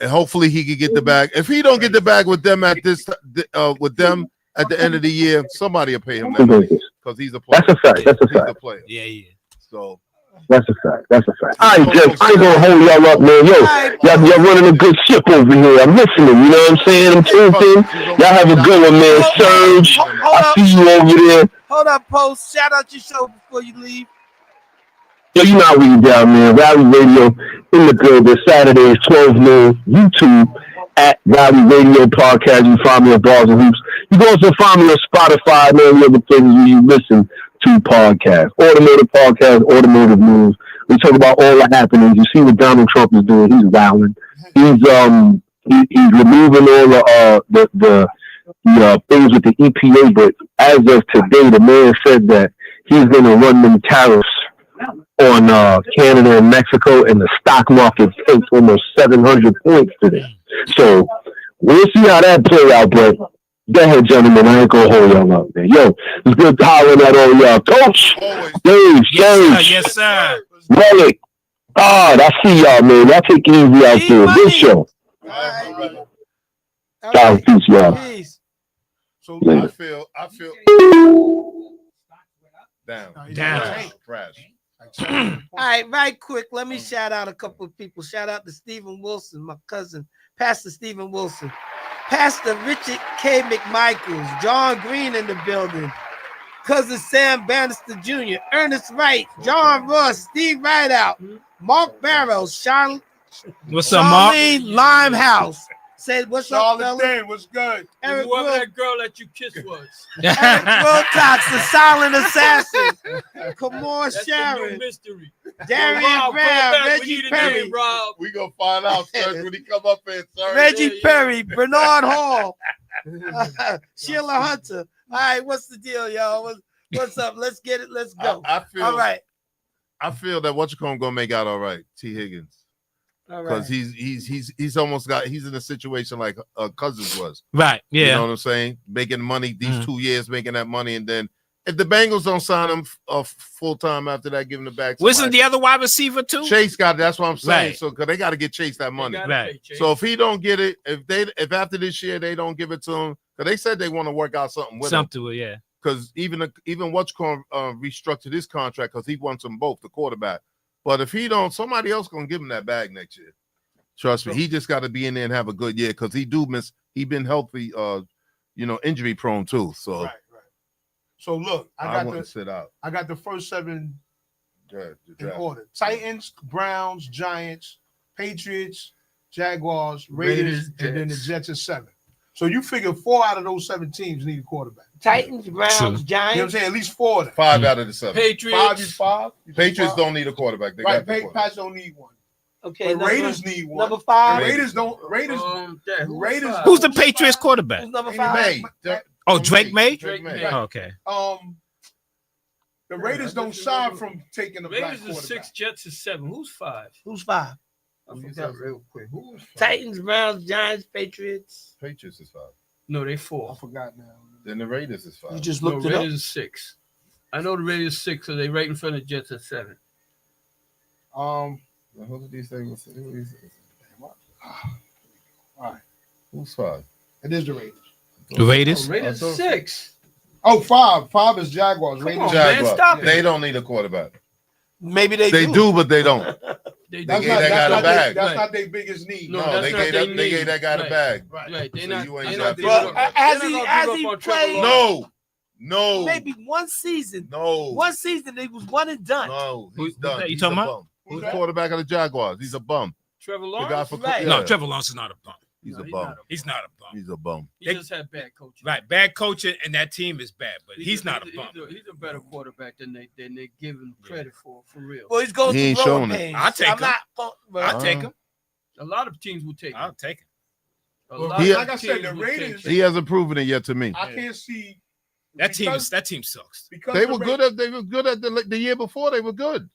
and hopefully he can get the bag. If he don't get the bag with them at the end of the year, somebody will pay him that money because he's a player. That's a fact. That's a He's fact. a player. Yeah. So That's a fact. That's a fact. All right, Jeff. I ain't gonna hold y'all up, man. Yo, y'all running a good ship over here. I'm listening. You know what I'm saying? I'm tuned in. Y'all have a good one, man. Surge, I see you over there. Hold up, Post. Shout out your show before you leave. So you know how we down, man. Valley Radio in the building. Saturdays, 12 noon. YouTube at Valley Radio Podcast. You find me at Bars and Hoops. You can also find me on Spotify and all the other places where you listen to podcasts. Automotive podcast, automotive news. We talk about all the happenings. You see what Donald Trump is doing. He's wilding. He's removing all the things with the EPA. But as of today, the man said that he's going to run them tariffs on Canada and Mexico, and the stock market takes almost 700 points today. So we'll see how that play out, but go ahead, gentlemen. I ain't gonna hold y'all up, man. Yo, it's good hollering at all y'all. Coach, Dave, Yes, sir. Relic. I see y'all, man. Y'all take it easy out there. Good show. Peace, y'all. Peace. So Later. I feel Down. Crash. All right, quick. Let me shout out a couple of people. Shout out to Stephen Wilson, my cousin, Pastor Stephen Wilson, Pastor Richard K. McMichaels, John Green in the building, cousin Sam Bannister Jr., Ernest Wright, John Ross, Steve Rideout, Mark Barrows, Sean. What's up, Mark? Charlene Limehouse said, "What's up, Charlotte fella?" Day, what's good? Eric Whoever Will, that girl that you kissed was. Eric Wilcox, the silent assassin. Kamar That's the new Sharon, mystery. Darian Rob, Brown, come back. We Reggie need a Perry, name, Rob. We gonna find out, Serge, when he come up here, Serge. Reggie Perry, Bernard Hall, Sheila Hunter. All right, what's the deal, y'all? What's up? Let's get it. Let's go. I feel All right. I feel that gonna make out all right, T. Higgins. All Because right. he's almost he's in a situation like Cousins was. Right. Yeah. You know what I'm saying? Making money these 2 years, making that money, and then if the Bengals don't sign him full time after that, give him the back. Wasn't the other wide receiver too? Chase got it. That's what I'm saying. Right. So because they got to get Chase that money. Right. So if he don't get it, if after this year they don't give it to him, because they said they want to work out something with him. Something, yeah. Because even restructured his contract because he wants them both, the quarterback. But if he don't, somebody else gonna give him that bag next year. Trust me, he just got to be in there and have a good year because he been healthy, injury prone too. So, So look, I wouldn't sit out. I got the first 7 The in draft. order: Titans, Browns, Giants, Patriots, Jaguars, Raiders, and then the Jets at 7. So you figure 4 out of those 7 teams need a quarterback. Titans, Browns, You know what I'm Giants. saying? At least 4 of them. 5 out of the 7. Patriots. 5. Patriots don't need a quarterback. They Right, got the quarterback. Pats don't need one. Okay, But Raiders need one. Number 5. And Raiders don't. Raiders. Raiders. Who's the Patriots quarterback? Who's number Any 5? May. Oh, Drake May. Drake May. Oh, okay. The Raiders don't shy from taking the black Raiders is quarterback. 6, Jets is 7. Who's 5? Who's 5? I forgot real quick. Who was 5? Titans, Browns, Giants, Patriots. Patriots is 5. No, they 4. I forgot now. Then the Raiders is 5. You just No, looked it Raiders up. is 6. I know the Raiders 6, so they right in front of the Jets at 7. Who did these things? All right. Who's 5? It is the Raiders. The Raiders. Oh, Raiders I thought- 6. Oh, 5. 5 is Jaguars. Come Raiders. on, man, Jaguars. stop it. They don't need a quarterback. Maybe they They do, but they don't. They They gave do. that guy the bag. That's not their biggest need. No, No, that's they not gave their that. They gave that guy the need. bag. Right, they So not. you ain't They got not to- giving Well, up. as They're he- not as gonna he give up on Trevor played- Lawrence. No. Maybe one season. No. One season they was 1 and done. No. Who- He's who's done. that you He's talking a about? bum. Who's the quarterback of the Jaguars? He's a bum. Trevor The Lawrence. guy for Right. No, yeah. Trevor Lawrence is not a bum. He's No, a he's bum. not a- He's not a bum. He's a bum. He just had bad coaching. Right, bad coaching, and that team is bad, but he's not a bum. He's a better quarterback than they give him credit for real. Well, he's going He through ain't growing showing it. pains. I'll take I'm him. not. I'll take him. A lot of teams will take him. I'll take him. A Well, lot he- of like I said, teams the will take Raiders- him. He hasn't proven it yet to me. I can't see That team because- sucks. because They the were good at. They were good at the year before. They were good.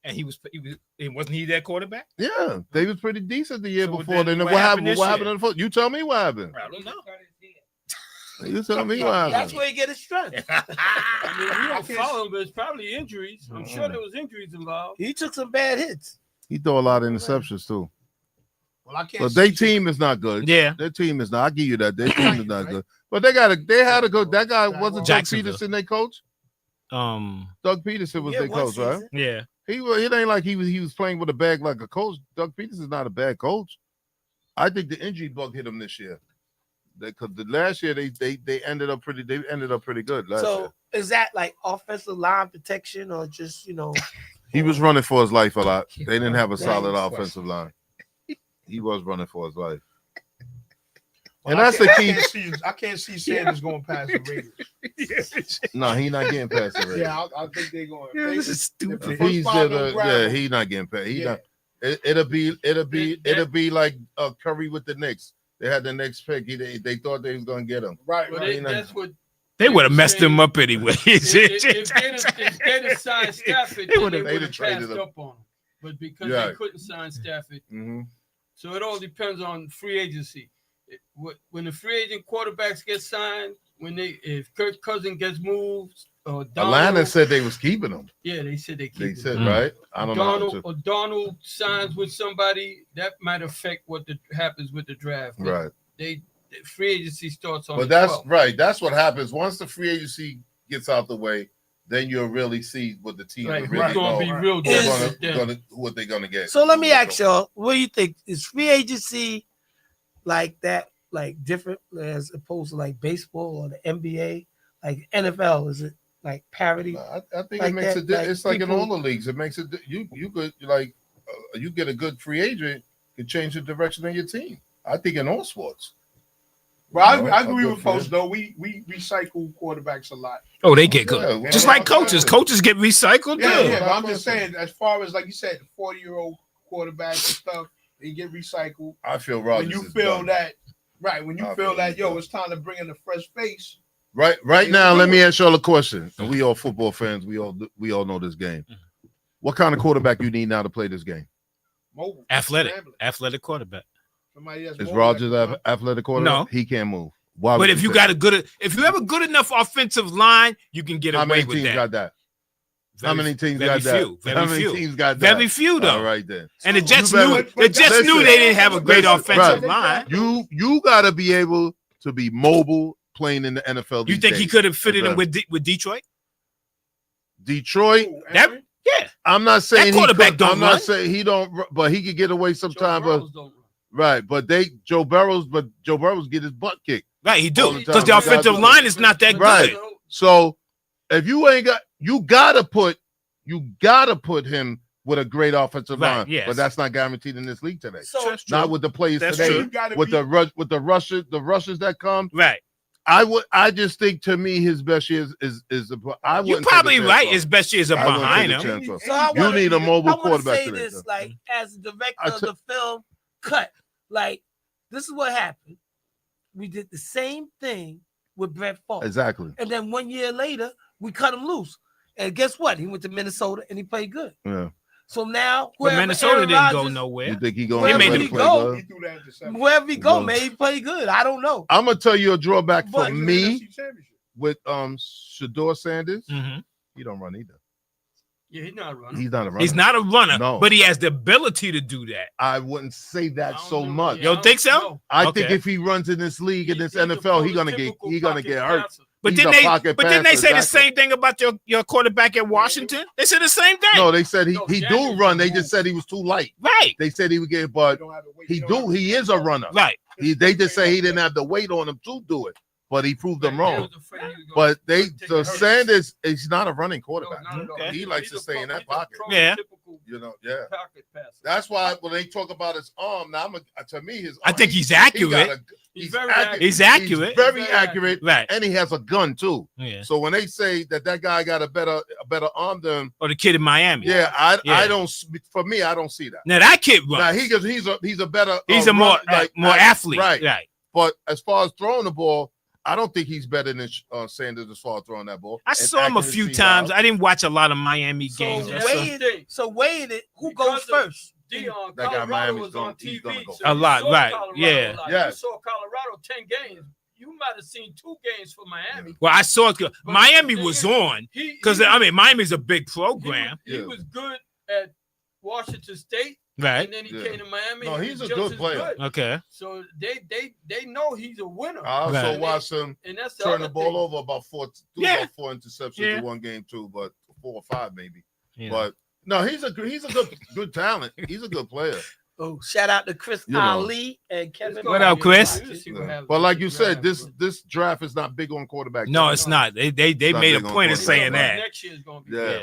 And wasn't he their quarterback? Yeah, they was pretty decent the year So before. then Then what what happened happened? this What year? happened in the foot? You tell me what happened. I don't know. You tell me what That's happened. where he get his strength. I mean, we I don't can't follow him, but it's probably injuries. I'm sure there was injuries involved. He took some bad hits. He threw a lot of interceptions too. Well, I can't. But their see- team is not good. Yeah. Their team is not. I give you that. Their team is not good. But they had a good. That guy wasn't Doug Jacksonville. Peterson their coach. Doug Peterson was Yeah, their one coach, right? season. Yeah. It ain't like he was playing with a bag like a coach. Doug Peterson's not a bad coach. I think the injury bug hit him this year. Because the last year they ended up pretty good last year. So is that like offensive line protection or just He was running for his life a lot. They didn't have a solid Thanks. offensive line. He was running for his life. Well, And that's the key. I can't see Sanders going past the Raiders. No, he not getting past the Raiders. Yeah, I think they're going. Yeah, this is If stupid. he's First there, five yeah, don't he not getting paid. He Yeah. not. It'll be like Curry with the Knicks. They had the next pick. They thought they was gonna get him. Right, But right. that's what They would have messed him up anyway. if they'd have signed Stafford, then they would they'd have traded passed him. up on him. But because Yeah. they couldn't sign Stafford, Mm-hmm. so it all depends on free agency. When the free agent quarterbacks get signed, if Kirk Cousins gets moved, or Atlanta Donald, said they was keeping him. yeah, they said they keep They him. said right. I don't know. Or Donald signs with somebody that might affect what happens with the draft. But Right. the free agency starts on. But the that's 12th. right. That's what happens once the free agency gets out the way. Then you'll really see what the team Right, really who's gonna know. be real They're desperate then. what they're gonna get. So let me ask y'all, what do you think? Is free agency like that, like different as opposed to like baseball or the NBA? Like NFL, is it like parity? I think Like it makes that, like it's like in people- all the leagues. It makes it you could like you get a good free agent could change the direction of your team. I think in all sports. Well, I No, agree I'm with good folks for though. We recycle quarterbacks a lot. Oh, they get good. Yeah, well, Just like coaches. Coaches get recycled Yeah, too. yeah. But I'm just saying, as far as like you said, 40-year-old quarterbacks and stuff, they get recycled. I feel When Rodgers you is feel done. that, right? When you I feel feel that, he's yo, done. it's time to bring in a fresh face. Right now, let me ask y'all a question. And we all football fans. We all know this game. What kind of quarterback you need now to play this game? Mobile, Athletic scrambling. quarterback. Somebody that's Is mobile Rodgers that can run. athletic quarterback? No. He can't move. Why? But would if you say got that? if you have a good enough offensive line, you can get How away many with teams that. got that? How many teams very got that? few, very How many few. teams got that? Very few though. All right then. And the Jets You better- knew the Jets Listen, knew they didn't have a great listen, offensive right. line. You got to be able to be mobile playing in the NFL. You these think he days. could have fitted It's him with Detroit? Detroit? That yeah. I'm not saying That quarterback he could, don't I'm run. not saying he don't, but he could get away sometime. But Burrows don't run. right, but Joe Burrows get his butt kicked. Right, he All do the because time. the offensive line is not that Right. good. So if you ain't got, you gotta put him with a great offensive line. Yes. But that's not guaranteed in this league today. So Not with the players That's today. true. With the rushes that come. Right. I just think to me his best years is I You're wouldn't probably take a chance right. on His him. best years are I wouldn't behind take a him. chance on So him. I You wanna- need a mobile I wanna quarterback say today. this, like, as the director I of the film cut, like, this is what happened. We did the same thing with Brett Favre. Exactly. And then 1 year later, we cut him loose. And guess what? He went to Minnesota and he played good. Yeah. So now, But wherever Minnesota Aaron didn't go Rodgers- nowhere. You think he going Wherever to he play go, good? wherever he go, Well- man, he play good. I don't know. I'm gonna tell you a drawback for But- me with Shador Sanders. Mhm. He don't run either. Yeah, he's not a runner. He's not a runner. He's not a runner, No. but he has the ability to do that. I wouldn't say that so much. You don't think so? I Okay. think if he runs in this league in this NFL, he's gonna get hurt. But He's didn't a they? pocket But didn't they passer, say the exactly. same thing about your quarterback at Washington? They said the same thing. No, they said he do Daniels run. They moved. just said he was too light. Right. They said he would get, but he is a runner. Right. They just say he didn't have the weight on him to do it, but he proved them wrong. But Sanders is not a running quarterback. Okay. He likes to stay in that pocket. Yeah. You know, yeah. Pocket passer. That's why when they talk about his arm, now to me his I arm, think he's he got accurate. He's very accurate. He's accurate. He's very accurate, Right. and he has a gun too. Yeah. So when they say that guy got a better arm than, Or the kid in Miami. yeah, I Yeah. don't. For me, I don't see that. Now that kid runs. Now he's a better. He's a more more athlete. right? Right. But as far as throwing the ball, I don't think he's better than Sanders as far as throwing that ball. I And saw him a few accuracy times. wise. I didn't watch a lot of Miami So games. yeah, weighing it, who Because goes of first? Dion, That guy Colorado Miami's was gonna- on he's TV. gonna go. so A you lot, saw right, Colorado yeah. a lot. Yeah. You saw Colorado 10 games. You might have seen 2 games for Miami. Well, I saw But Miami the was thing is, on he- because he- I mean Miami's a big he program. was- He Yeah. was good at Washington State, Right. and then he Yeah. came to Miami. No, and he's a just good as player. Okay. So they know he's a winner. I also Right. watched him And that's the turn other the ball thing. over about four interceptions Yeah. in one game too, but 4 or 5 maybe. Yeah. But no, he's a good talent. He's a good player. Oh, shout out to Chris You know. Ali and Kevin. It's What gonna up, be Chris? interesting. We'll see what Yeah. happens But like with you the said, draft, this draft is not big on quarterback. No, talent. it's not. They not made a big on point of quarterback. saying but that. next year is gonna be Yeah.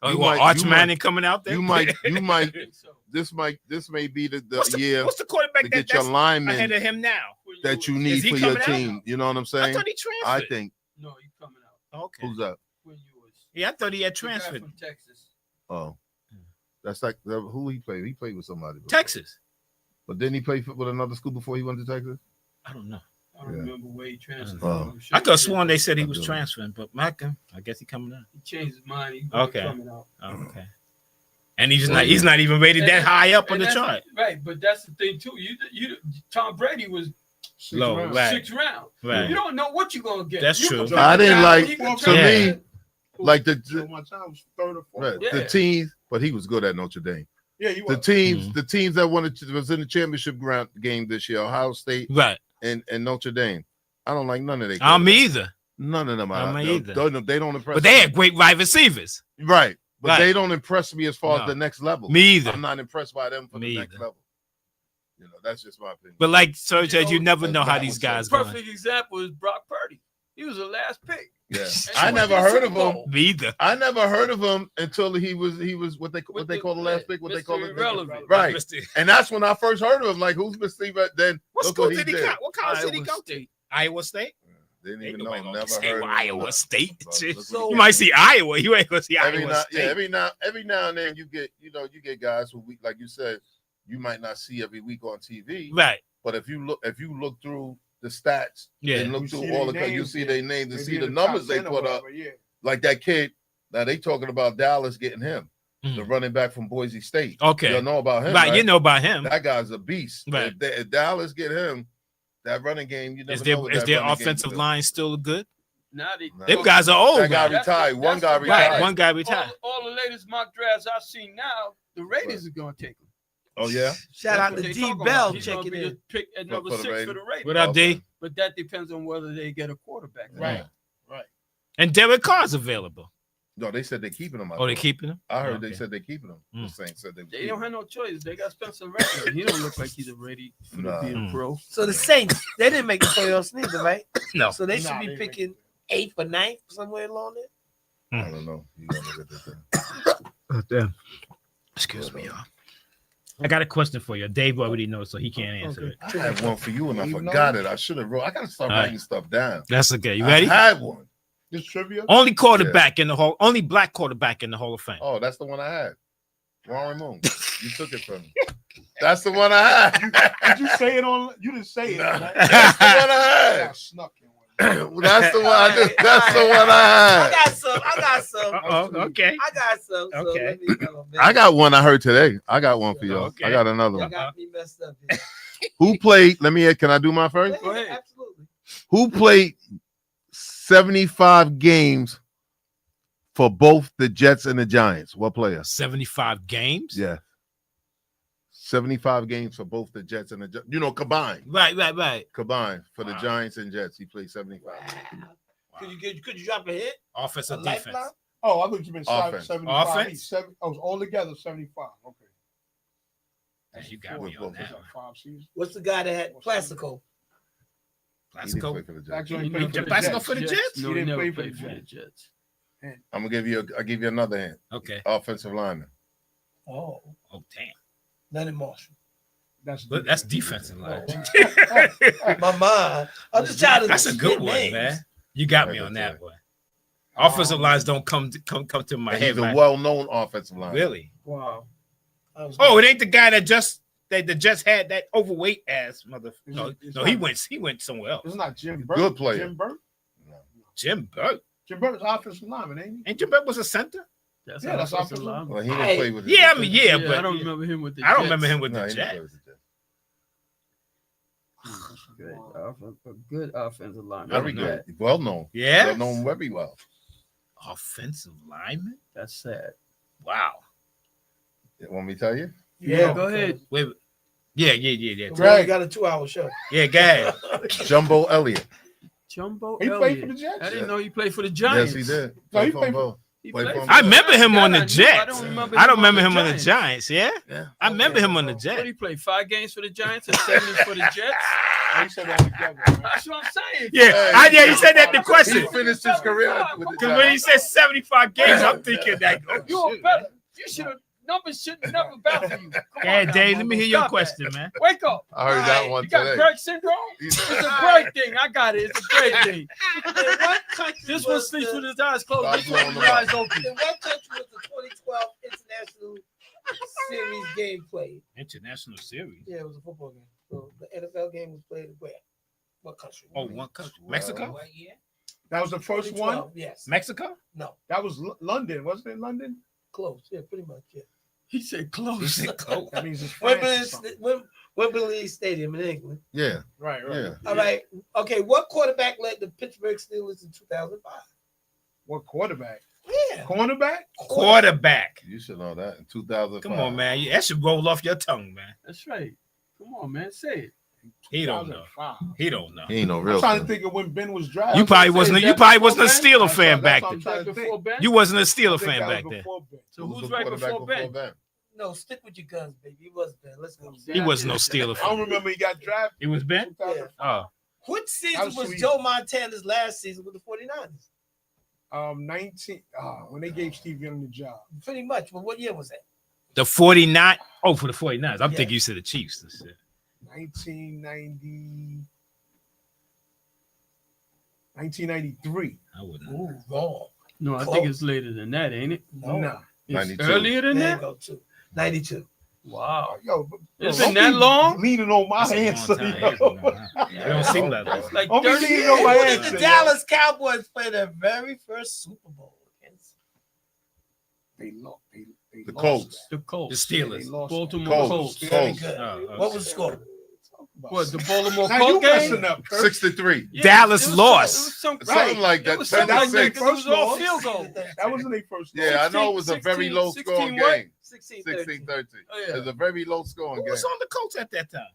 Oh, You what, might- Arch you Manning coming out there? You might. I think so. This may be the What's the, year what's the quarterback to that, get your that's ahead lineman of him now? that you Is need he for your coming out? team. You know what I'm I saying? thought he transferred. I think. No, he's coming out. Okay. Who's that? Quinn Ewers. Yeah, I thought he had The guy transferred. from Texas. Oh, that's like who he played. He played with somebody. before. Texas. But didn't he play with another school before he went to Texas? I don't know. I don't Yeah. remember where he transferred. Oh. from. I'm sure I could have he sworn they said he I was do. transferring, but Micah, I guess he coming out. He changed his mind. He's Okay. coming out. Oh, okay. And he's not even rated that high up on And the that's- chart. Right, but that's the thing too. Tom Brady was Low, round. right. 6th round. Right. You don't know what you're gonna get. That's You true. can I didn't pick like- out- he can to pick me, out- Like So the my time was 3rd or 4th. right, Yeah. the teams, but he was good at Notre Dame. Yeah, you The was. teams, the teams that was in the championship game this year, Ohio State Right. and Notre Dame. I don't like none of them. I'm either. None of them. I'm They either. they don't impress. But they me. had great wide receivers. right, but Right. they don't impress me as far No. as the next level. Me either. I'm not impressed by them for Me the next either. level. You know, that's just my opinion. But like Sir said, you know, never that's know how that these one, guys Perfect going. example is Brock Purdy. He was the last pick. Yeah, And I he never went to heard the of Super him. Bowl. Me either. I never heard of him until he was what they call the last pick. What they Mr. call it? Irrelevant. Right. Mr. And that's when I first heard of him. Like, who's Mr. Steve? Then What look school what did he did. go? What college did he Iowa go to? State. Iowa State. Didn't Ain't even know. nobody gonna Never say heard of him. Iowa State. But look So- what You he might did. see Iowa. You ain't gonna see every Iowa now, State. yeah, every now and then you get guys who like you said, you might not see every week on TV. Right. But if you look through the stats Yeah. and look You through see all their you names, see yeah. their names and They see be the in the top numbers they 10 or put up. whatever, yeah. Like that kid. Now they talking about Dallas getting him, the running back from Boise State. Okay. You know about him, Right. You know about him. that guy's a beast. Right. If Dallas get him, that running game, you never Is know their what is that their running game offensive will do. line still good? Now they, Nah. Them guys are old. That guy guys. retired. One guy That's the- retired. Right. One guy retired. all the latest mock drafts I've seen now, the Raiders are going to take him. Oh yeah. Shout out That's to what they D talking Bell about. He's gonna checking be in. the pick at number For the 6 for Raiders. the Raiders. What up, Okay. D? But that depends on whether they get a quarterback. Right. Right. And Derek Carr's available. No, they said they're keeping him. Oh, they keeping him? I heard Okay. they said they're keeping him. Mm. The Saints said they. They don't have no choice. They got Spencer Rattler. He don't look like he's ready for Nah. to be a Mm. pro. So the Saints, they didn't make the playoffs neither, right? No. So they Nah, should they be make picking 8th or 9th, somewhere along there. I don't know. You gotta look at this thing. Oh, damn. Excuse me, y'all. I got a question for you. Dave already knows, so he can't answer it. I had one for you and I forgot it. I should have wrote. I gotta start writing stuff down. That's okay. You ready? I had one. This trivia. Only quarterback in the only black quarterback in the Hall of Fame. Oh, that's the one I had. Warren Moon. You took it from me. That's the one I had. Did you say it on? You didn't say it. Right? That's the one I had. Snuck in one. That's the one I did. That's the one I had. I got some. Okay. I got some. So Okay. I got one I heard today. I got one for y'all. Okay. I got another You one. got me messed up here. Who played? Let me. Can I do my first? Go ahead. Absolutely. Who played 75 games for both the Jets and the Giants? What player? 75 games? Yeah. 75 games for both the Jets and the Giants. Combined. Right. Combined for the Giants and Jets. He played 75. Wow. Could you drop a hit? Offense or defense? Lifeline? Oh, I thought you meant Offense. 75. Offense? Altogether 75. Okay. You got me on that. 5 seasons. What's the guy that had Plaxico? He didn't play for the Jets. Actually, he played for the Plaxico Jets. for the Jets? No, He he didn't never play for played the for the Jets. Jets. I'll give you another hint. Okay. Offensive lineman. Oh, damn. Leonard Marshall. That's defensive line. My mind. I'm just trying to. That's a good one, names. man. You got me on that one. Offensive lines don't come to my And head. he's a man. well-known offensive lineman. Really? Wow. Oh, it ain't the guy that the Jets had that overweight ass mother. No, he went somewhere else. It's not Jim Burke. Good player. Jim Burke. Jim Burke. Jim Burke's offensive lineman, ain't he? And Jim Burke was a center. That's offensive line. Well, he didn't play with the Yeah, I Jets. mean, but I don't remember him with the I don't Jets. remember him with No, the he didn't play Jets. with the Jets. A good offensive line. Very good. Well known. Yeah. Well known very well. Offensive lineman. That's sad. Wow. Want me to tell you? Yeah, go ahead. Wait. Yeah. Greg got a 2-hour show. Yeah, go ahead. Jumbo Elliott. Jumbo He Elliott. played for the Jets? I didn't know he played for the Giants. Yes, he did. No, he Played played for both. He Played played for for- them. I remember him on the I Jets. don't remember I don't him on remember the him on the Giants. Giants. Yeah. Yeah. I remember him on the What Jets. did he play? 5 games for the Giants and 70 for the Jets? He said that together. Right? That's what I'm saying. Yeah, you said that in the question. He finished his career with the Because when he Giants. said 75 games, I'm thinking that. Oh, You're shit, better. man. You should have. Numbers should never baffle you. Come Yeah, on now, Dave, let me Momo. hear your Stop question, that. man. Wake up. I heard that one You got today. Greg syndrome? It's a great thing. I got it. It's a great thing. What country This one was sleeps the- with his eyes closed. Stop This one with blowing his them eyes open. In what country was the 2012 International Series game played? International series. Yeah, it was a football game. So the NFL game was played where? What country? Oh, one country. Mexico? What year? That was the first one? 2012, yes. Mexico? No, That was London. Wasn't it London? close. Yeah, pretty much. Yeah. He said close. That means it's France or Wembley, something. Wembley Stadium in England. Yeah. Right. Yeah. All right. Okay. What quarterback led the Pittsburgh Steelers in 2005? What quarterback? Yeah. Cornerback? Quarterback. You should know that in 2005. Come on, man. That should roll off your tongue, man. That's right. Come on, man. Say it. He don't know. 2005. He don't know. He ain't no I'm real. trying to fan. think of when Ben was drafted. You probably wasn't. Is You that probably before wasn't a Ben? Steeler That's fan what- back that's then. what I'm Right trying to before think. Ben? You wasn't a I Steeler think fan that was back then. before Ben. So Who was who's the right quarterback before Ben? No, stick with your guns, baby. It was Ben. Let's go. He wasn't no Steeler I don't fan. remember he got drafted. It was Ben. 2005. Oh, What season was was sweet. Joe Montana's last season with the 49ers? 19. When they gave Steve Young the job. Pretty much. But what year was that? the 49. Oh, for the 49ers. I'm Yeah. thinking you said the Chiefs. and shit. 1990. 1993. I wouldn't. Ooh, wrong. No, I Close. think it's later than that, ain't it? No. Nah. It's 92. earlier than There you that? go, too. 92. Wow. Yo, It's don't been that be long? Leaning on my That's a long answer. time. yo. It don't seem like that. It's like Don't be 30 leaning on my years. Who answer. did the yo. Dallas Cowboys play their very first Super Bowl against? They lost. They The lost Colts. The The Colts. that. They Steelers. lost Baltimore Colts. Colts. Very Colts. good. Oh, What was the score? that. What, the Baltimore Now you Colts messing game? up, Kurt. 63. Yeah, Dallas it was lost. Some, it was Something some, like it that. was 10 something to like that 6. 'cause it was all Lost. field goal. That wasn't their first. Yeah, I know it was a very 16, low scoring 16 what? game. 16-13. 16-13. Oh, yeah. It was a very low scoring Who game. was on the Colts at that time?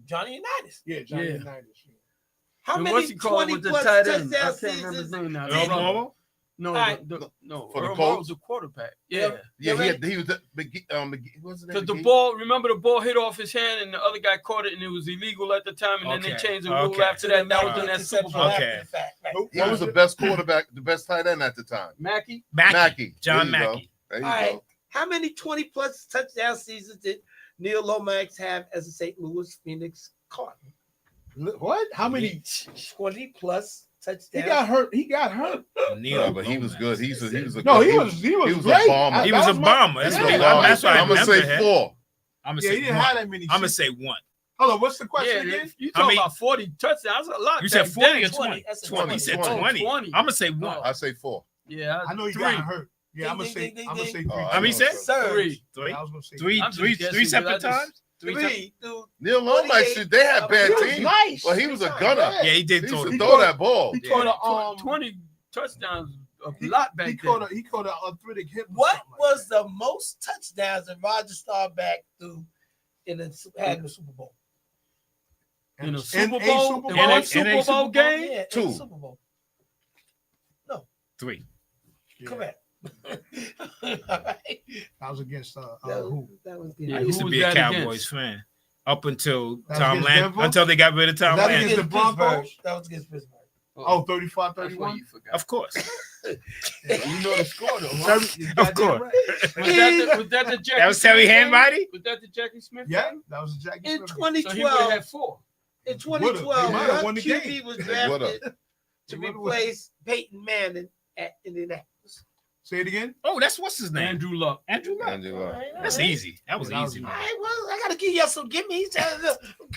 Johnny Unitas. Yeah, Johnny Yeah. Unitas. How And many what's he called 20 with the plus tight end? I touchdown can't remember his seasons? name now. Earl Romo. Morrow? No, right. no. For the Earl Colts? Morrall was the quarterback. Yeah. Yeah, ready? he was wasn't Because the ball, remember the ball hit off his hand and the other guy caught it and it was illegal at the time and then they changed the rule after that. That was in that Super Bowl. Okay. He was the best quarterback, the best tight end at the time. Mackey? Mackey. John There you go. Mackey. There you All right. go. How many 20-plus touchdown seasons did Neil Lomax have as a St. Louis Phoenix Cardinal? What? How many? 20-plus touchdowns. He got hurt. He got hurt. Yeah, but he was good. He was a No, good, he was great. a bomber. He was a bomber. That's what I I'm gonna remember say him. 4. I'm gonna Yeah, he say didn't one. have that many. I'm gonna say 1. Hold on. What's the question Yeah, again? you I talking mean- about 40 touchdowns. That's a lot. You said back 40 then. or 20? That's a 20. He said 20. 20. 20. I'm gonna say 1. I say 4. Yeah. I know he 3. got hurt. Yeah, I'm Ding, gonna say. ding, ding, I'm gonna ding. say 3. How many said? Surge. 3. I was gonna say Three I'm just three guessing, three separate but I just- times. Three, dude. Neil Lomax, 28. they had bad He was teams. nice. Well, he was a gunner. Yeah, he did He throw used the to throw that ball. He caught a 20 touchdowns, a lot back He then. caught a arthritic hip. or What something like was that. the most touchdowns that Roger Staubach threw in the Super Bowl? In a In Super a Bowl? Super In Bowl? one In a Super Super Bowl Bowl? game? Yeah, in 2. the Super Bowl. 3. Yeah. Correct. All right. I was against That who? was Yeah, I good. used who to be was a that Cowboys fan up until That was Tom against Landry. Denver? Until they got rid of Tom Was that Landry. against the Broncos? That was against Pittsburgh. Oh, 35, That's why 31. you forgot. Of course. You know the score though. Huh? Of course. Was that the Jackie That was Terry Smith game? Hanbody? Was that the Jackie Smith Yeah, game? that was Jackie In Smith. So he would 2012, have had 4. in 2012, He might have one won the QB game. was He drafted would've. to He would've. replace Peyton Manning at Indianapolis. Say it again. Oh, that's what's his name? Andrew Luck. Andrew Luck. Andrew Luck. That's easy. That was Yeah, that was easy. easy. All right, well, I gotta give you some gimmies.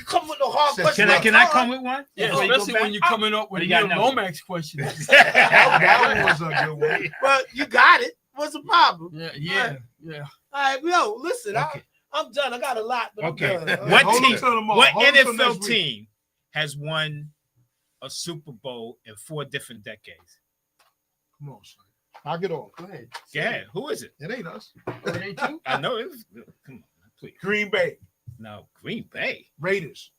Come with no hard Said- questions. Can I come with one? Yeah, Before you go especially when back? you're coming up with What do you got Neil now? Lomax questions. That one was a good one. Well, you got it. What's the problem? Yeah. All right, yo, listen, Okay. I'm done. I got a lot, but Okay. I'm done. What Hold team? on till tomorrow. What Hold on till NFL next week. team has won a Super Bowl in 4 different decades? Come on, son. Knock it off. Go ahead. Yeah, who is it? It ain't us. Oh, it ain't you? I know it was. Come on, please. Green Bay No, Green Bay. Raiders.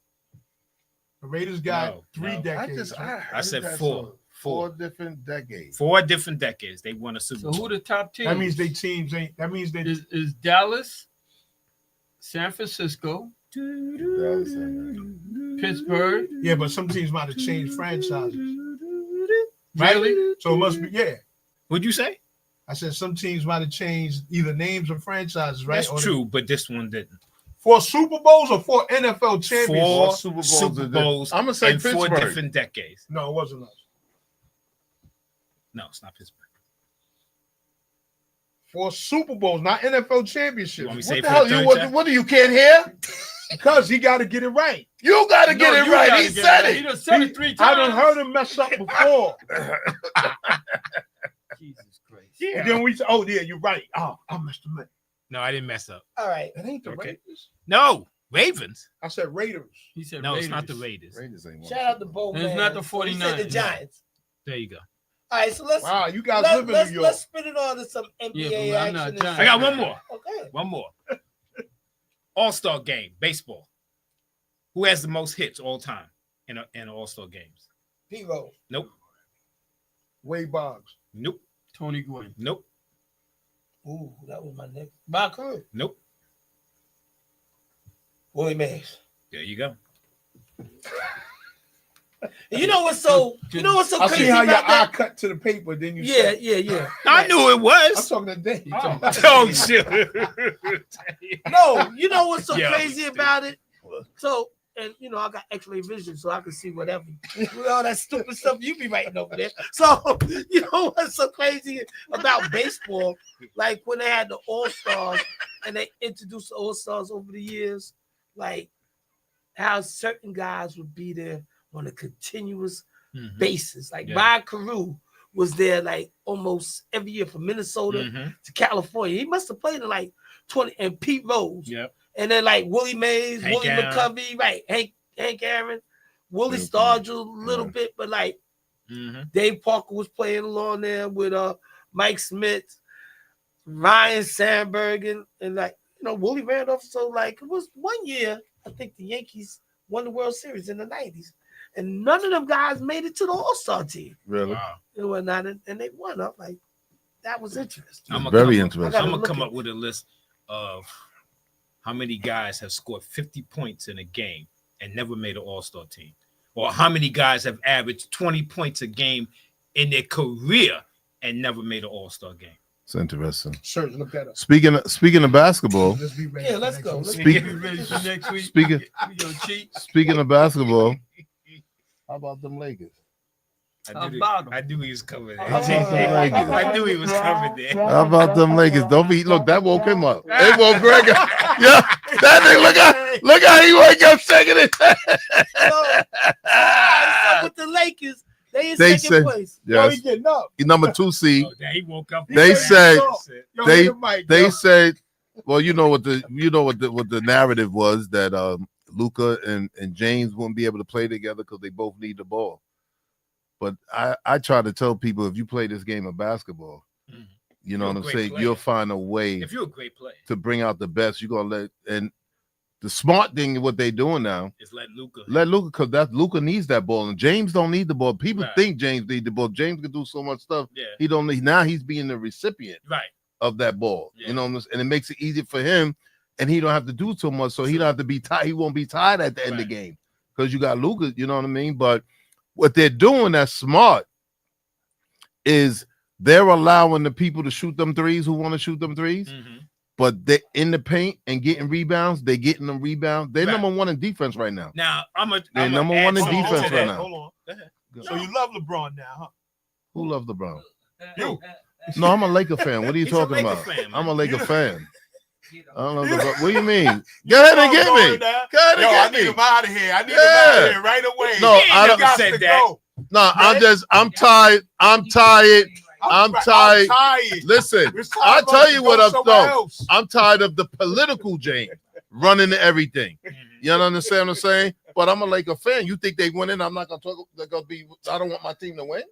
The Raiders got No, 3 no. decades. I said That's 4. 4 different decades. 4 different decades. They won a Super So Bowl. who the top teams? That means they teams ain't. That means they. is Dallas, San Francisco, Pittsburgh. Yeah, but some teams might have changed franchises. Right? Really? So it must be. Yeah, What'd you say? I said some teams might have changed either names or franchises. Right? That's Or true, but this one didn't. 4 Super Bowls or 4 NFL championships? 4 Super Super Bowls Bowls, I'm gonna say in 4 Pittsburgh. different decades. No, it wasn't us. No, it's not Pittsburgh. 4 Super Bowls, not NFL championships. You want me to What say the for hell? the You third what? time? What do you can't hear? Because he got to get it right. You got to get No, it you right. gotta He get said right. it. He done said it 3 times. I done heard him mess up before. Jesus Christ. Yeah. And then we said, "Oh yeah, you're right. Oh, I messed him up. No, I didn't mess up. All right. It ain't the Okay. Raiders. No, Ravens. I said Raiders. He said No, Raiders. it's not the Raiders. Raiders ain't won Shout out to Bo And it's Man. not the He said the 49ers. Giants. There you go. All right, so let's Wow, you guys live in New York. let's spin it on to some NBA but I'm not action. Giants. I got one more. Okay. One more. All-Star game, baseball. Who has the most hits all time in All-Star games? P-Rose. Nope. Wade Boggs. Nope. Tony Gwynn. Nope. Ooh, that was my next. Bob Curry. Nope. Willie Mays. There you go. You know what's so I crazy see how your about eye that? cut to the paper. Then you Yeah, said, yeah. I knew it I'm was. talking to Dave. Oh, shit. No, you know what's so Yeah. crazy about it? So, and you know, I got X-ray vision, so I can see whatever. With all that stupid stuff you be writing over there. So, you know what's so crazy about baseball? Like when they had the All-Stars and they introduced the All-Stars over the years, like how certain guys would be there on a continuous basis. Like Yeah. Ryan Carew was there like almost every year from Minnesota Mhm. to California. He must have played in like 20, and Pete Rose. Yep. And then like Willie Mays, Hank Willie Aaron. McCovey, right? Hank Aaron, Willie Mhm. Stargell a little bit, but like Mhm. Dave Parker was playing along there with Mike Smith, Ryan Sandberg, and like you know Willie Randolph. So like it was one year I think the Yankees won the World Series in the 90s. and none of them guys made it to the All-Star team. Really? And whatnot, and they won. I'm like, that was interesting. Very interesting. I'm gonna come up with a list of how many guys have scored 50 points in a game and never made an All-Star team, or how many guys have averaged 20 points a game in their career and never made an All-Star game. It's interesting. Sure, look that up. Speaking of basketball, Let's be ready. Yeah, let's go. Get ready for next week. Speaking We gonna cheat. speaking of basketball, how about them Lakers? I knew he was coming there. How about them Lakers? I knew he was coming there. How about them Lakers? Don't be look. That woke him up. It woke Greg up. Yeah, that nigga. Look how he wake up shaking it. So with the Lakers, they in They second said- place. Yes, He getting up. he number 2 seed. Oh, damn, he woke up. They said Yo, they- hit the mic, They yo. said, well, you know what the narrative was that Luka and James wouldn't be able to play together because they both need the ball. But I try to tell people, if you play this game of basketball, you know You're what a I'm great saying, player. you'll find a way If you're a great player, to bring out the best. You're gonna let, and the smart thing what they're doing now, it's let Luka. because that Luka needs that ball, and James don't need the ball. People Right. think James need the ball. James can do so much stuff. Yeah. He don't need. Now he's being the recipient Right. of that ball. Yeah. You know, and it makes it easier for him, and he don't have to do so much. So he don't have to be tired. He won't be tired at the end of the game because you got Luka. You know what I mean? But what they're doing that's smart is they're allowing the people to shoot them threes who want to shoot them threes. But they in the paint and getting rebounds. They getting them rebounds. They're Right. number 1 in defense right now. Now They're number 1 in Hold on, defense hold right on, now. Hold on. Go ahead. So you love LeBron now, huh? Who loves LeBron? You. No, I'm a Laker fan. What are you He's a talking Laker about? fan, man. I'm a Laker You- fan. I don't know. What do you mean? Go ahead and get me. Go ahead Yo, I and need get him me. out of here. I need him Yeah. out of here right away. No, He ain't I never don't. said to that. go. No, I'm tired. I'm tired. I'm tired. Listen, It's time I'll for us tell to you go what I'm somewhere doing. else. I'm tired of the political James running everything. You understand what I'm saying? But I'm a Laker fan. You think they win it? I'm not gonna talk. They're gonna be. I don't want my team to win.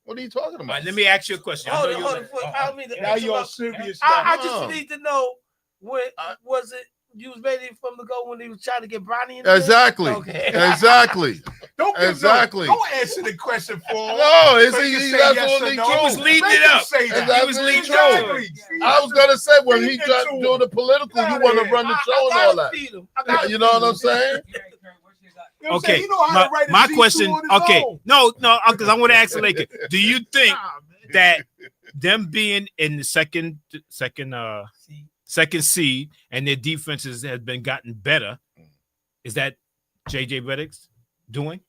What are you talking All about? right, let me ask you a question. I Hold know on, you're hold on. like- I don't mean to Now you're on interrupt. serious I stuff. just No. need to know when was it you was ready for him to go when he was trying to get Bronny in there? Exactly. Okay. Exactly. Don't give Exactly. Don't answer the question for him. No, it's So you he's say yes or absolutely no. true. He was leading Make it him up. say that. Exactly He was leading Exactly. I was gonna say when he Feed it tried to to him. do the political, you Get want to outta run the I show and gotta all that. feed him. I gotta You know what I'm saying? You know what I'm Okay, saying? He know how to write a my G2 question. on his Okay, own. no, because I want to ask the Lakers. Do you think that them being in the second seed and their defenses has been gotten better, is that JJ Redick's doing?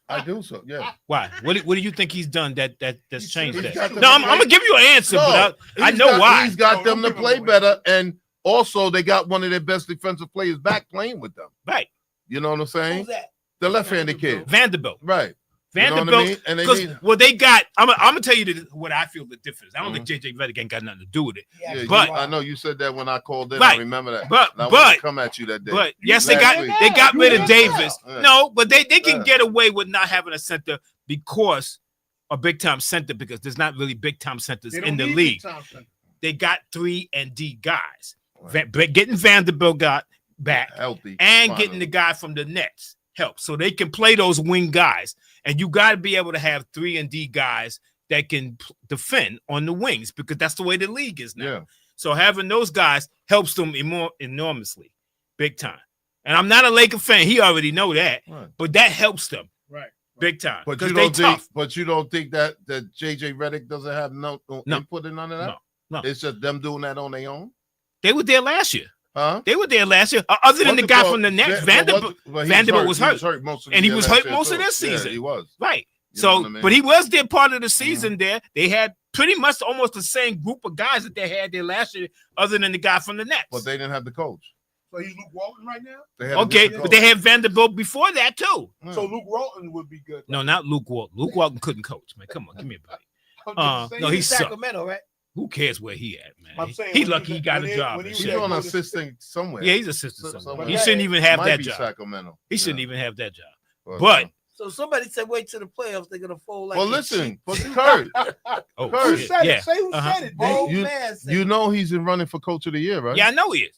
I do so. Yeah. Why? What do you think he's done that's changed he's that? got them No, to I'm play- gonna give you an answer, but I he's know got- why. He's got them to don't give play him away. better, and also they got one of their best defensive players back playing with them. Right, You know what I'm saying? Who's that? The left-handed kid. Vanderbilt. Right. You know what I Vanderbilt, mean? And they because need- what they got, I'm gonna tell you what I feel the difference. I don't Mm-hmm. think JJ Redick ain't got nothing to do with it. Yeah, but I know you said that when I called in. Right. I remember that. But And I wanted to but come at you that day. But yes, they Last got week. they got rid of Davis. Yeah. No, but they can Yeah. get away with not having a center because a big time center, because there's not really big time centers They don't in the need league. Big Thompson. They got 3 and D guys. Getting Vanderbilt got back Healthy. and finally. getting the guy from the Nets help, so they can play those wing guys. And you got to be able to have 3 and D guys that can defend on the wings, because that's the way the league is now. Yeah. So having those guys helps them enormously, big time. And I'm not a Laker fan; he already know that, Right. but that helps them Right. big time But because you they don't think. tough. But you don't think that JJ Redick doesn't have no No. input in none of that. No. It's just them doing that on their own. They were there last year. Huh? They were there last year. Other than What's the it guy called? from the Nets, But Vanderbilt. he was Vanderbilt was hurt. most of And he the was year hurt last most year, of this too. Yeah, season. he was. Right. You So, know what I mean? but he was there part of the season there. They had pretty much almost the same group of guys that they had there last year, other than the guy from the Nets. But they didn't have the coach. So he's Luke Walton right now? They had Okay, a different but they coach. had Vanderbilt before that too. So Luke Walton would be good. No, not Luke Walton. Luke Walton couldn't coach, man. Come on, give me a break. I'm just saying. No, he He's sucked. Sacramento, right? Who cares where he at, man? I'm saying He when lucky he got when a he- job. when and he He's shit. on assistant somewhere. Yeah, he's assistant. Somewhere. He shouldn't even have Might that be job. Sacramento. He shouldn't Yeah. even have that job. But, But So somebody said, wait till the playoffs. They're gonna fold like. well, a listen, sheep. but Kurt, oh, Who shit. said it? Yeah. Say who Uh-huh. said it, bro. Old you- man said you it. know he's in running for coach of the year, right? Yeah, I know he is.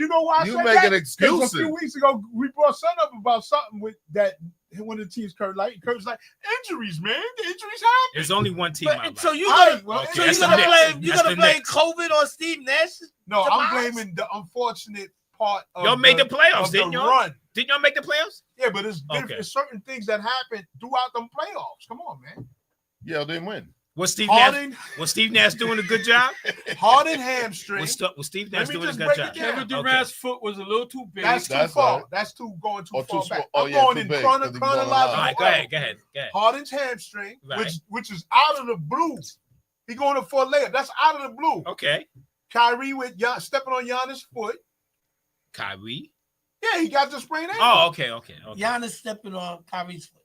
you know why I You said making that? excuses. 'Cause a few weeks ago, we brought son up about something with that. One of the teams, Kurt's like injuries, man. The injuries happen. There's only one team. I like. So you All gonna, right, so you gonna blame COVID on Steve Nash? No, I'm demise? blaming the unfortunate part of y'all made the playoffs, of didn't the y'all? run. Didn't y'all make the playoffs? Yeah, but it's different. Okay. There's certain things that happen throughout them playoffs. Come on, man. Yeah, they win. Was Steve Harden, Nash? Was Steve Nash doing a good job? Harden hamstring. Was Steve Let Nash me doing a just good break job? it down. Kevin Durant's foot was a little too big. That's too That's far. right. That's going too Oh, far too back. small. Oh, I'm yeah, going too in big, 'cause he's going chronological. All right, go ahead. Harden's hamstring, Right. which is out of the blue. He going for a layup. That's out of the blue. Okay. Kyrie with stepping on Giannis' foot. Kyrie. Yeah, he got the sprained ankle. Oh, okay. Giannis stepping on Kyrie's foot.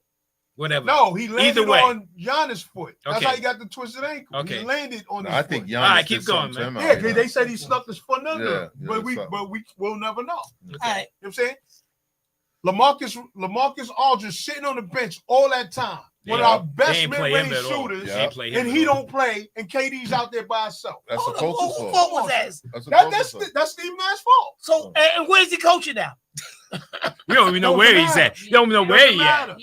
Whatever. No, he landed Either way. on Giannis' foot. That's Okay. how he got the twisted ankle. Okay. He landed on his I foot. think Giannis All right, keep did going, something to man. him Yeah, out because there. they said he snuck his foot under, Yeah, but something. we will never know. All right. You know what I'm saying? LaMarcus Aldridge sitting on the bench all that time. One of our They best ain't play him mid-range at all. shooters, They ain't play him and at he all. don't play, and KD's out there by himself. That's Hold a on, coach's who fault. was that? That's a That's coach's fault. that's Steve Nash's fault. So, and where's he coaching now? We don't even know Doesn't where he's matter. at. You don't even know where Doesn't he at. matter.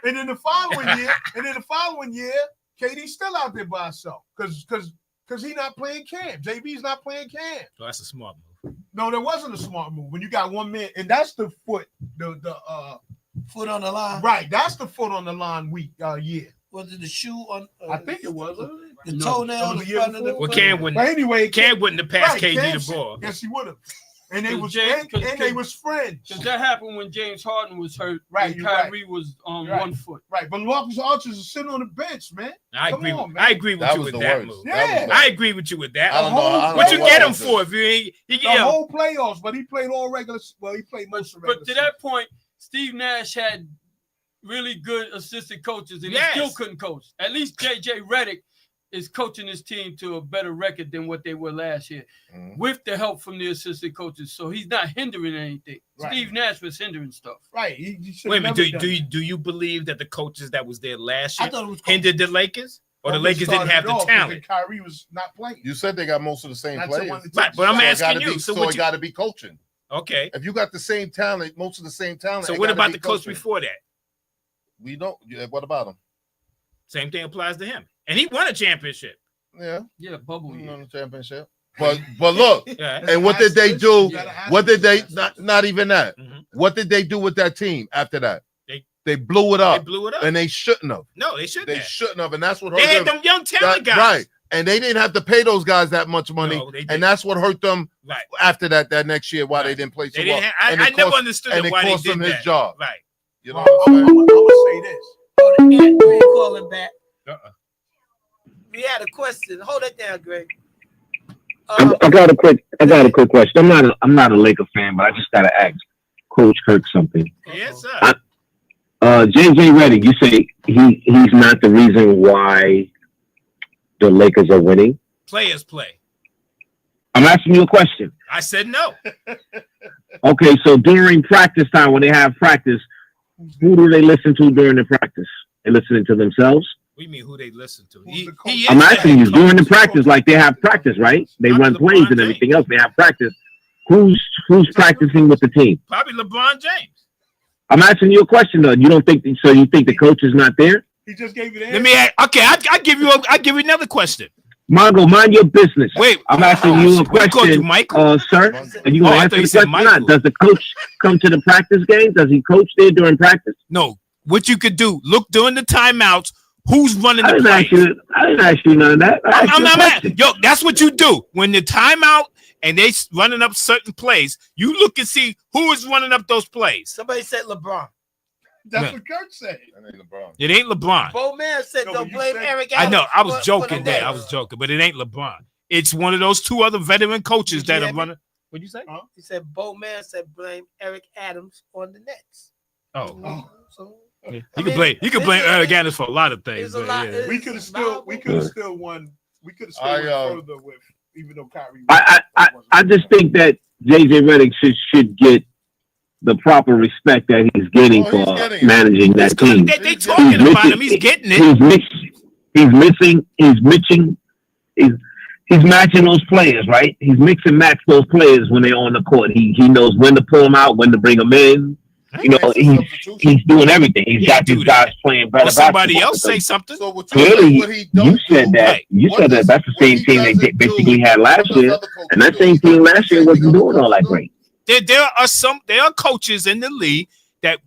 And then the following year, KD's still out there by himself because he not playing Cam. JB's not playing Cam. So that's a smart move. No, that wasn't a smart move. When you got one man, and that's the foot, the Foot on the line. right. That's the foot on the line week year. Was it the shoe on? I think it was. The toenail on the the year front of the before. Well, foot? Cam wouldn't. But anyway, Cam wouldn't have passed right, KD Cam the ball. Yes, he would have. And they Cause was James- and, cause- and they was friends. Because that happened when James Harden was hurt. Right, And you're right. Kyrie was on Right. 1 foot. Right, but Marcus Archer is sitting on the bench, man. I Come agree. on, man. I agree with That you was with the that worst. move. Yeah. I agree with you with that. I don't know. I don't What know you what get him was for it. if you ain't? He The get whole playoffs, but he played all regular. Well, he played most of regular. But to that point, Steve Nash had really good assistant coaches, and Yes. he still couldn't coach. At least JJ Redick is coaching his team to a better record than what they were last year, with the help from the assistant coaches. So he's not hindering anything. Right. Steve Nash was hindering stuff. Right. He should Wait a have minute. never Do done you believe that the coaches that was there last I year thought it was hindered the Lakers, or the Well, Lakers didn't started have it the off because talent? Kyrie was not playing. You said they got most of the same That's the players. one that Right, but I'm took- asking you. So So what it you? got to be coaching. Okay. If you got the same talent, most of the same talent. So it what gotta about be the coach coaching. before that? We don't. Yeah, what about him? Same thing applies to him, and he won a championship. Yeah, Yeah, bubble he year. won the championship. But look, Yeah. and what did they do? You gotta ask What did they? yourself. Not even that. Mhm. What did they do with that team after that? They blew it They up, blew it up. and they shouldn't have. No, they shouldn't. They have. shouldn't have, and that's what hurt They had them. them young talent guys. Right, and they didn't have to pay those guys that much money, No, they and didn't. that's what hurt them Right. after that next year. Why they Right. didn't play so They didn't well. have, And I it never cost- understood and it why they cost did him that. his job. Right. You know what I'm I'm saying? gonna say this. Greg calling back. We had a question. Hold it down, Greg. I got a quick question. I'm not a Laker fan, but I just gotta ask Coach Kirk something. Yes, sir. JJ Redick, you say he's not the reason why the Lakers are winning? Players play. I'm asking you a question. I said no. Okay, so during practice time, when they have practice, who do they listen to during the practice? They listening to themselves? What do you mean who they listen to? Who's the coach? He is I'm the asking head you, during the coach. practice, like they have practice, right? They Probably run plays LeBron and James. everything else. They have practice. Who's practicing with the team? Probably LeBron James. I'm asking you a question though. You don't think so? You think the coach is not there? He just gave you the Let answer. me ask, okay, I give you another question. Mongo, mind your business. Wait, I'm asking you a we called you question, Michael. sir. Are you Oh, gonna I answer thought you the said question or not? Michael. Does the coach come to the practice games? Does he coach there during practice? No, what you could do, look during the timeouts, who's running I the didn't plays. I didn't ask you none of that. I asked I'm you a not mad. question. Yo, that's what you do. When the timeout and they running up certain plays, you look and see who is running up those plays. Somebody said LeBron. That's Yeah. what Kirk said. That ain't LeBron. It ain't LeBron. Bo Man said No, don't but you blame said- Eric I Adams. know. I was for the joking there. day. I was joking, but it ain't LeBron. It's one of those two other veteran coaches that are running. What'd you say? He said Bo Man said blame Eric Adams on the Nets. Oh, So yeah. You I can mean, blame it's- Eric Adams for a lot of things. it's a but lot- yeah. it's- We could have still won. We could have still I, went further with, even though Kyrie. I just think that JJ Redick should get the proper respect that he's getting Oh, he's for getting it. managing that team. They talking about him. He's getting it. He's matching those players, right? He's mix and match those players when they're on the court. He knows when to pull them out, when to bring them in. You know, he's doing everything. He's got these guys playing better Or somebody basketball else because say something. So what clearly, what he don't you said do, that. right. You What said that that's the what same he team they doesn't basically do, had last what those year, other coaches and that do. same He team does the last year same wasn't thing doing all that other great. there are coaches in the league that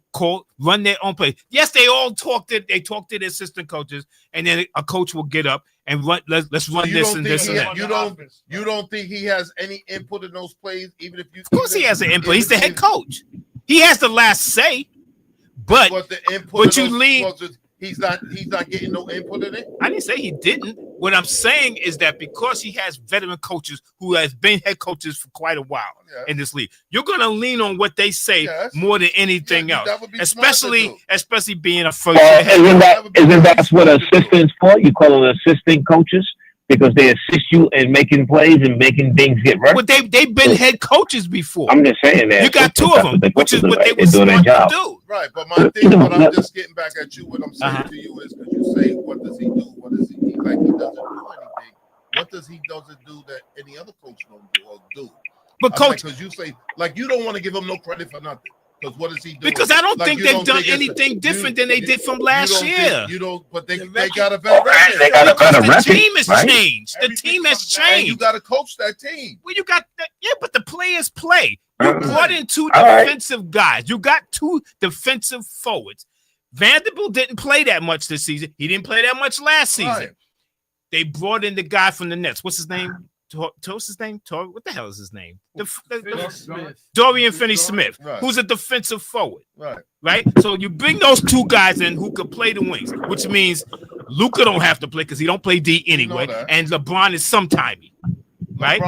run their own play. Yes, they all talk to their assistant coaches, and then a coach will get up and run. Let's run this and this and that. You don't think he has any input in those plays, even if you? Of course, he has an input. He's the head coach. He has the last say. But the input you lean. He's not getting no input in it. I didn't say he didn't. What I'm saying is that because he has veteran coaches who has been head coaches for quite a while in this league, you're gonna lean on what they say more than anything else. Especially being a first year head coach. Isn't that what assistants for? You call them assistant coaches because they assist you in making plays and making things get right. But they've been head coaches before. I'm just saying that you got two of them, which is what they were smart to do. Right, but my thing, what I'm just getting back at you, what I'm saying to you is, because you say, what does he do? What does he do? Like he doesn't do anything. What does he doesn't do that any other coach don't do or do? But coach, because you say like you don't want to give him no credit for nothing. Because what is he doing? Because I don't think they've done anything different than they did from last year. You don't, but they got a better record. They got a better record. The team has changed. The team has changed. You got to coach that team. Well, you got but the players play. You brought in two defensive guys. You got two defensive forwards. Vanderbilt didn't play that much this season. He didn't play that much last season. Right. They brought in the guy from the Nets. What's his name? What's his name? What the hell is his name? Dorian Finney-Smith, who's a defensive forward. Right. So you bring those two guys in who could play the wings, which means Luka don't have to play because he don't play D anyway, and LeBron is sometimey. Right.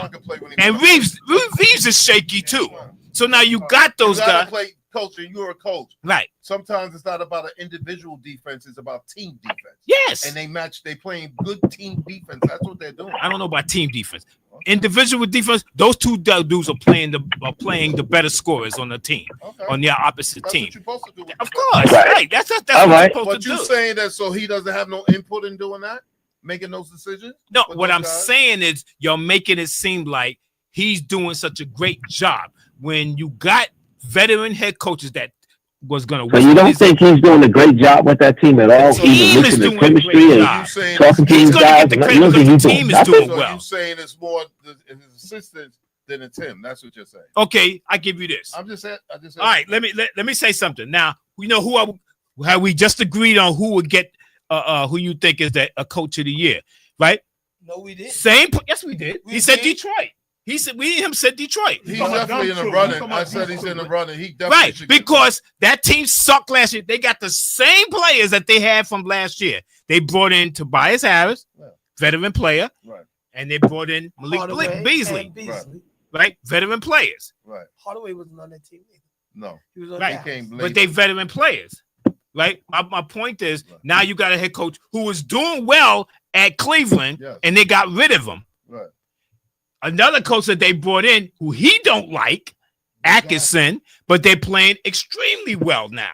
And Reeves is shaky too. So now you got those guys. Coach, and you're a coach. Right. Sometimes it's not about an individual defense, it's about team defense. Yes. And they playing good team defense. That's what they're doing. I don't know about team defense. Individual defense, those two dudes are playing the better scorers on the team, on their opposite team. What you're supposed to do. Of course. Right. That's what you're supposed but to you do. saying that so he doesn't have no input in doing that? Making those decisions? No, what I'm saying is you're making it seem like he's doing such a great job when you got veteran head coaches that was going to win. So you don't think he's doing a great job with that team at all? He's missing the chemistry and talking to these guys. The team is doing well. You're saying it's more his assistants than it's him. That's what you're saying. Okay, I give you this. I'm just saying. All right, let me say something. Now we know how we just agreed on who would get who you think is a coach of the year, right? No, we didn't. Yes, we did. He said Detroit. He said said Detroit. He's definitely in the running. I said he's in the running. He definitely because that team sucked last year. They got the same players that they had from last year. They brought in Tobias Harris, veteran player, and they brought in Malik Beasley, right? Veteran players. Right. Hardaway wasn't on that team either. No. He was on that. But they veteran players. Right. My point is now you got a head coach who was doing well at Cleveland, and they got rid of him. Right. Another coach that they brought in who he don't like, Atkinson, but they're playing extremely well now.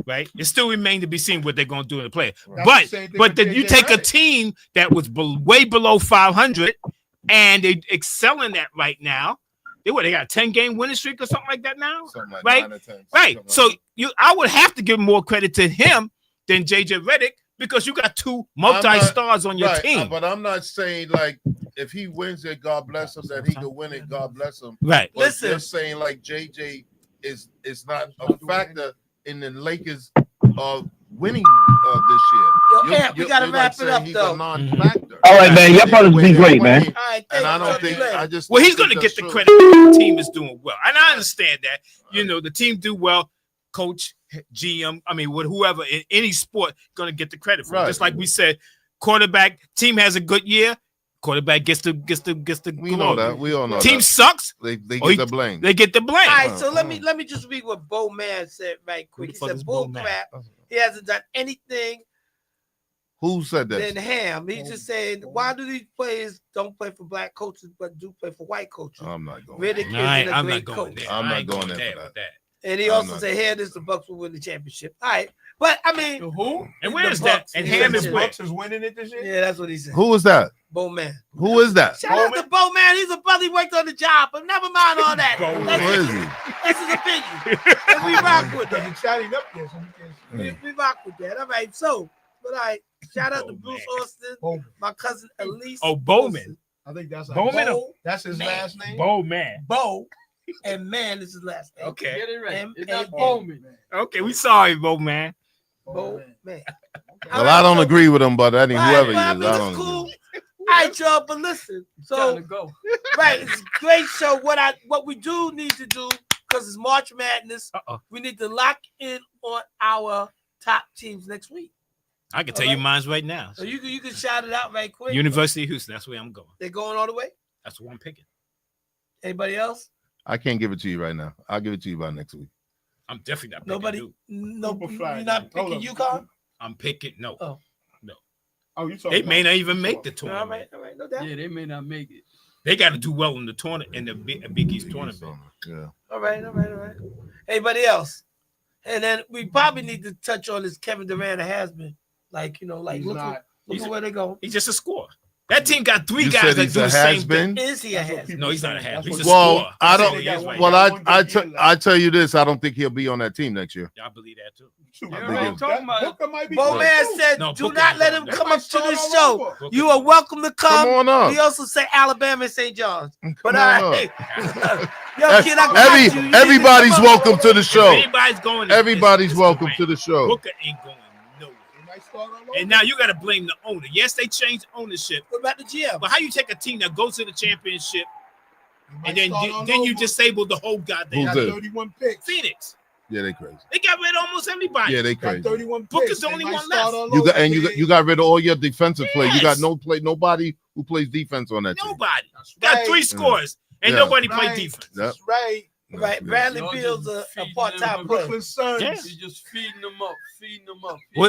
Right. It still remains to be seen what they're going to do in the play. But you take a team that was way below 500 and they excel in that right now. They got a 10-game winning streak or something like that now, right? Right. So I would have to give more credit to him than JJ Redick because you got two multi-stars on your team. But I'm not saying like if he wins it, God bless him. That he can win it, God bless him. Right. But listen, they're saying like JJ is not a factor in the Lakers winning this year. We gotta wrap it up though. Non-factor. All right, man. Your brothers be great, man. All right, and I don't think he's gonna get the credit. The team is doing well, and I understand that. You know, the team do well. Coach, GM, whoever in any sport gonna get the credit for it. Just like we said, quarterback team has a good year. Quarterback gets the we know that. We all know team that. Sucks. They get the blame. They get the blame. All right, so let me just read what Bo Man said right quick. He said bull crap. He hasn't done anything. Who said that? Then Ham. He's just saying, why do these players don't play for black coaches but do play for white coaches? I'm not going. Riddick isn't a great coach. I'm not going there for that. And he also said, "Here, this the Bucks will win the championship." All right, but I mean, who? And where is that? And Ham is Bucks is winning it this year. Yeah, that's what he said. Who is that? Bo Man. Who is that? Shout out to Bo Man. He's a brother. He worked on the job, but never mind all that. Who is he? That's his opinion. And we rock with that. Chatting up there, We rock with that. All right, so, but shout out to Bruce Austin, my cousin Elise. Oh, Bowman. I think that's Bowman. That's his last name. Bowman. Bo. and Man is his last name. Okay. Get it right. M- It's not M- Bowman. Okay, we sorry, Bo man. Man. Well, I don't agree with him, but I mean, whoever he is, I mean, I it's don't cool. agree. All right, y'all, but listen. Time So to go. right, it's a great show. What we do need to do, because it's March Madness, we need to lock in on our top teams next week. I can tell you mine's right now. So you can shout it out right quick. University of Houston, that's where I'm going. They're going all the way. That's what I'm picking. Anybody else? I can't give it to you right now. I'll give it to you by next week. I'm definitely not picking Nobody. Duke. No, Super you're fly. not Hold picking up. UConn. I'm picking no. Oh. Oh, you They may not even make the tournament. All right, no doubt. Yeah, they may not make it. They got to do well in the tournament in the Big East tournament. Yeah. All right. Anybody else? And then we probably need to touch on this Kevin Durant has been. Like, He's look not. at where they go. He's just a scorer. That team got three You guys said that he's do a the same has-been? thing. Is he a has? No, he's not a has. He's a Well, scorer. I That's don't. what he is right Well, now. I tell you this. I don't think he'll be on that team next year. I believe that too. Booker might be. Bo Man said, No, do Booker not let ain't him going. come They up to might this start show. all over. You are welcome to come. Come on up. We also say Alabama and St. John's. But Come all on right. Yo, kid, I got you. You need to Everybody's come up. welcome to the If show. anybody's going, Everybody's welcome to the show. Booker ain't going nowhere. And now you got to blame the owner. Yes, they changed ownership. What about the GM? But how you take a team that goes to the championship and then you disable the whole goddamn Who's got it? 31 picks. Phoenix? Yeah, they crazy. They got rid of almost everybody. Yeah, they Got crazy. 31 picks. Booker's the They only might one start left. all You got over and again. you got rid of all your defensive play. You got Yes. nobody who plays defense on that team. Nobody. That's Got right. three scores and Yeah. nobody played Right. defense. Yep. That's right. Right, Yeah. Bradley Y'all Beal's just a feeding part-time them player. Brooklyn Suns. Yeah. You're just feeding them up.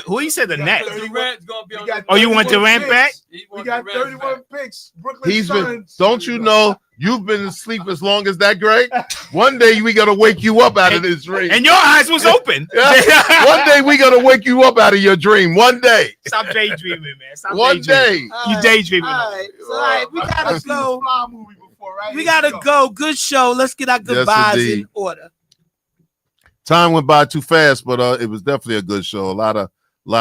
Who he said the got Nets? 31 Durant's gonna be We on got Oh, you want 31 Durant back? picks. He We want got Durant 31 back. picks. Brooklyn He's been. Suns. Don't you know? You've been asleep as long as that, Greg. One day we gotta wake you up out of this dream. And your eyes was open. Yeah. One day we gotta wake you up out of your dream. One day. Stop daydreaming, man. Stop One daydreaming. day. You daydreaming. All right, so all right, we gotta I've seen the go. Fly movie before, right? We Here gotta go. Good show. Let's get our goodbyes indeed. in order. Time went by too fast, but it was definitely a good show. A lot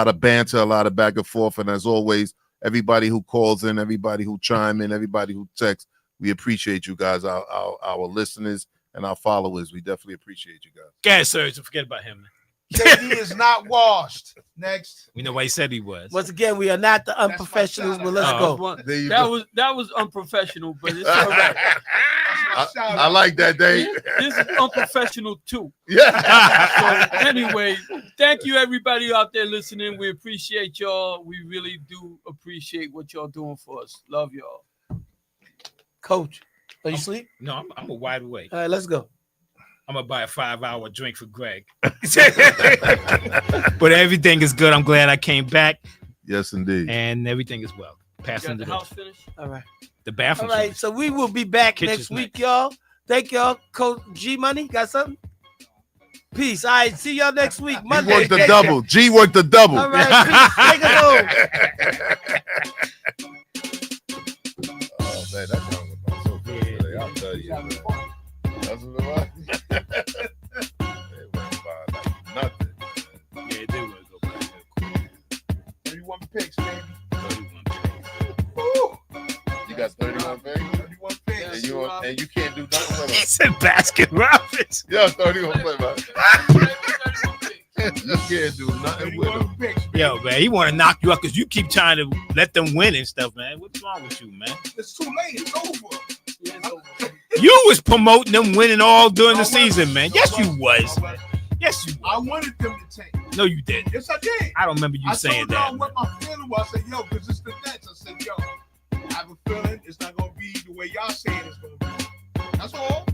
of banter, a lot of back and forth, and as always, everybody who calls in, everybody who chime in, everybody who texts, we appreciate you guys, our listeners and our followers. We definitely appreciate you guys. Guys, Serge, forget about him. Man. KD is not washed. Next. We know why he said he was. Once again, we are not the unprofessionals, but let's go. There you That go. was unprofessional, but it's all right. I like that, Dave. This is unprofessional too. Yeah. So anyway, thank you everybody out there listening. We appreciate y'all. We really do appreciate what y'all doing for us. Love y'all. Coach, are you asleep? No, I'm a wide awake. All right, let's go. I'm gonna buy a 5-hour drink for Greg. But everything is good. I'm glad I came back. Yes, indeed. And everything is well. Got Passing the the house finished? All right. The bathroom. All right, so we will be back Kitchen's next week, y'all. Thank y'all. Coach G Money, got something? Peace. All right, see y'all next week. He Monday. worked the double. G worked the double. All right, peace. Take us home. Oh man, that song was so good today. I'll tell you. Man. That's what it was. It went by like nothing. Yeah, it did work over. 31 picks, baby. 31 picks. Woo. You got 31 picks, 31 picks. and you can't do nothing with He it. said Baskin Robbins. Yeah, 31 picks, man. You can't do nothing with 31 them. picks. baby. Yo, man, he want to knock you up because you keep trying to let them win and stuff, man. What's wrong with you, man? It's too late. It's over. You was promoting them winning all during the season, man. Yes, you was. Yes, you I was. wanted them to tank. No, you didn't. Yes, I did. I don't remember you I saying told y'all that. what my feeling was. I said, yo, because it's the Nets. I said, yo, I have a feeling it's not going to be the way y'all saying it's going to be. That's all.